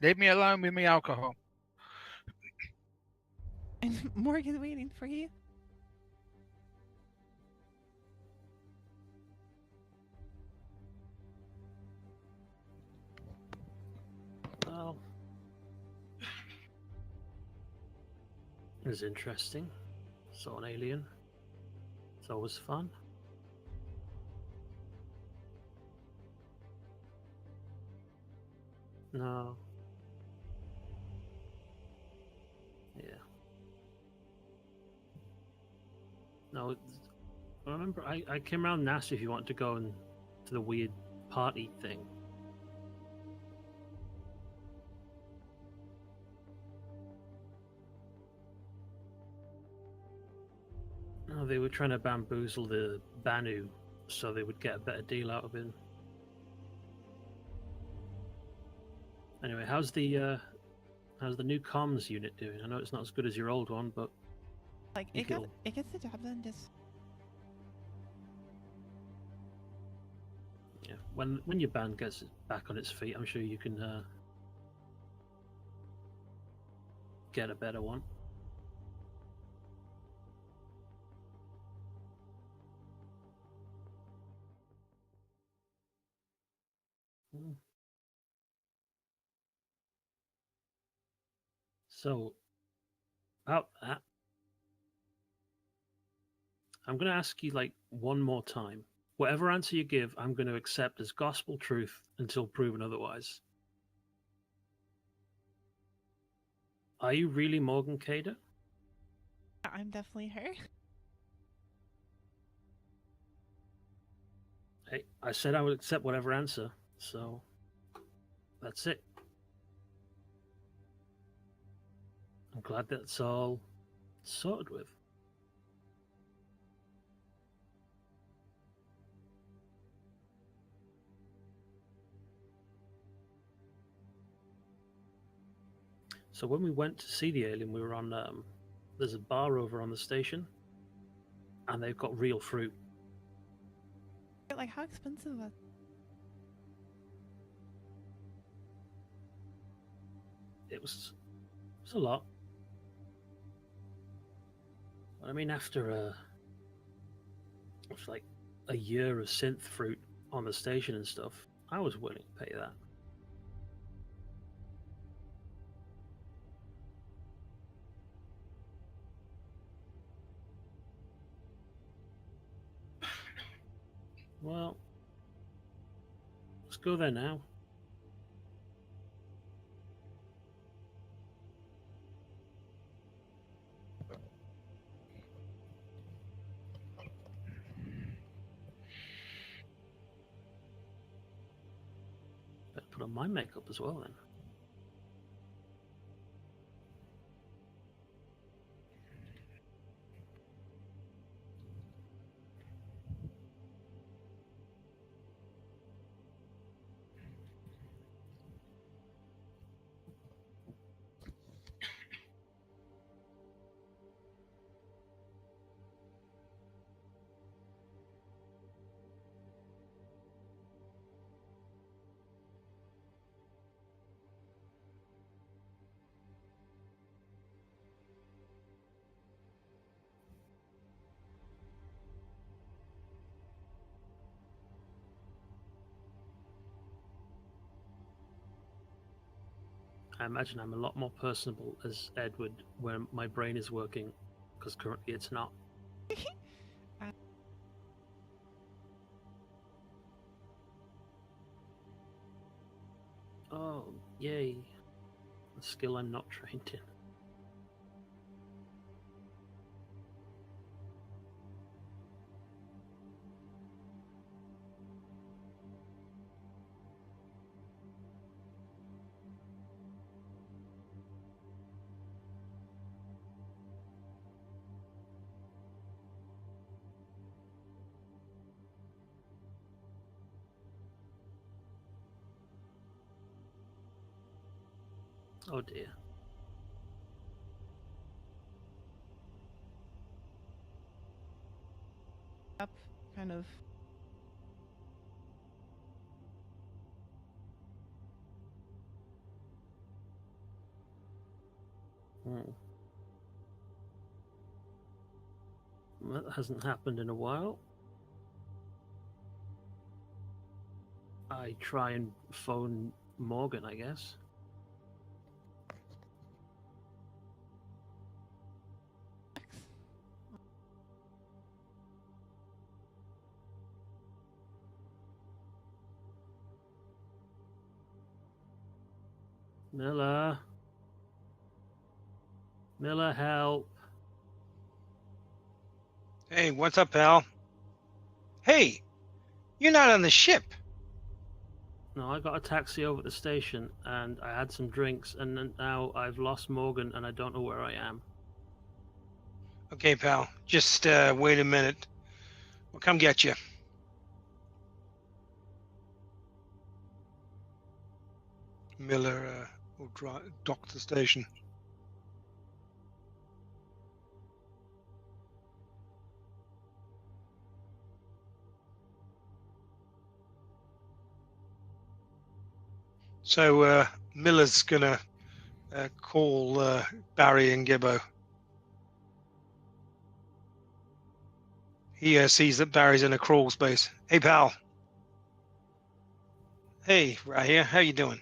Leave me alone with me alcohol. And Morgan's waiting for you. Well, it was interesting. Saw an alien. It's always fun. No. Yeah. No, I remember I came around and asked if you wanted to go and to the weird party thing. No, they were trying to bamboozle the Banu so they would get a better deal out of him. Anyway, how's the new comms unit doing? I know it's not as good as your old one, but Like it gets the job done. Just yeah, when your band gets back on its feet, I'm sure you can get a better one. So, about that, I'm going to ask you like one more time. Whatever answer you give, I'm going to accept as gospel truth until proven otherwise. Are you really Morgan Cader? I'm definitely her. Hey, I said I would accept whatever answer, so that's it. I'm glad that's all sorted with. So when we went to see the alien, we were on, there's a bar over on the station. and they've got real fruit. Like, how expensive is It was a lot. I mean, after like a year of synth fruit on the station and stuff, I was willing to pay that. Well, let's go there now. Better put on my makeup as well then. I imagine I'm a lot more personable as Edward when my brain is working, because currently it's not. Oh, yay. A skill I'm not trained in. Oh dear. up, kind of. That hasn't happened in a while. I try and phone Morgan, I guess. Miller. Miller, help. Hey, what's up, pal? Hey, you're not on the ship. No, I got a taxi over at the station, and I had some drinks, and then now I've lost Morgan, and I don't know where I am. Okay, pal. Just wait a minute. We'll come get you. Miller will dock to the station. So Miller's gonna call Barry and Gibbo. He sees that Barry's in a crawl space. Hey, pal. Hey, right here. How you doing?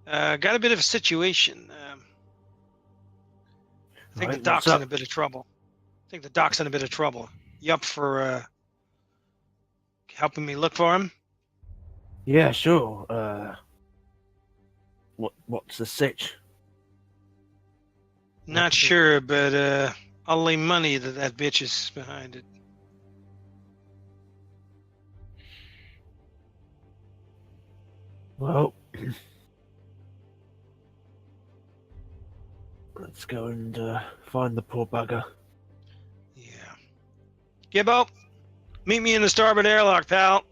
Got a bit of a situation. I think Right, the doc's what's in up? a bit of trouble. You up for helping me look for him? Yeah, sure. What's the sitch? Not sure, but I'll lay money that bitch is behind it. Well, let's go and find the poor bugger. Yeah. Gibbo, meet me in the starboard airlock, pal.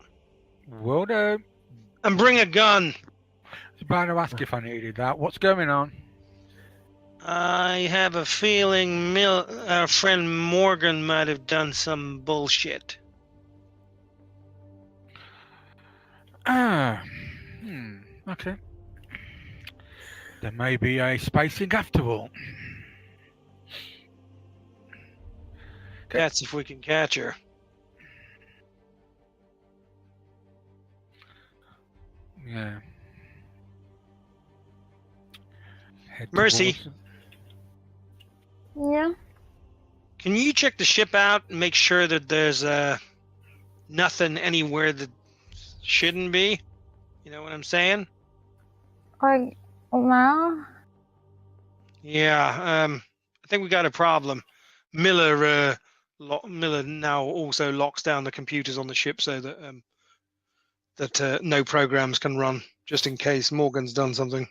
Will do. And bring a gun. I was about to ask if I needed that. What's going on? I have a feeling our friend Morgan might have done some bullshit. Okay. There may be a spacing after all. That's if we can catch her. Yeah. Head Mercy. towards- Yeah. Can you check the ship out and make sure that there's nothing anywhere that shouldn't be? You know what I'm saying? Like, now? Yeah. I think we got a problem. Miller now also locks down the computers on the ship so that no programs can run, just in case Morgan's done something.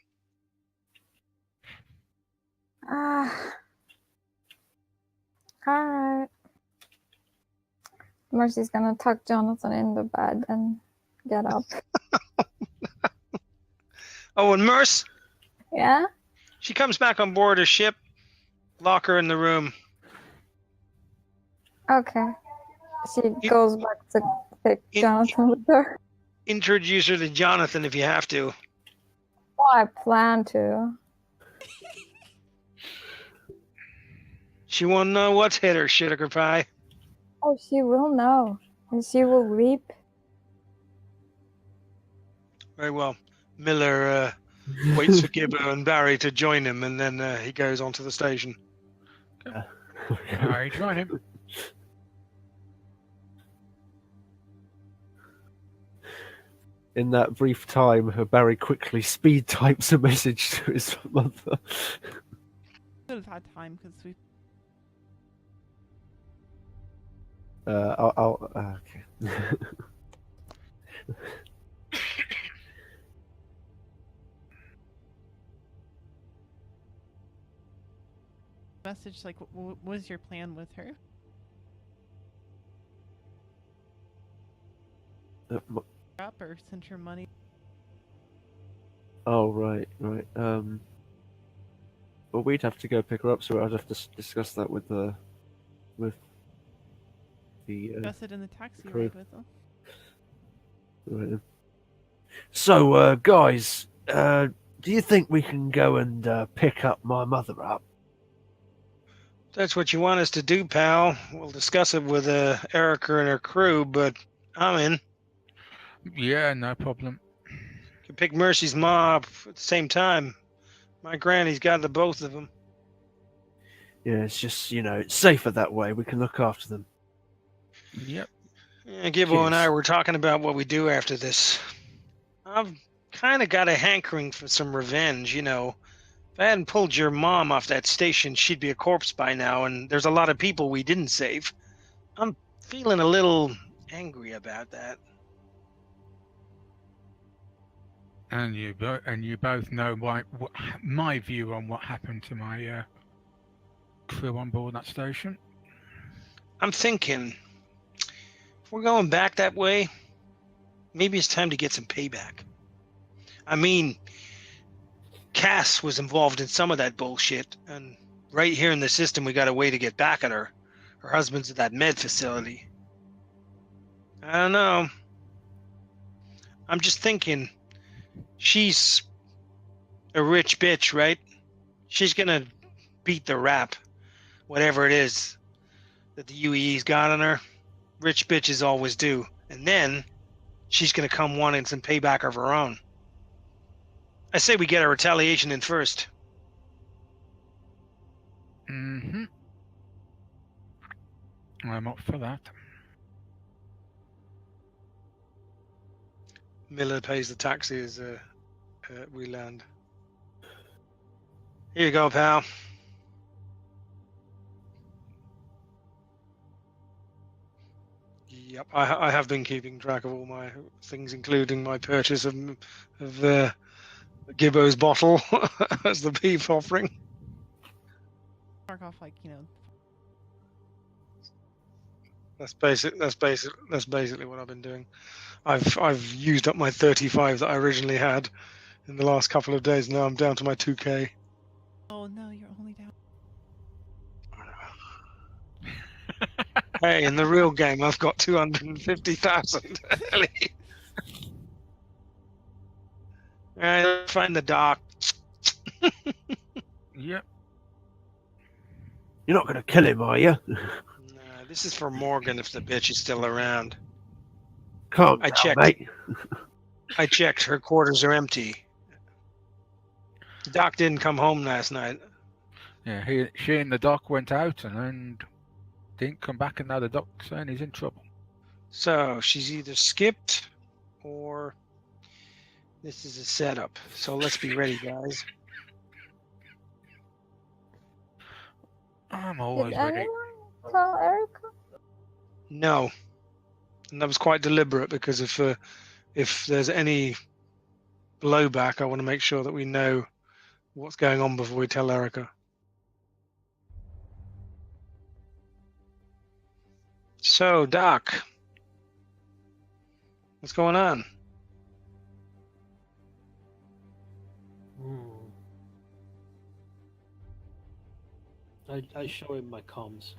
Alright. Mercy's gonna tuck Jonathan in the bed and get up. Oh, and Merce, Yeah? she comes back on board her ship. Lock her in the room. Okay. She You- goes back to take You- Jonathan with her. Introduce her to Jonathan if you have to. Well, I plan to. She won't know what's hit her, sugar pie. Oh, she will know. And she will weep. Very well. Miller waits for Gibbo and Barry to join him, and then he goes onto the station. I join him. In that brief time, Barry quickly speed types a message to his mother. Could have had time because we. Okay. Message like, what was your plan with her? Up or sent her money? Oh, right. Well, we'd have to go pick her up, so I'd have to discuss that with the Discuss it in the taxi crew. ride with them. Right then. So, guys, do you think we can go and pick up my mother up? If that's what you want us to do, pal. We'll discuss it with Erica and her crew, but I'm in. Yeah, no problem. Can pick Mercy's ma up at the same time. My granny's got the both of them. Yeah, it's just, it's safer that way. We can look after them. Yep. Yeah, Gibbo and I Cheers. were talking about what we do after this. I've kind of got a hankering for some revenge, If I hadn't pulled your mom off that station, she'd be a corpse by now, and there's a lot of people we didn't save. I'm feeling a little angry about that. And you both know my view on what happened to my crew on board that station. I'm thinking, if we're going back that way, maybe it's time to get some payback. I mean, Cass was involved in some of that bullshit, and right here in the system, we got a way to get back at her. Her husband's at that med facility. I don't know. I'm just thinking, she's a rich bitch, right? She's gonna beat the rap, whatever it is that the UEE's got on her. Rich bitches always do. And then she's gonna come wanting some payback of her own. I say we get a retaliation in first. Mm-hmm. I'm up for that. Miller pays the taxi as we land. Here you go, pal. Yep, I have been keeping track of all my things, including my purchase of Gibbo's bottle as the beef offering. Mark off That's basically what I've been doing. I've used up my 35 that I originally had in the last couple of days. Now I'm down to my 2K. Oh no, you're only Hey, in the real game, I've got 250,000. All right, let's find the dock. Yep. You're not going to kill him, are you? Nah, this is for Morgan if the bitch is still around. Calm I down, checked. mate. I checked. Her quarters are empty. Doc didn't come home last night. Yeah, she and the doc went out and didn't come back, and now the doc's saying he's in trouble. So she's either skipped or this is a setup. So let's be ready, guys. I'm Did always ready. anyone tell Erica? No. And that was quite deliberate because if there's any blowback, I want to make sure that we know what's going on before we tell Erica. So, Doc, what's going on? I show him my comms.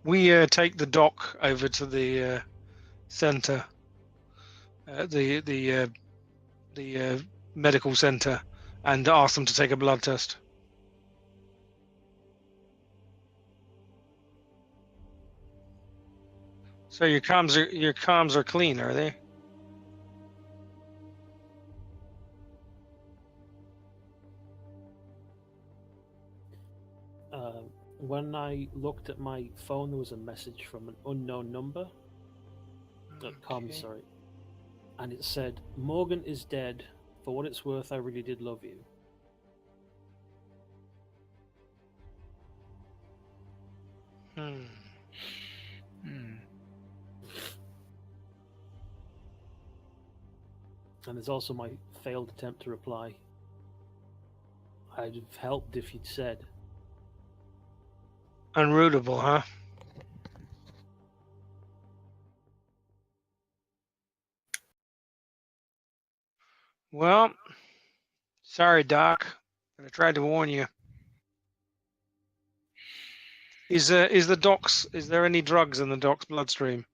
We take the doc over to the center, the medical center, and ask them to take a blood test. So your comms are clean, are they? When I looked at my phone, there was a message from an unknown number. .com, sorry. And it said, "Morgan is dead. For what it's worth, I really did love you." Hmm. And there's also my failed attempt to reply. I'd have helped if you'd said. Unrootable, huh? Well, sorry, Doc, but I tried to warn you. Is there any drugs in the doc's bloodstream?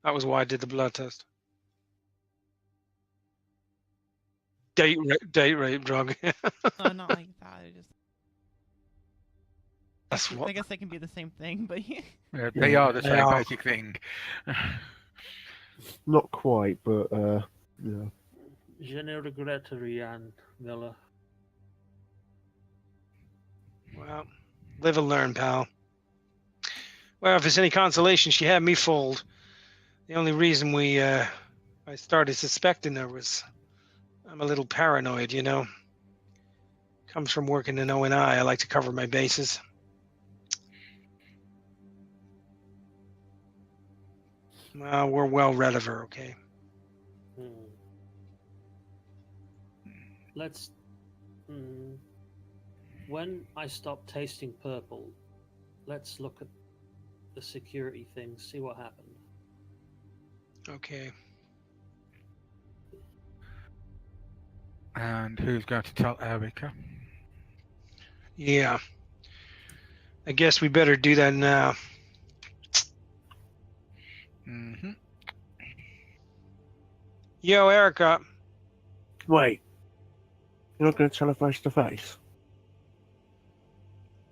That was why I did the blood test. Date rape drug. No, not like that. That's what. I guess they can be the same thing, but Yeah, they are the they same are. basic thing. Not quite, but yeah. Je ne regrette rien, Miller. Well, live and learn, pal. Well, if it's any consolation, she had me fooled. The only reason I started suspecting her was I'm a little paranoid, you know. Comes from working in O&I. I like to cover my bases. Well, we're well rid of her, okay? Let's. When I stop tasting purple, let's look at the security thing, see what happened. Okay. And who's going to tell Erica? Yeah. I guess we better do that now. Mm-hmm. Yo, Erica. Wait. You're not going to tell her face to face?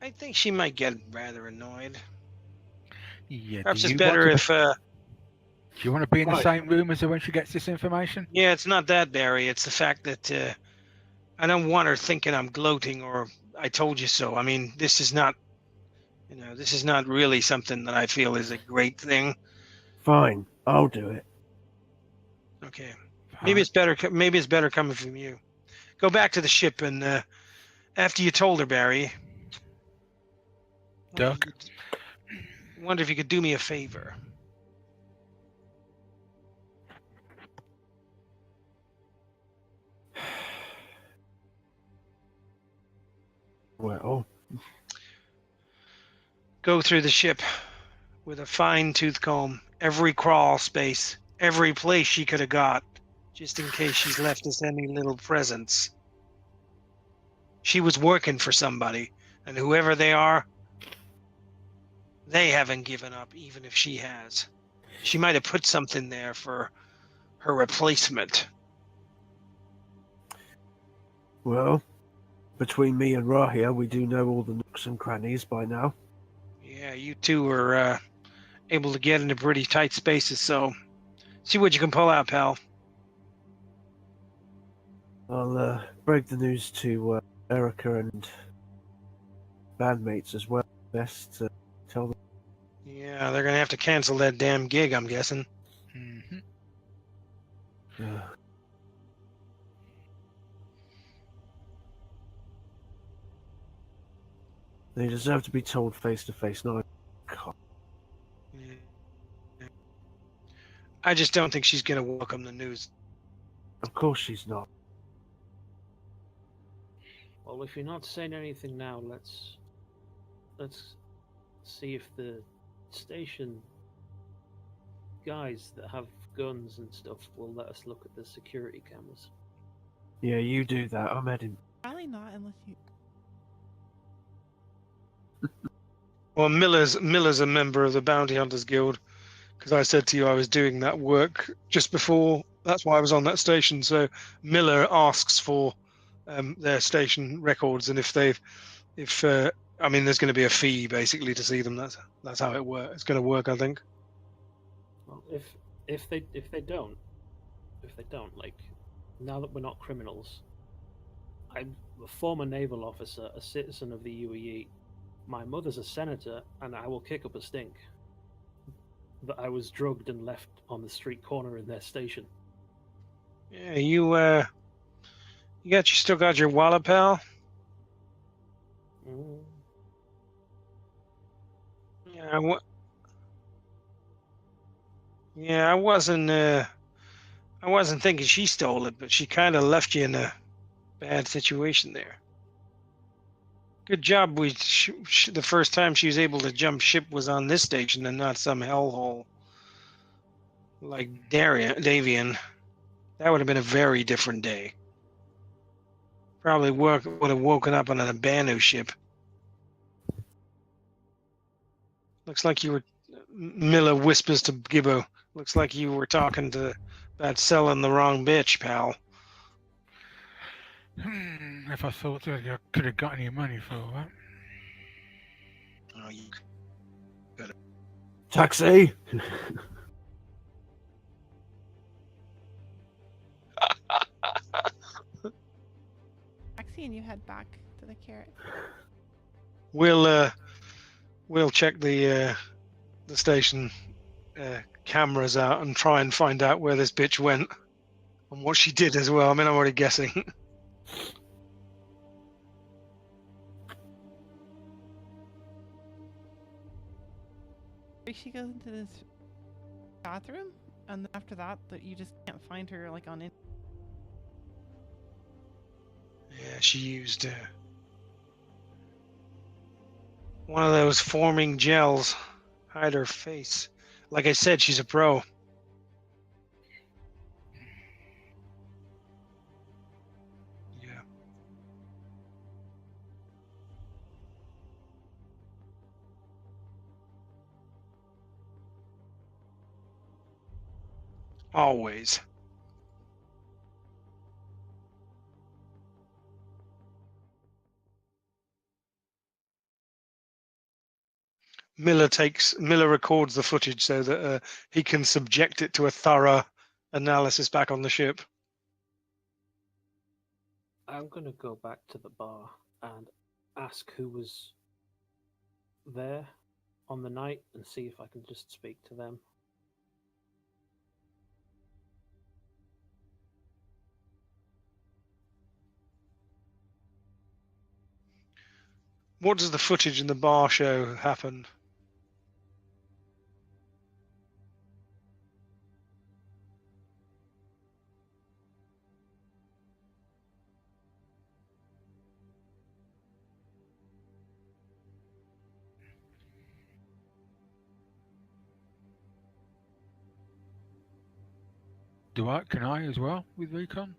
I think she might get rather annoyed. Yeah. Perhaps do it's you better want if... Do you want to be in the Right. same room as her when she gets this information? Yeah, it's not that, Barry. It's the fact that I don't want her thinking I'm gloating or I told you so. I mean, this is not, this is not really something that I feel is a great thing. Fine, I'll do it. Okay. Maybe it's better coming from you. Go back to the ship and after you told her, Barry. Doc? Wonder if you could do me a favor. Well, Go through the ship with a fine-tooth comb, every crawl space, every place she could have got, just in case she's left us any little presents. She was working for somebody, and whoever they are, they haven't given up, even if she has. She might have put something there for her replacement. Well, between me and Rahia, we do know all the nooks and crannies by now. Yeah, you two were able to get into pretty tight spaces, so see what you can pull out, pal. I'll break the news to Erica and bandmates as well. Best to tell them. Yeah, they're gonna have to cancel that damn gig, I'm guessing. Hmm. They deserve to be told face to face, not. Yeah. I just don't think she's gonna welcome the news. Of course she's not. Well, if you're not saying anything now, let's see if the station guys that have guns and stuff will let us look at the security cameras. Yeah, you do that. I'm heading. Probably not unless you. Well, Miller's a member of the Bounty Hunters Guild, because I said to you I was doing that work just before. That's why I was on that station. So Miller asks for their station records, and if I mean, there's going to be a fee basically to see them. That's how it works. It's going to work, I think. Well, if they don't, like, now that we're not criminals, I'm a former naval officer, a citizen of the UAE. My mother's a senator, and I will kick up a stink that I was drugged and left on the street corner in their station. Yeah, you still got your wallet, pal? Mm. Yeah, I wasn't thinking she stole it, but she kind of left you in a bad situation there. Good job. The first time she was able to jump ship was on this station and not some hellhole like Davian. That would have been a very different day. Probably would have woken up on an Abanu ship. Looks like you were. Miller whispers to Gibbo. Looks like you were talking about selling the wrong bitch, pal. If I thought that I could have got any money for that. Oh, you. Taxi! Taxi and you head back to the carrot. We'll check the station cameras out and try and find out where this bitch went and what she did as well. I mean, I'm already guessing. She goes into this bathroom, and then after that, you just can't find her like on it. Yeah, she used one of those forming gels, hide her face. Like I said, she's a pro. Yeah. Always. Miller records the footage so that he can subject it to a thorough analysis back on the ship. I'm gonna go back to the bar and ask who was there on the night and see if I can just speak to them. What does the footage in the bar show happen? Can I as well with recon?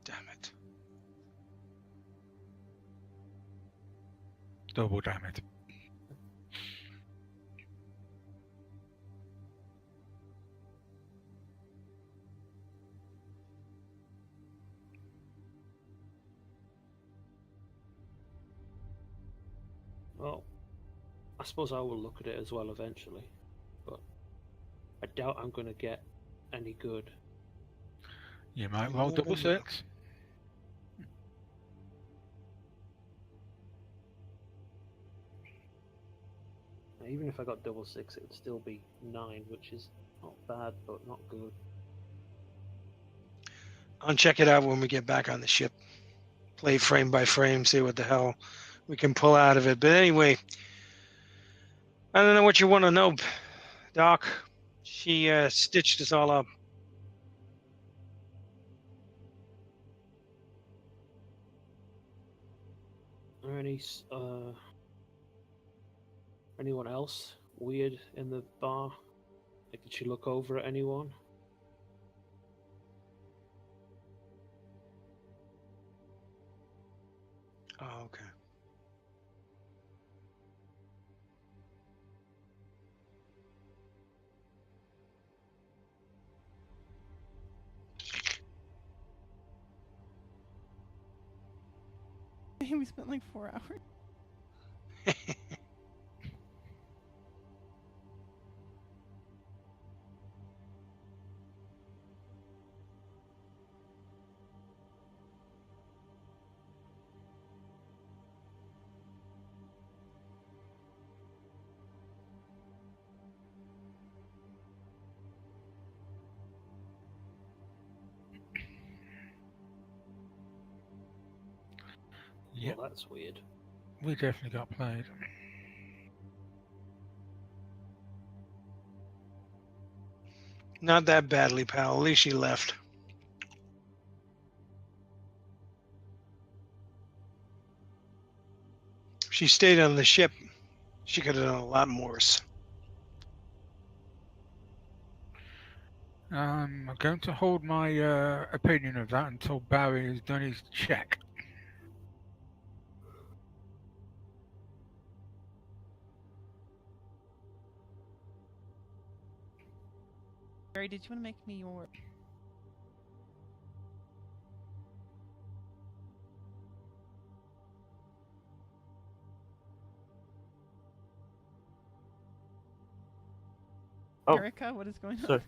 Damn it. double, damn it. Well, I suppose I will look at it as well eventually, but I doubt I'm going to get any good. You might roll double six. Even if I got double six, it would still be 9, which is not bad, but not good. I'll check it out when we get back on the ship. Play frame by frame, see what the hell we can pull out of it. But anyway, I don't know what you want to know, Doc. She stitched us all up. Are there any anyone else weird in the bar? Like, did she look over at anyone? Oh, okay. We spent like 4 hours. Yep, Well, that's weird. we definitely got played. Not that badly, pal. At least she left. If she stayed on the ship, she could have done a lot worse. I'm going to hold my opinion of that until Barry has done his check. Barry, did you want to make me your... Oh, Erica, what is going on? sorry.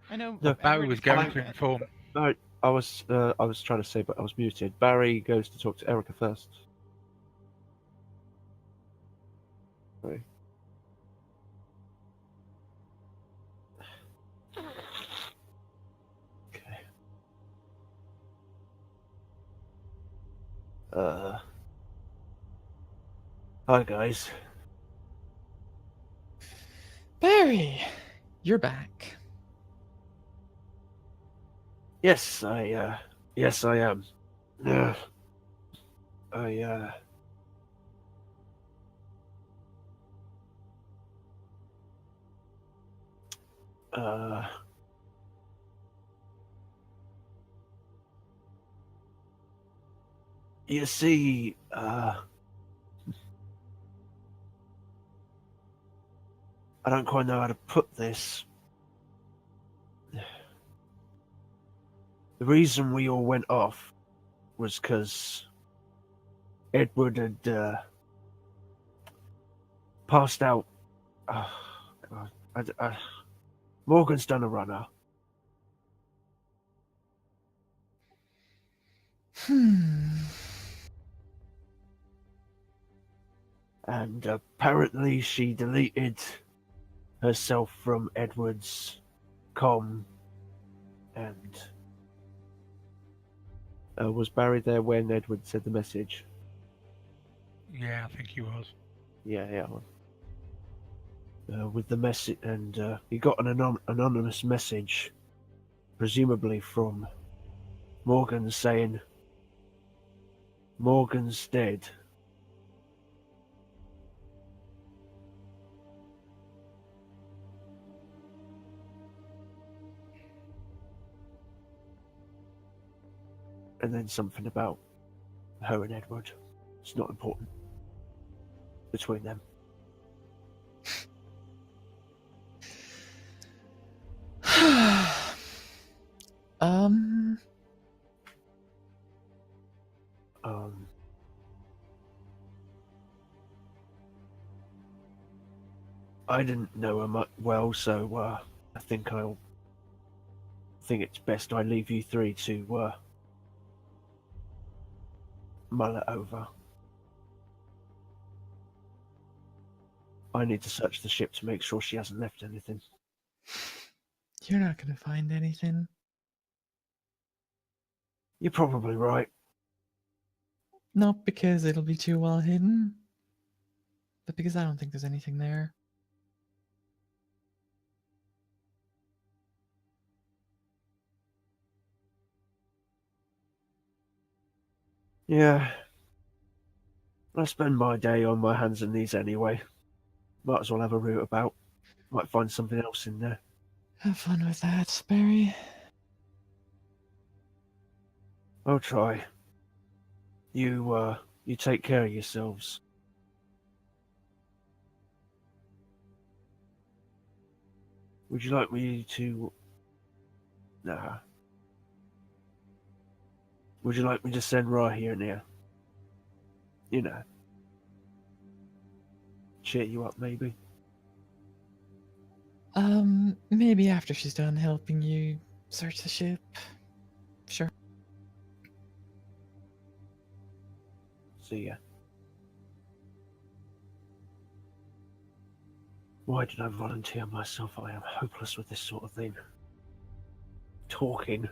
I know No, Barry Edward was is going saying to inform. No, I was trying to say, but I was muted. Barry goes to talk to Erica first. Sorry. Okay. Hi guys. Barry, you're back. Yes, I am. You see, I don't quite know how to put this. The reason we all went off was because Edward had passed out. Oh, God. Morgan's done a runner. And apparently she deleted herself from Edward's comm. And was Barry there when Edward said the message? Yeah, I think he was. Yeah. With the message, and he got an anonymous message, presumably from Morgan, saying Morgan's dead. And then something about her and Edward. It's not important. between them. um, Um, I didn't know her much well, so I think it's best I leave you three to mull it over. I need to search the ship to make sure she hasn't left anything. you're not gonna find anything. You're probably right. Not because it'll be too well hidden, but because I don't think there's anything there. Yeah. I spend my day on my hands and knees anyway. Might as well have a root about. Might find something else in there. Have fun with that, Barry. I'll try. You take care of yourselves. Would you like me to... Nah. Would you like me to send Rahi in here? You know. Cheer you up, maybe? Maybe after she's done helping you search the ship. Sure. See ya. Why did I volunteer myself? I am hopeless with this sort of thing. Talking.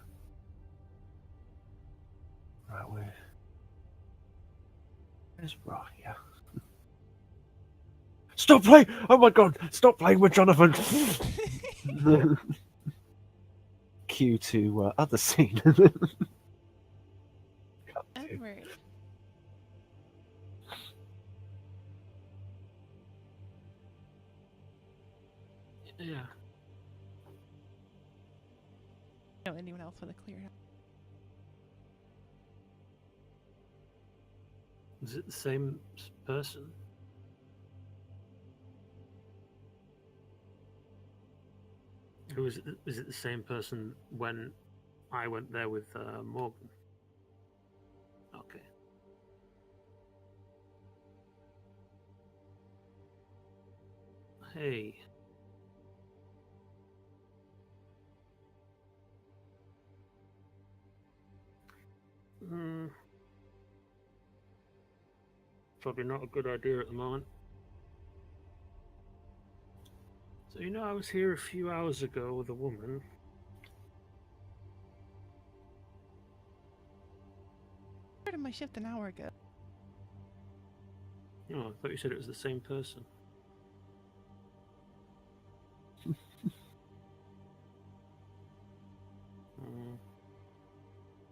Right, where's Rahi? Stop playing! Oh my god! Stop playing with Jonathan! Cue to other scene. Cut to. Edward. Yeah. No, anyone else would have cleared out. Is it the same person? Who is it? Is it the same person when I went there with Morgan? Okay. Hey. Probably not a good idea at the moment. So, you know, I was here a few hours ago with a woman. I started my shift an hour ago. Oh, I thought you said it was the same person.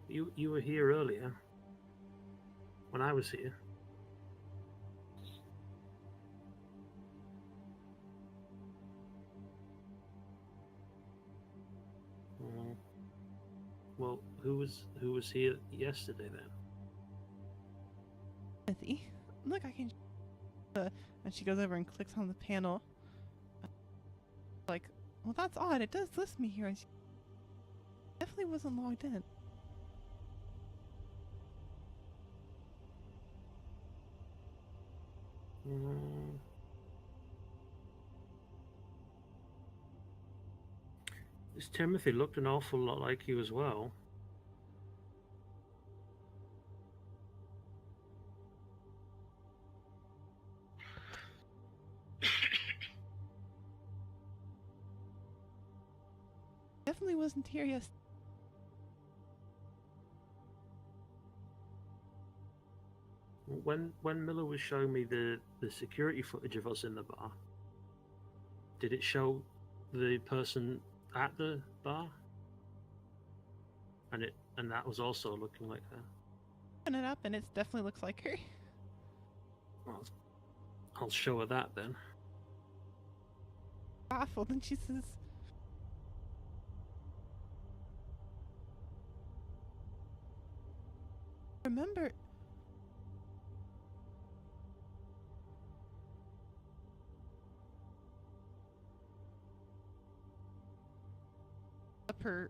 You were here earlier. When I was here. Well, who was here yesterday then? Timothy. Look, I can. And she goes over and clicks on the panel. Like, well, that's odd. It does list me here. She definitely wasn't logged in. This Timothy looked an awful lot like you as well. Definitely wasn't here yesterday. When Miller was showing me the security footage of us in the bar, did it show the person at the bar? And that was also looking like her. Open it up and it definitely looks like her. Well, I'll show her that then. Baffled, and she says, "Remember, up her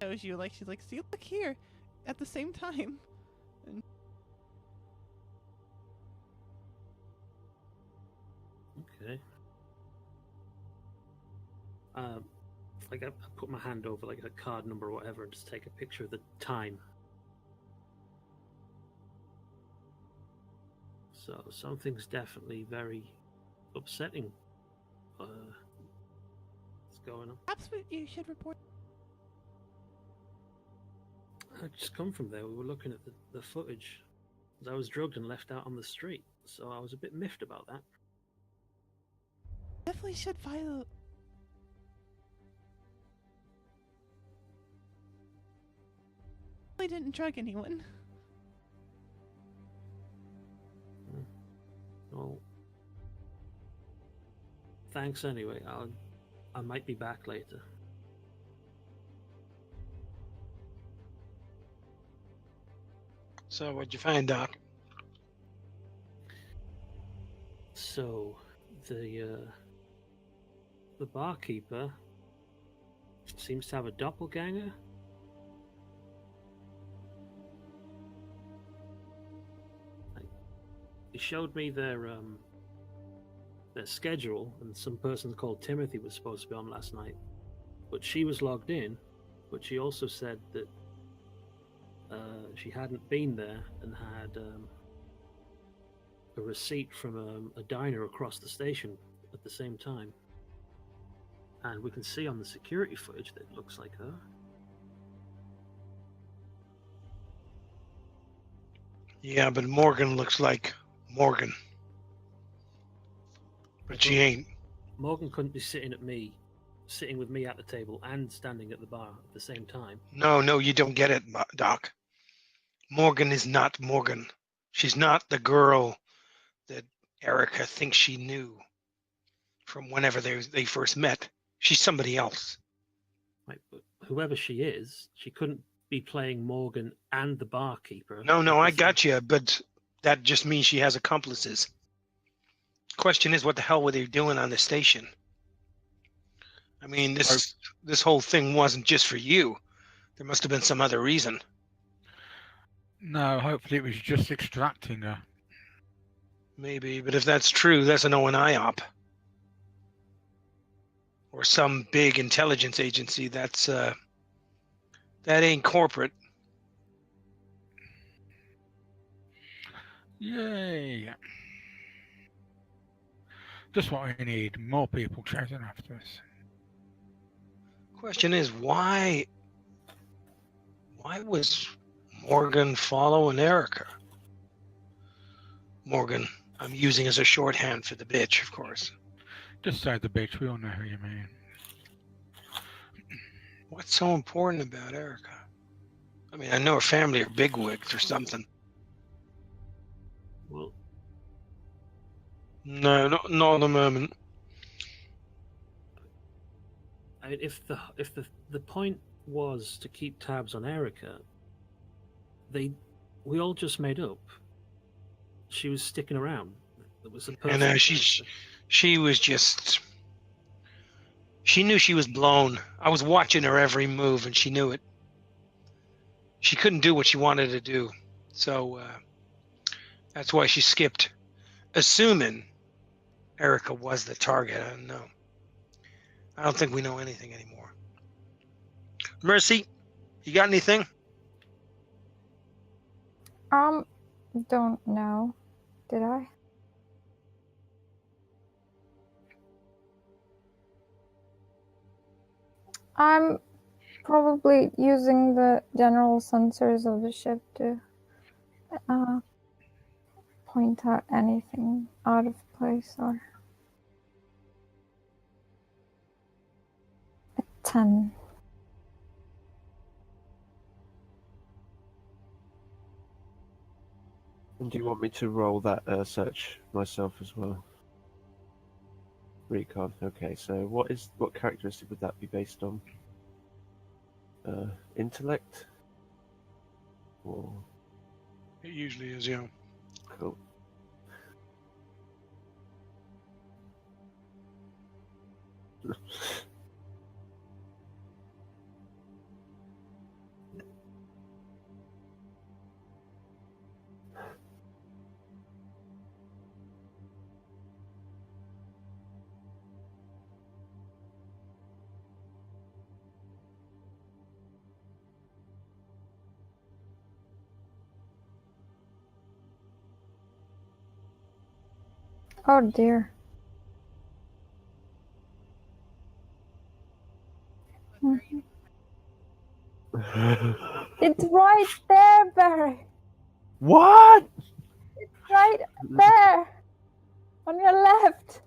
shows you, like, she's like, see, look here, at the same time. And Okay. Like I put my hand over like a card number or whatever and just take a picture of the time. So something's definitely very upsetting. What's going on? perhaps you should report. I just come from there. We were looking at the footage. I was drugged and left out on the street, so I was a bit miffed about that. Definitely should file. I didn't drug anyone. Well, thanks anyway. I might be back later. So what'd you find, Doc? So the barkeeper seems to have a doppelganger. He showed me their schedule, and some person called Timothy was supposed to be on last night, but she was logged in. But she also said that she hadn't been there and had a receipt from a diner across the station at the same time. And we can see on the security footage that it looks like her. Yeah, but Morgan looks like Morgan. But she ain't. Morgan couldn't be sitting with me at the table and standing at the bar at the same time. No, you don't get it, Doc. Morgan is not Morgan. She's not the girl that Erica thinks she knew from whenever they first met. She's somebody else. Right, but whoever she is, she couldn't be playing Morgan and the barkeeper. No, I got you, but that just means she has accomplices. Question is, what the hell were they doing on the station? I mean, this whole thing wasn't just for you. There must have been some other reason. No, hopefully it was just extracting her. Maybe, but if that's true, that's an O&I op. Or some big intelligence agency that ain't corporate. Yay! Just what we need. More people chasing after us. Question is, why was Morgan following Erica? Morgan, I'm using as a shorthand for the bitch, of course. Just say the bitch. We all know who you mean. What's so important about Erica? I mean, I know her family are bigwigs or something. Well, No, not at the moment. I mean, if the point was to keep tabs on Erica, we all just made up. She was sticking around. It was a perfect. And she was just. She knew she was blown. I was watching her every move, and she knew it. She couldn't do what she wanted to do, so that's why she skipped, assuming Erica was the target. I don't know. I don't think we know anything anymore. Mercy, you got anything? Don't know. Did I? I'm probably using the general sensors of the ship to point out anything out of place or a 10. And do you want me to roll that search myself as well? Recon. Okay, so what characteristic would that be based on? Intellect? Or It usually is, yeah. cool. Oh dear. Mhm. It's right there, Barry. What? Right there. On your left.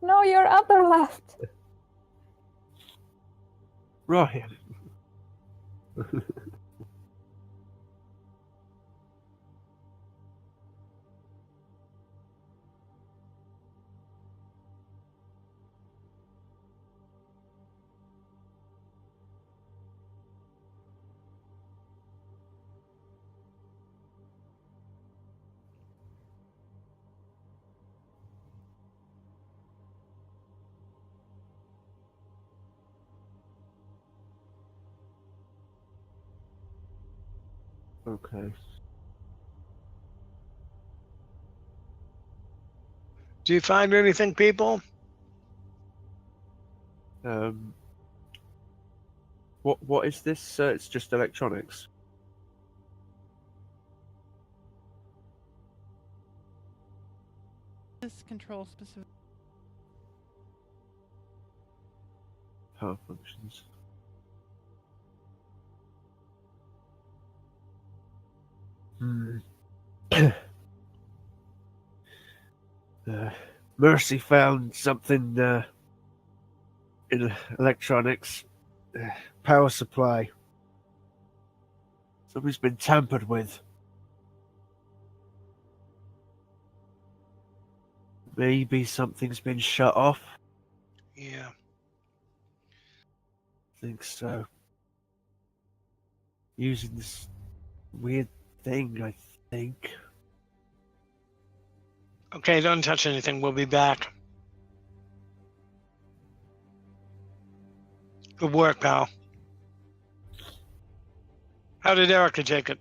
No, your other left. Right. Okay. Do you find anything, people? What is this? It's just electronics. This control specific. Power functions. Hmm. Mercy found something in electronics. Power supply. Something's been tampered with. Maybe something's been shut off. Yeah. I think so. Using this weird thing, I think. Okay, don't touch anything. We'll be back. Good work, pal. How did Erica take it?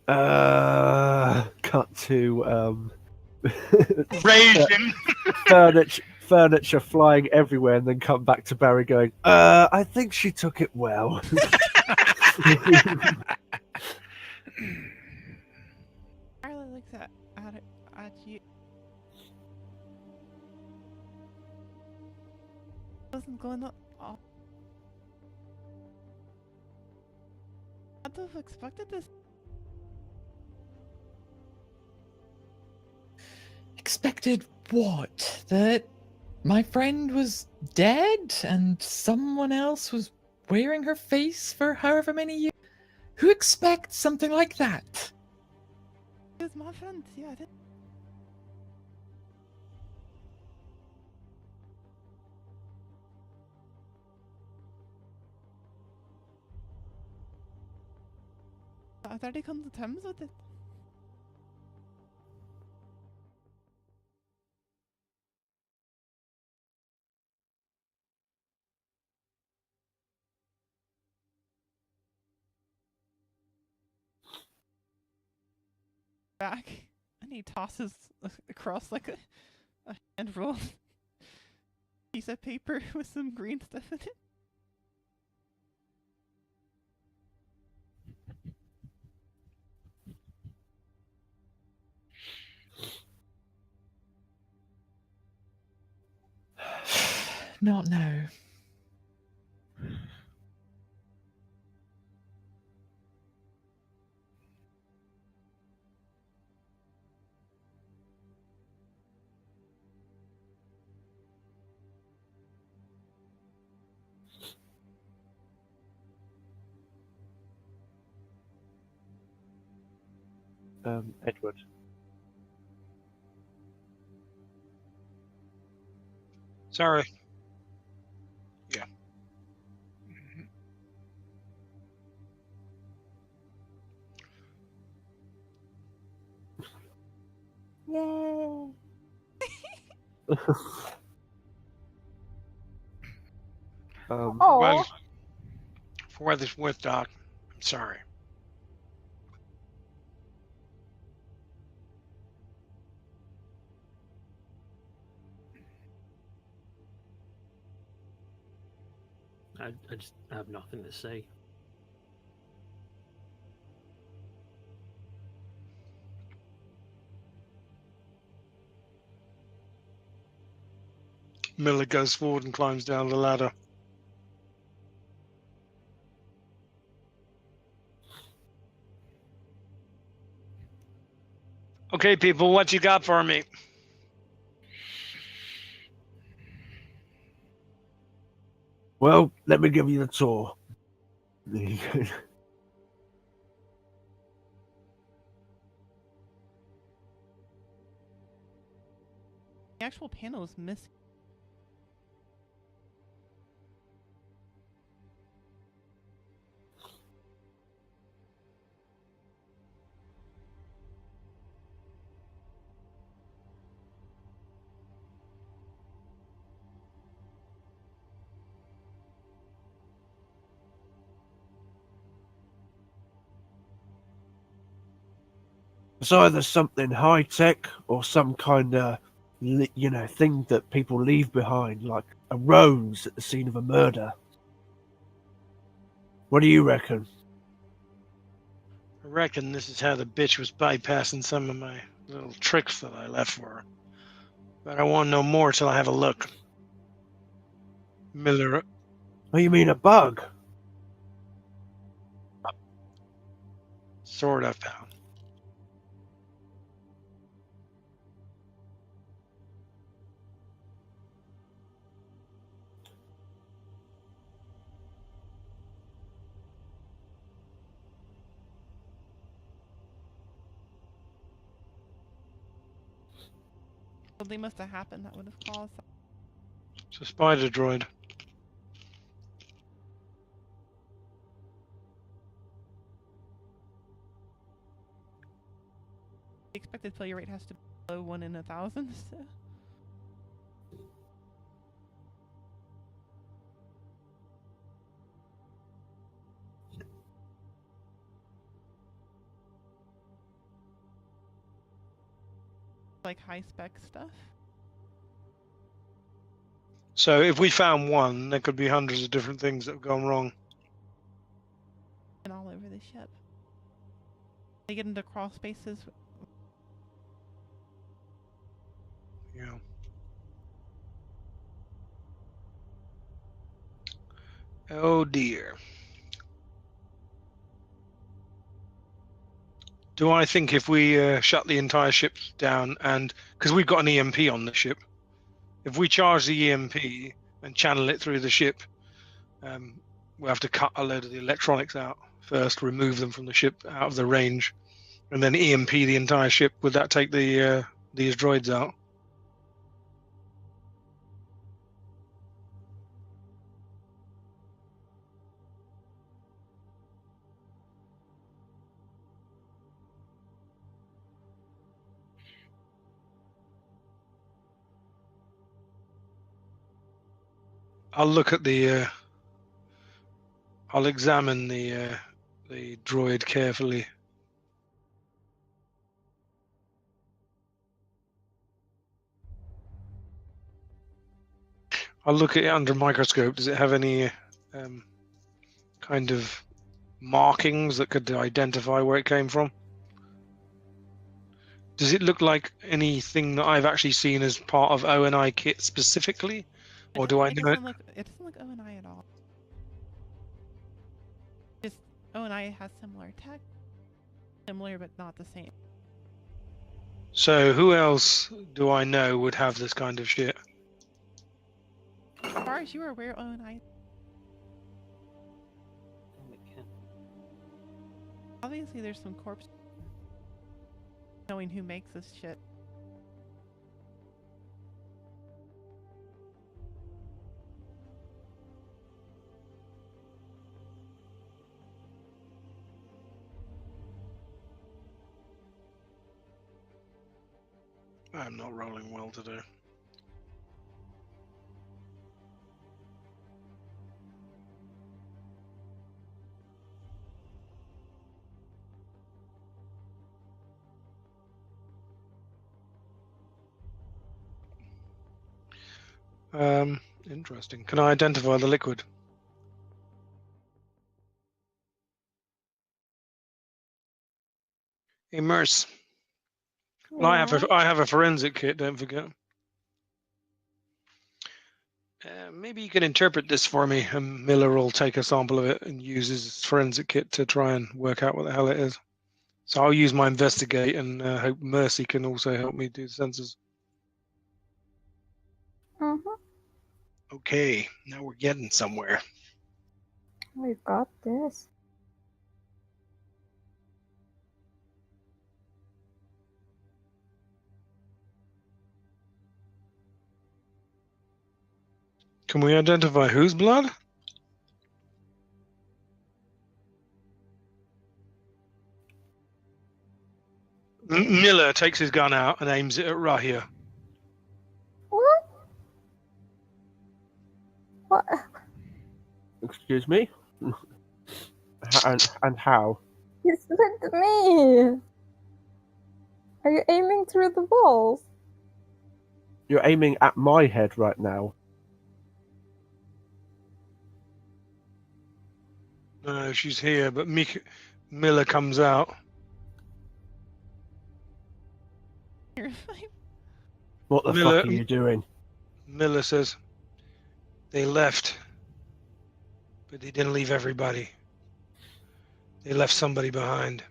Cut to Raging. furniture flying everywhere, and then come back to Barry going, I think she took it well. Carla looks at you. Wasn't going on. Oh. I'd have expected this. Expected what? That my friend was dead and someone else was wearing her face for however many years? Who expects something like that? It was my friend. Yeah, I did. I've already come to terms with it. Back, and he tosses across like a hand roll piece of paper with some green stuff in it. Not now. Edward. Sorry. Yeah. Yay. Um, Oh, Well, for what it's worth, Doc, I'm sorry. I just have nothing to say. Miller goes forward and climbs down the ladder. Okay, people, what you got for me? Well, let me give you the tour. The actual panel is missing. It's either something high tech or some kind of, thing that people leave behind, like a rose at the scene of a murder. What do you reckon? I reckon this is how the bitch was bypassing some of my little tricks that I left for her. But I won't know more till I have a look. Miller. Oh, you mean a bug? Sword I found. Something must have happened that would have caused that. It's a spider droid. The expected failure rate has to be below 1 in 1,000. So. Like high spec stuff. So if we found one, there could be hundreds of different things that have gone wrong. And all over the ship. They get into crawl spaces. Yeah. Oh dear. Do I think if we shut the entire ship down and because we've got an EMP on the ship, if we charge the EMP and channel it through the ship, we'll have to cut a load of the electronics out first, remove them from the ship out of the range, and then EMP the entire ship. Would that take the these droids out? I'll look at the. I'll examine the droid carefully. I'll look at it under a microscope. Does it have any kind of markings that could identify where it came from? Does it look like anything that I've actually seen as part of ONI kit specifically, or do I know it? It doesn't look ONI at all. Just ONI has similar tech, similar but not the same. So who else do I know would have this kind of shit? As far as you are aware, ONI. Obviously, there's some corpse. Knowing who makes this shit. I'm not rolling well today. Interesting. Can I identify the liquid? Immerse. Well, I have a forensic kit. Don't forget. Maybe you can interpret this for me, and Miller will take a sample of it and use his forensic kit to try and work out what the hell it is. So I'll use my investigate and hope Mercy can also help me do the sensors. Okay, now we're getting somewhere. We've got this. Can we identify whose blood? Miller takes his gun out and aims it at Rahia. What? What? Excuse me? and how? He's with me. Are you aiming through the walls? You're aiming at my head right now. No, she's here, but Miller comes out. What the fuck are you doing? Miller says, they left, but they didn't leave everybody. They left somebody behind.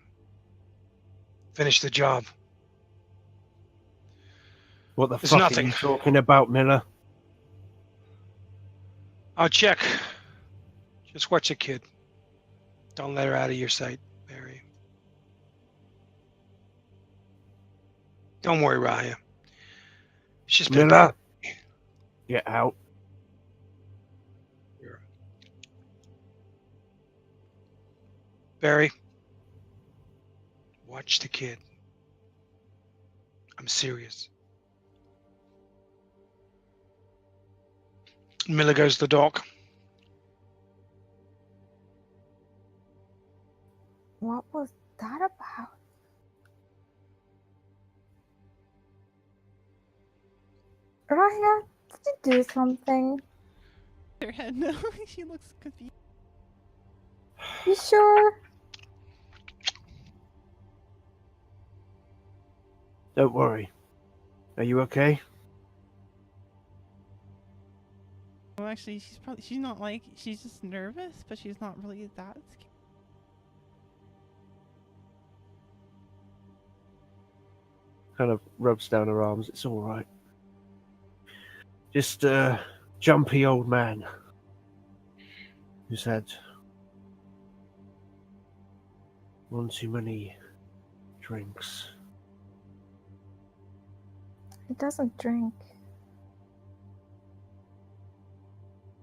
Finish the job. What the It's fuck nothing. are you talking about, Miller? I'll check. Just watch the kid. Don't let her out of your sight, Barry. Don't worry, Rahia. She's been Miller, get out. Barry, watch the kid. I'm serious. Miller goes to the dock. What was that about? Raya, did you do something? Her head, no. She looks confused. You sure? Don't worry. Are you okay? Well, actually, she's not like, she's just nervous, but she's not really that scared. Kind of rubs down her arms. It's all right. Just a jumpy old man who's had one too many drinks. He doesn't drink.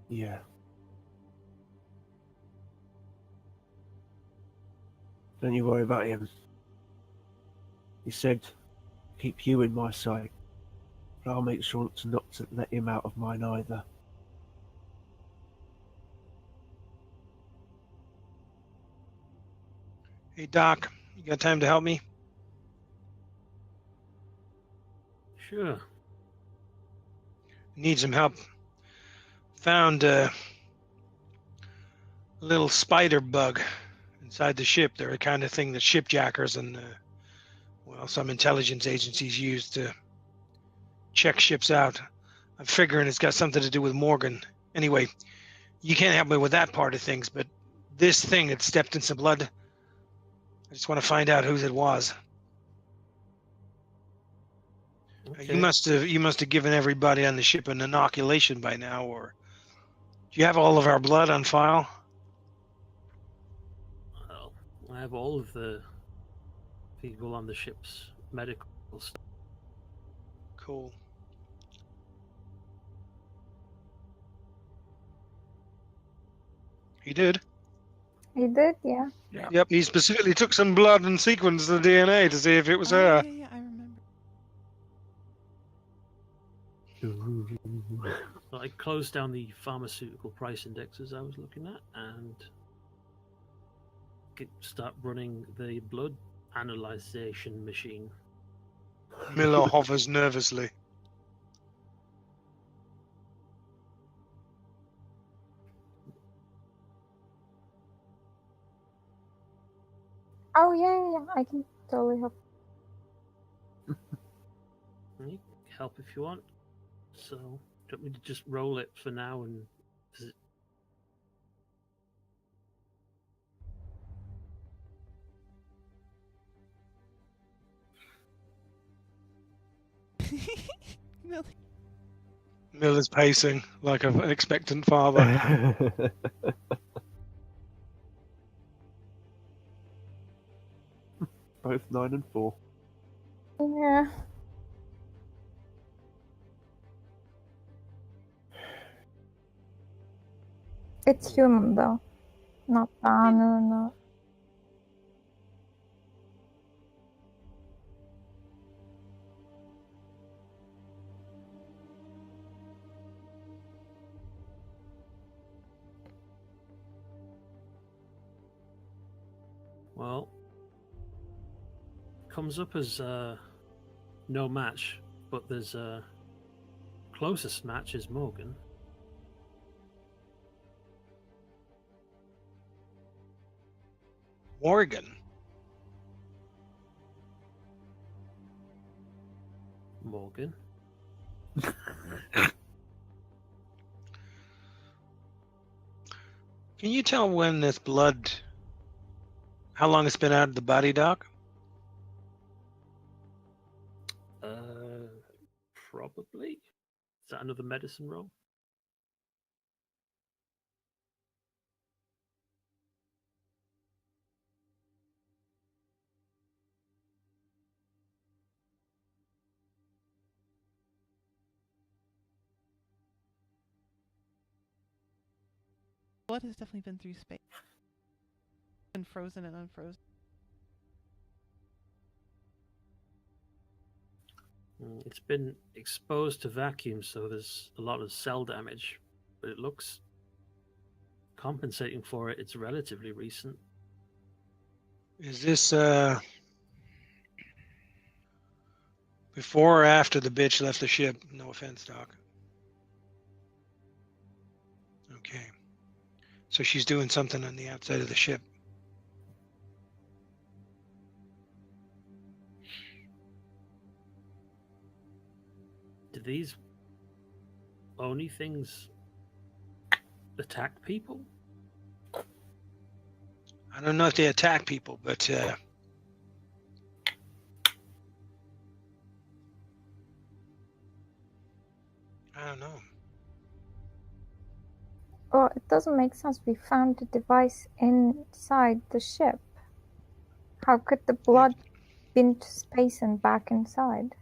Yeah. Don't you worry about him. He said, keep you in my sight. But I'll make sure not to let him out of mine either. Hey, Doc, you got time to help me? Sure. Need some help. Found a little spider bug inside the ship. They're the kind of thing that shipjackers and, well, some intelligence agencies use to check ships out. I'm figuring it's got something to do with Morgan. Anyway, you can't help me with that part of things, but this thing had stepped in some blood. I just want to find out whose it was. Okay. You must have given everybody on the ship an inoculation by now, or do you have all of our blood on file? Well, I have all of the people on the ship's medical stuff. Cool. He did. He did, yeah. Yep, he specifically took some blood and sequenced the DNA to see if it was her. Yeah, I remember. So I closed down the pharmaceutical price indexes I was looking at and start running the blood analyzation machine. Miller hovers nervously. Oh, yeah, I can totally help. Help if you want. So Don't we just roll it for now and does it... Millie. Miller's pacing like an expectant father. Both 9 and 4. Yeah. It's human though, not Banu, not. Well, comes up as no match, but there's a closest match is Morgan. Morgan. Morgan. Can you tell when this blood, how long it's been out of the body, Doc? Probably. Is that another medicine roll? Blood has definitely been through space. Been frozen and unfrozen. It's been exposed to vacuum, so there's a lot of cell damage, but it looks compensating for it. It's relatively recent. Is this before or after the bitch left the ship? No offense, Doc. Okay. So she's doing something on the outside of the ship. Do these Oni things attack people? I don't know if they attack people, but I don't know. Well, it doesn't make sense. We found the device inside the ship. How could the blood been to space and back inside?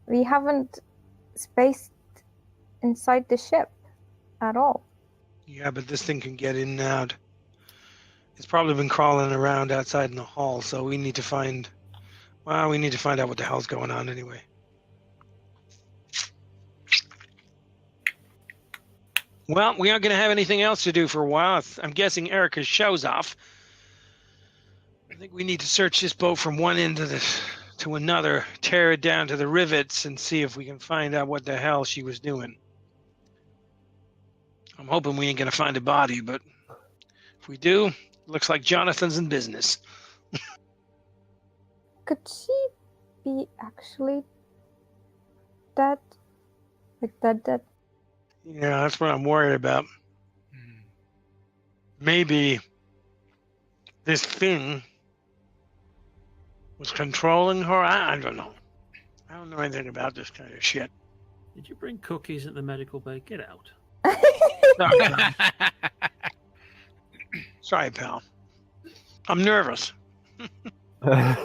We haven't spaced inside the ship at all. Yeah, but this thing can get in and out. It's probably been crawling around outside in the hall, so we need to find... Well, we need to find out what the hell's going on anyway. Well, we aren't going to have anything else to do for a while. I'm guessing Erica's show's off. I think we need to search this boat from one end of to another, tear it down to the rivets, and see if we can find out what the hell she was doing. I'm hoping we ain't going to find a body, but if we do, looks like Jonathan's in business. Could she be actually dead? Like dead? Yeah, that's what I'm worried about. Maybe this thing was controlling her. I don't know. I don't know anything about this kind of shit. Did you bring cookies at the medical bay? Get out. Sorry, pal. I'm nervous. That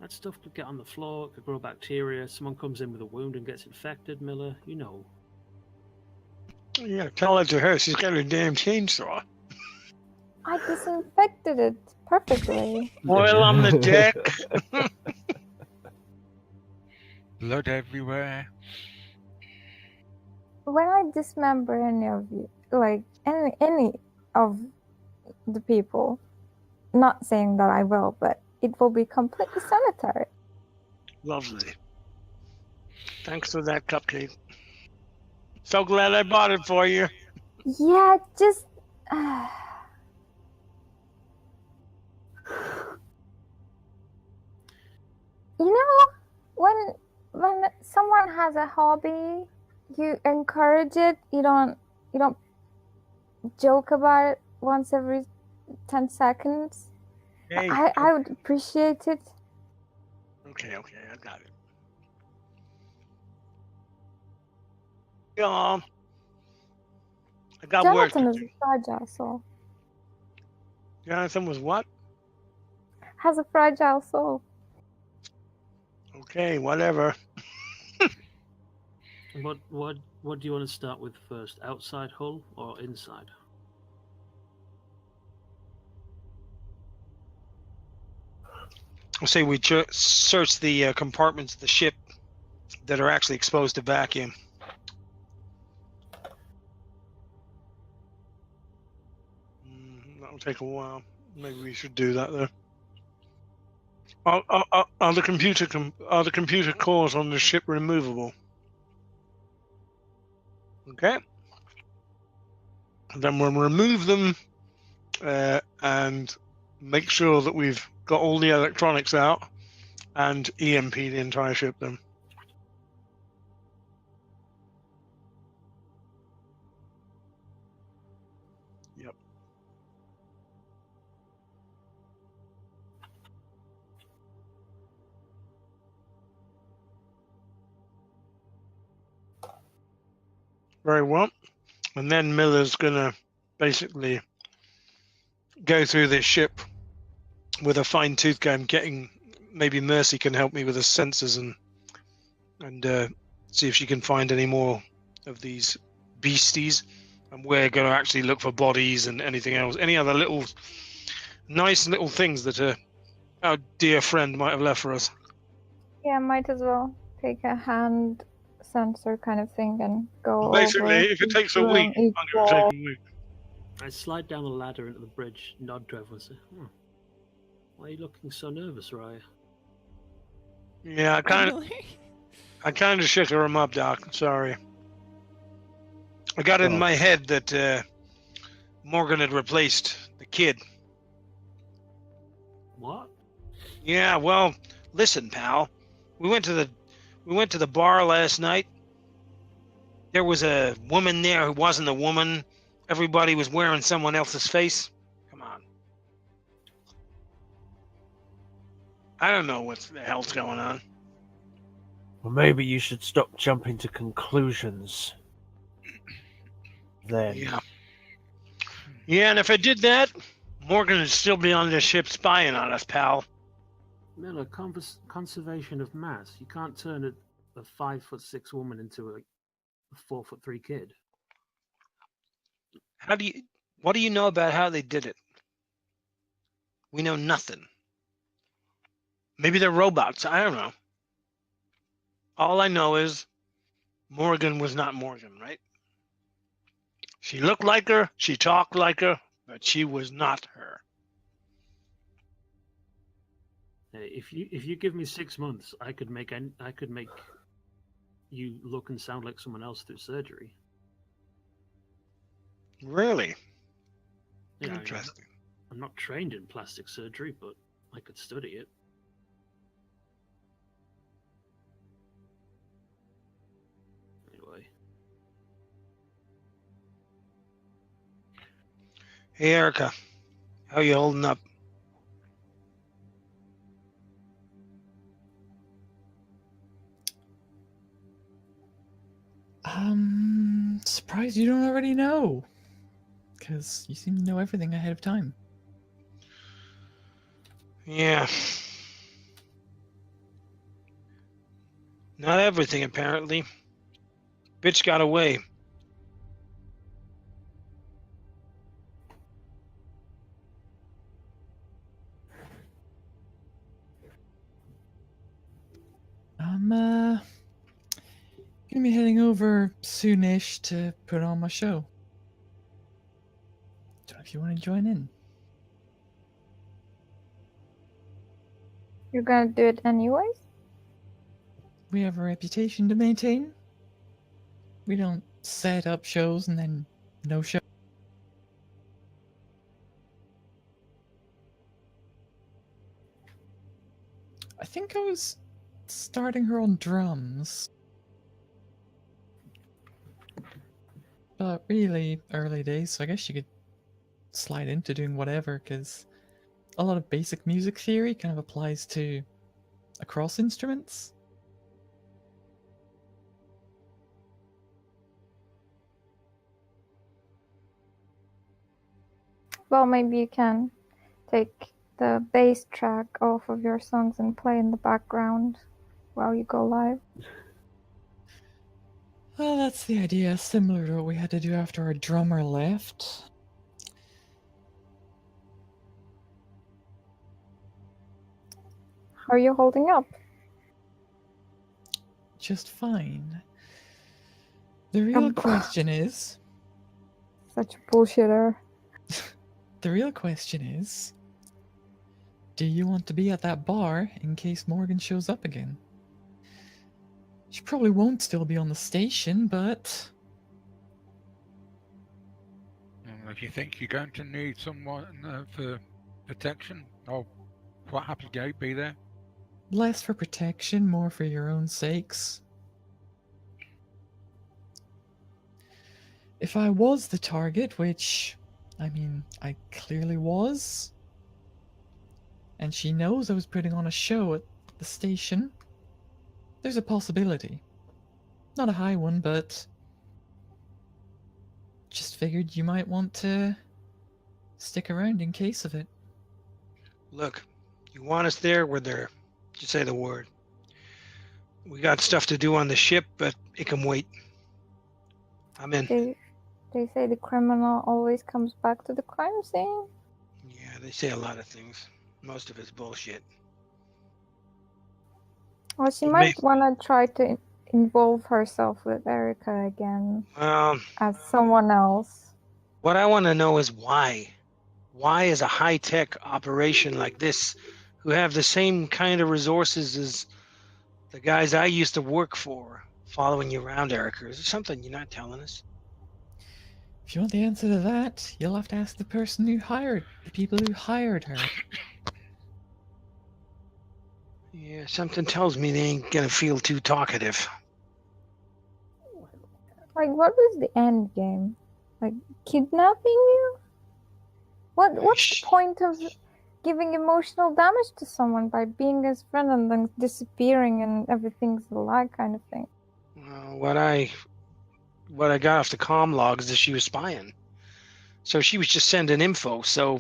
stuff could get on the floor, it could grow bacteria, someone comes in with a wound and gets infected, Miller, you know. Yeah, tell it to her. She's got her damn chainsaw. I disinfected it perfectly. Oil on the deck. Blood everywhere. When I dismember any of you, like any of the people, not saying that I will, but it will be completely sanitary. Lovely. Thanks for that cupcake. So glad I bought it for you. Yeah, just everyone has a hobby. You encourage it. You don't joke about it once every 10 seconds. Hey, I would appreciate it. okay, I got it. Yeah, I got work Jonathan to is do. fragile soul. Jonathan was what? Has a fragile soul. Okay, whatever. What do you want to start with first? Outside hull or inside? I'll say we search the compartments of the ship that are actually exposed to vacuum. That'll take a while. Maybe we should do that though. Are the computer cores on the ship removable? Okay. Then we'll remove them and make sure that we've got all the electronics out and EMP the entire ship then. Yep. Very well. And then Miller's gonna basically go through this ship with a fine tooth comb, getting maybe Mercy can help me with the sensors and see if she can find any more of these beasties. And we're going to actually look for bodies and anything else, any other nice little things that our dear friend might have left for us. Yeah, might as well take a hand sensor kind of thing and go Basically, over if it each takes a room, week, each I'm going to wall. take a week. I slide down the ladder into the bridge, nod to everyone and say, why are you looking so nervous, Raya? Yeah, I kind of shook her up, Doc. Sorry. I got it in my head that Morgan had replaced the kid. What? Yeah, well, listen, pal. We went to the bar last night. There was a woman there who wasn't a woman. Everybody was wearing someone else's face. Come on. I don't know what the hell's going on. Well, maybe you should stop jumping to conclusions. Then. Yeah. Yeah, and if I did that, Morgan would still be on this ship spying on us, pal. Miller, conservation of mass. You can't turn a 5'6" woman into a 4'3" kid. What do you know about how they did it? We know nothing. Maybe they're robots. I don't know. All I know is Morgan was not Morgan, right? She looked like her, she talked like her, but she was not her. If you give me 6 months, I could make you look and sound like someone else through surgery. Really? Yeah, Interesting. I'm not trained in plastic surgery, but I could study it. Anyway. Hey, Erica. How you holding up? Surprised you don't already know. Because you seem to know everything ahead of time. Yeah. Not everything, apparently. Bitch got away. I'm gonna be heading over soonish to put on my show. Don't know if you want to join in. You're gonna do it anyways? We have a reputation to maintain. We don't set up shows and then no show. I think I was starting her on drums. But really early days, so I guess you could slide into doing whatever, because a lot of basic music theory kind of applies to across instruments. Well, maybe you can take the bass track off of your songs and play in the background while you go live. Well, that's the idea, similar to what we had to do after our drummer left. How are you holding up? Just fine. The real question is... Such a bullshitter. The real question is... Do you want to be at that bar in case Morgan shows up again? She probably won't still be on the station, but... If you think you're going to need someone for protection, I'll quite happily go be there. Less for protection, more for your own sakes. If I was the target, which, I mean, I clearly was, and she knows I was putting on a show at the station, there's a possibility. Not a high one, but just figured you might want to stick around in case of it. Look, you want us there, we're there. Just say the word. We got stuff to do on the ship, but it can wait. I'm in. They say the criminal always comes back to the crime scene. Yeah, they say a lot of things. Most of it's bullshit. Well, she might want to try to involve herself with Erica again as someone else. What I want to know is why. Why is a high-tech operation like this, who have the same kind of resources as the guys I used to work for, following you around, Erica? Is there something you're not telling us? If you want the answer to that, you'll have to ask the person who hired, the people who hired her. Yeah, something tells me they ain't gonna feel too talkative. Like, what was the end game? Like, kidnapping you? What's the point of giving emotional damage to someone by being his friend and then disappearing and everything's a lie kind of thing? What I got off the comm logs is that she was spying. So she was just sending info. So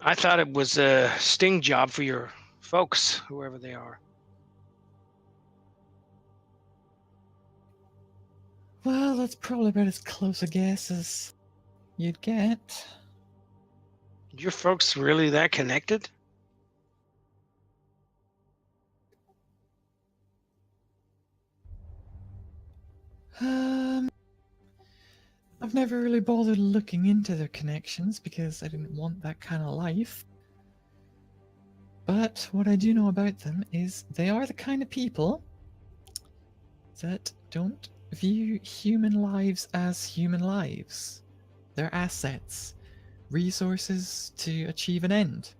I thought it was a sting job for your folks, whoever they are. Well, that's probably about as close a guess as you'd get. Your folks really that connected? I've never really bothered looking into their connections because I didn't want that kind of life. But what I do know about them is they are the kind of people that don't view human lives as human lives. They're assets, resources to achieve an end.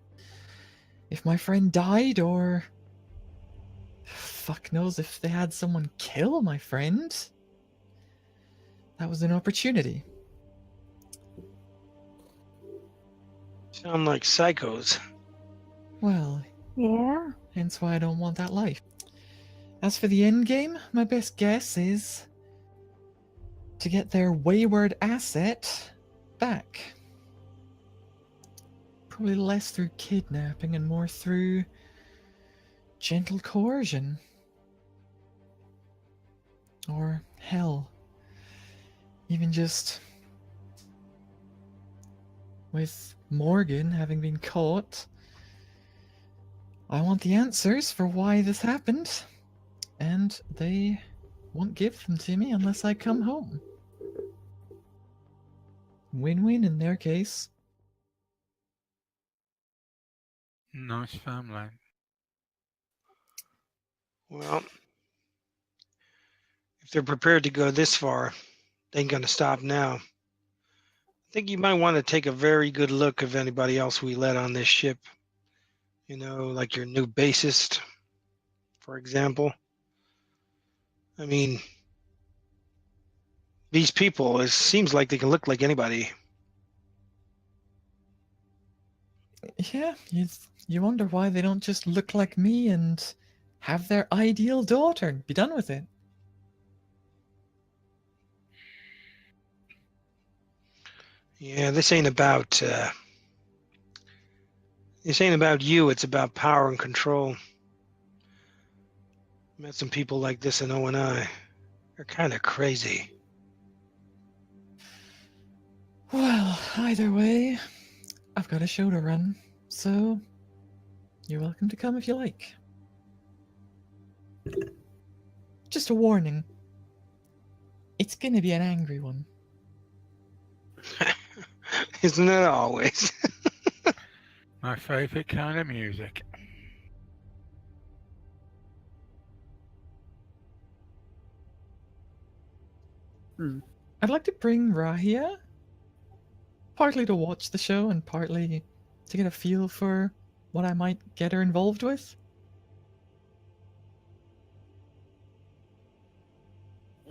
If my friend died, or fuck knows if they had someone kill my friend, that was an opportunity. Sound like psychos. Well, yeah. Hence why I don't want that life. As for the end game, my best guess is to get their wayward asset back. Probably less through kidnapping and more through gentle coercion. Or hell, even just with Morgan having been caught, I want the answers for why this happened, and they won't give them to me unless I come home. Win-win in their case. Nice family. Well, if they're prepared to go this far, they ain't gonna stop now. I think you might want to take a very good look of anybody else we let on this ship. You know, like your new bassist, for example. I mean, these people, it seems like they can look like anybody. Yeah, you wonder why they don't just look like me and have their ideal daughter and be done with it. Yeah, this ain't about you. It's about power and control. Met some people like this in O&I. They're kind of crazy. Well, either way, I've got a show to run, so you're welcome to come if you like. Just a warning. It's gonna be an angry one. Isn't it always? My favorite kind of music. I'd like to bring Rahia, partly to watch the show and partly to get a feel for what I might get her involved with.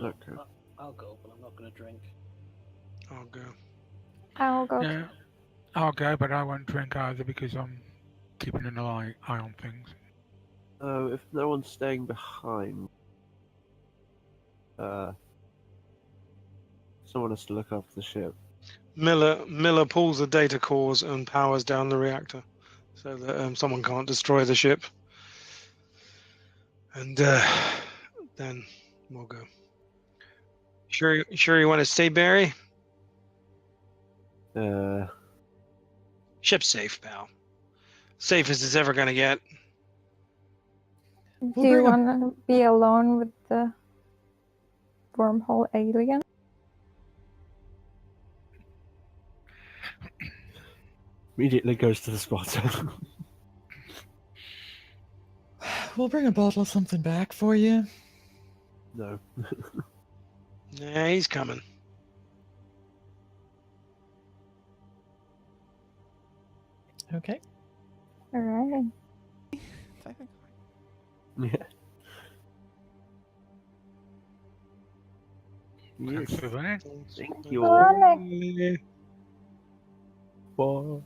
Okay. I'll go, but I'm not going to drink. I'll go. I'll go. Yeah, I'll go, but I won't drink either because I'm keeping an eye on things. If no one's staying behind, someone has to look after the ship. Miller pulls the data cores and powers down the reactor so that someone can't destroy the ship. And then we'll go. Sure you want to stay, Barry? Ship's safe, pal. Safe as it's ever gonna get. Do We'll you bring want to be alone with the wormhole alien? Immediately goes to the spotter. We'll bring a bottle of something back for you. No. Nah, he's coming. Okay. Alright. Yeah. Thanks Yes. for running. Thank you. Running. Bye.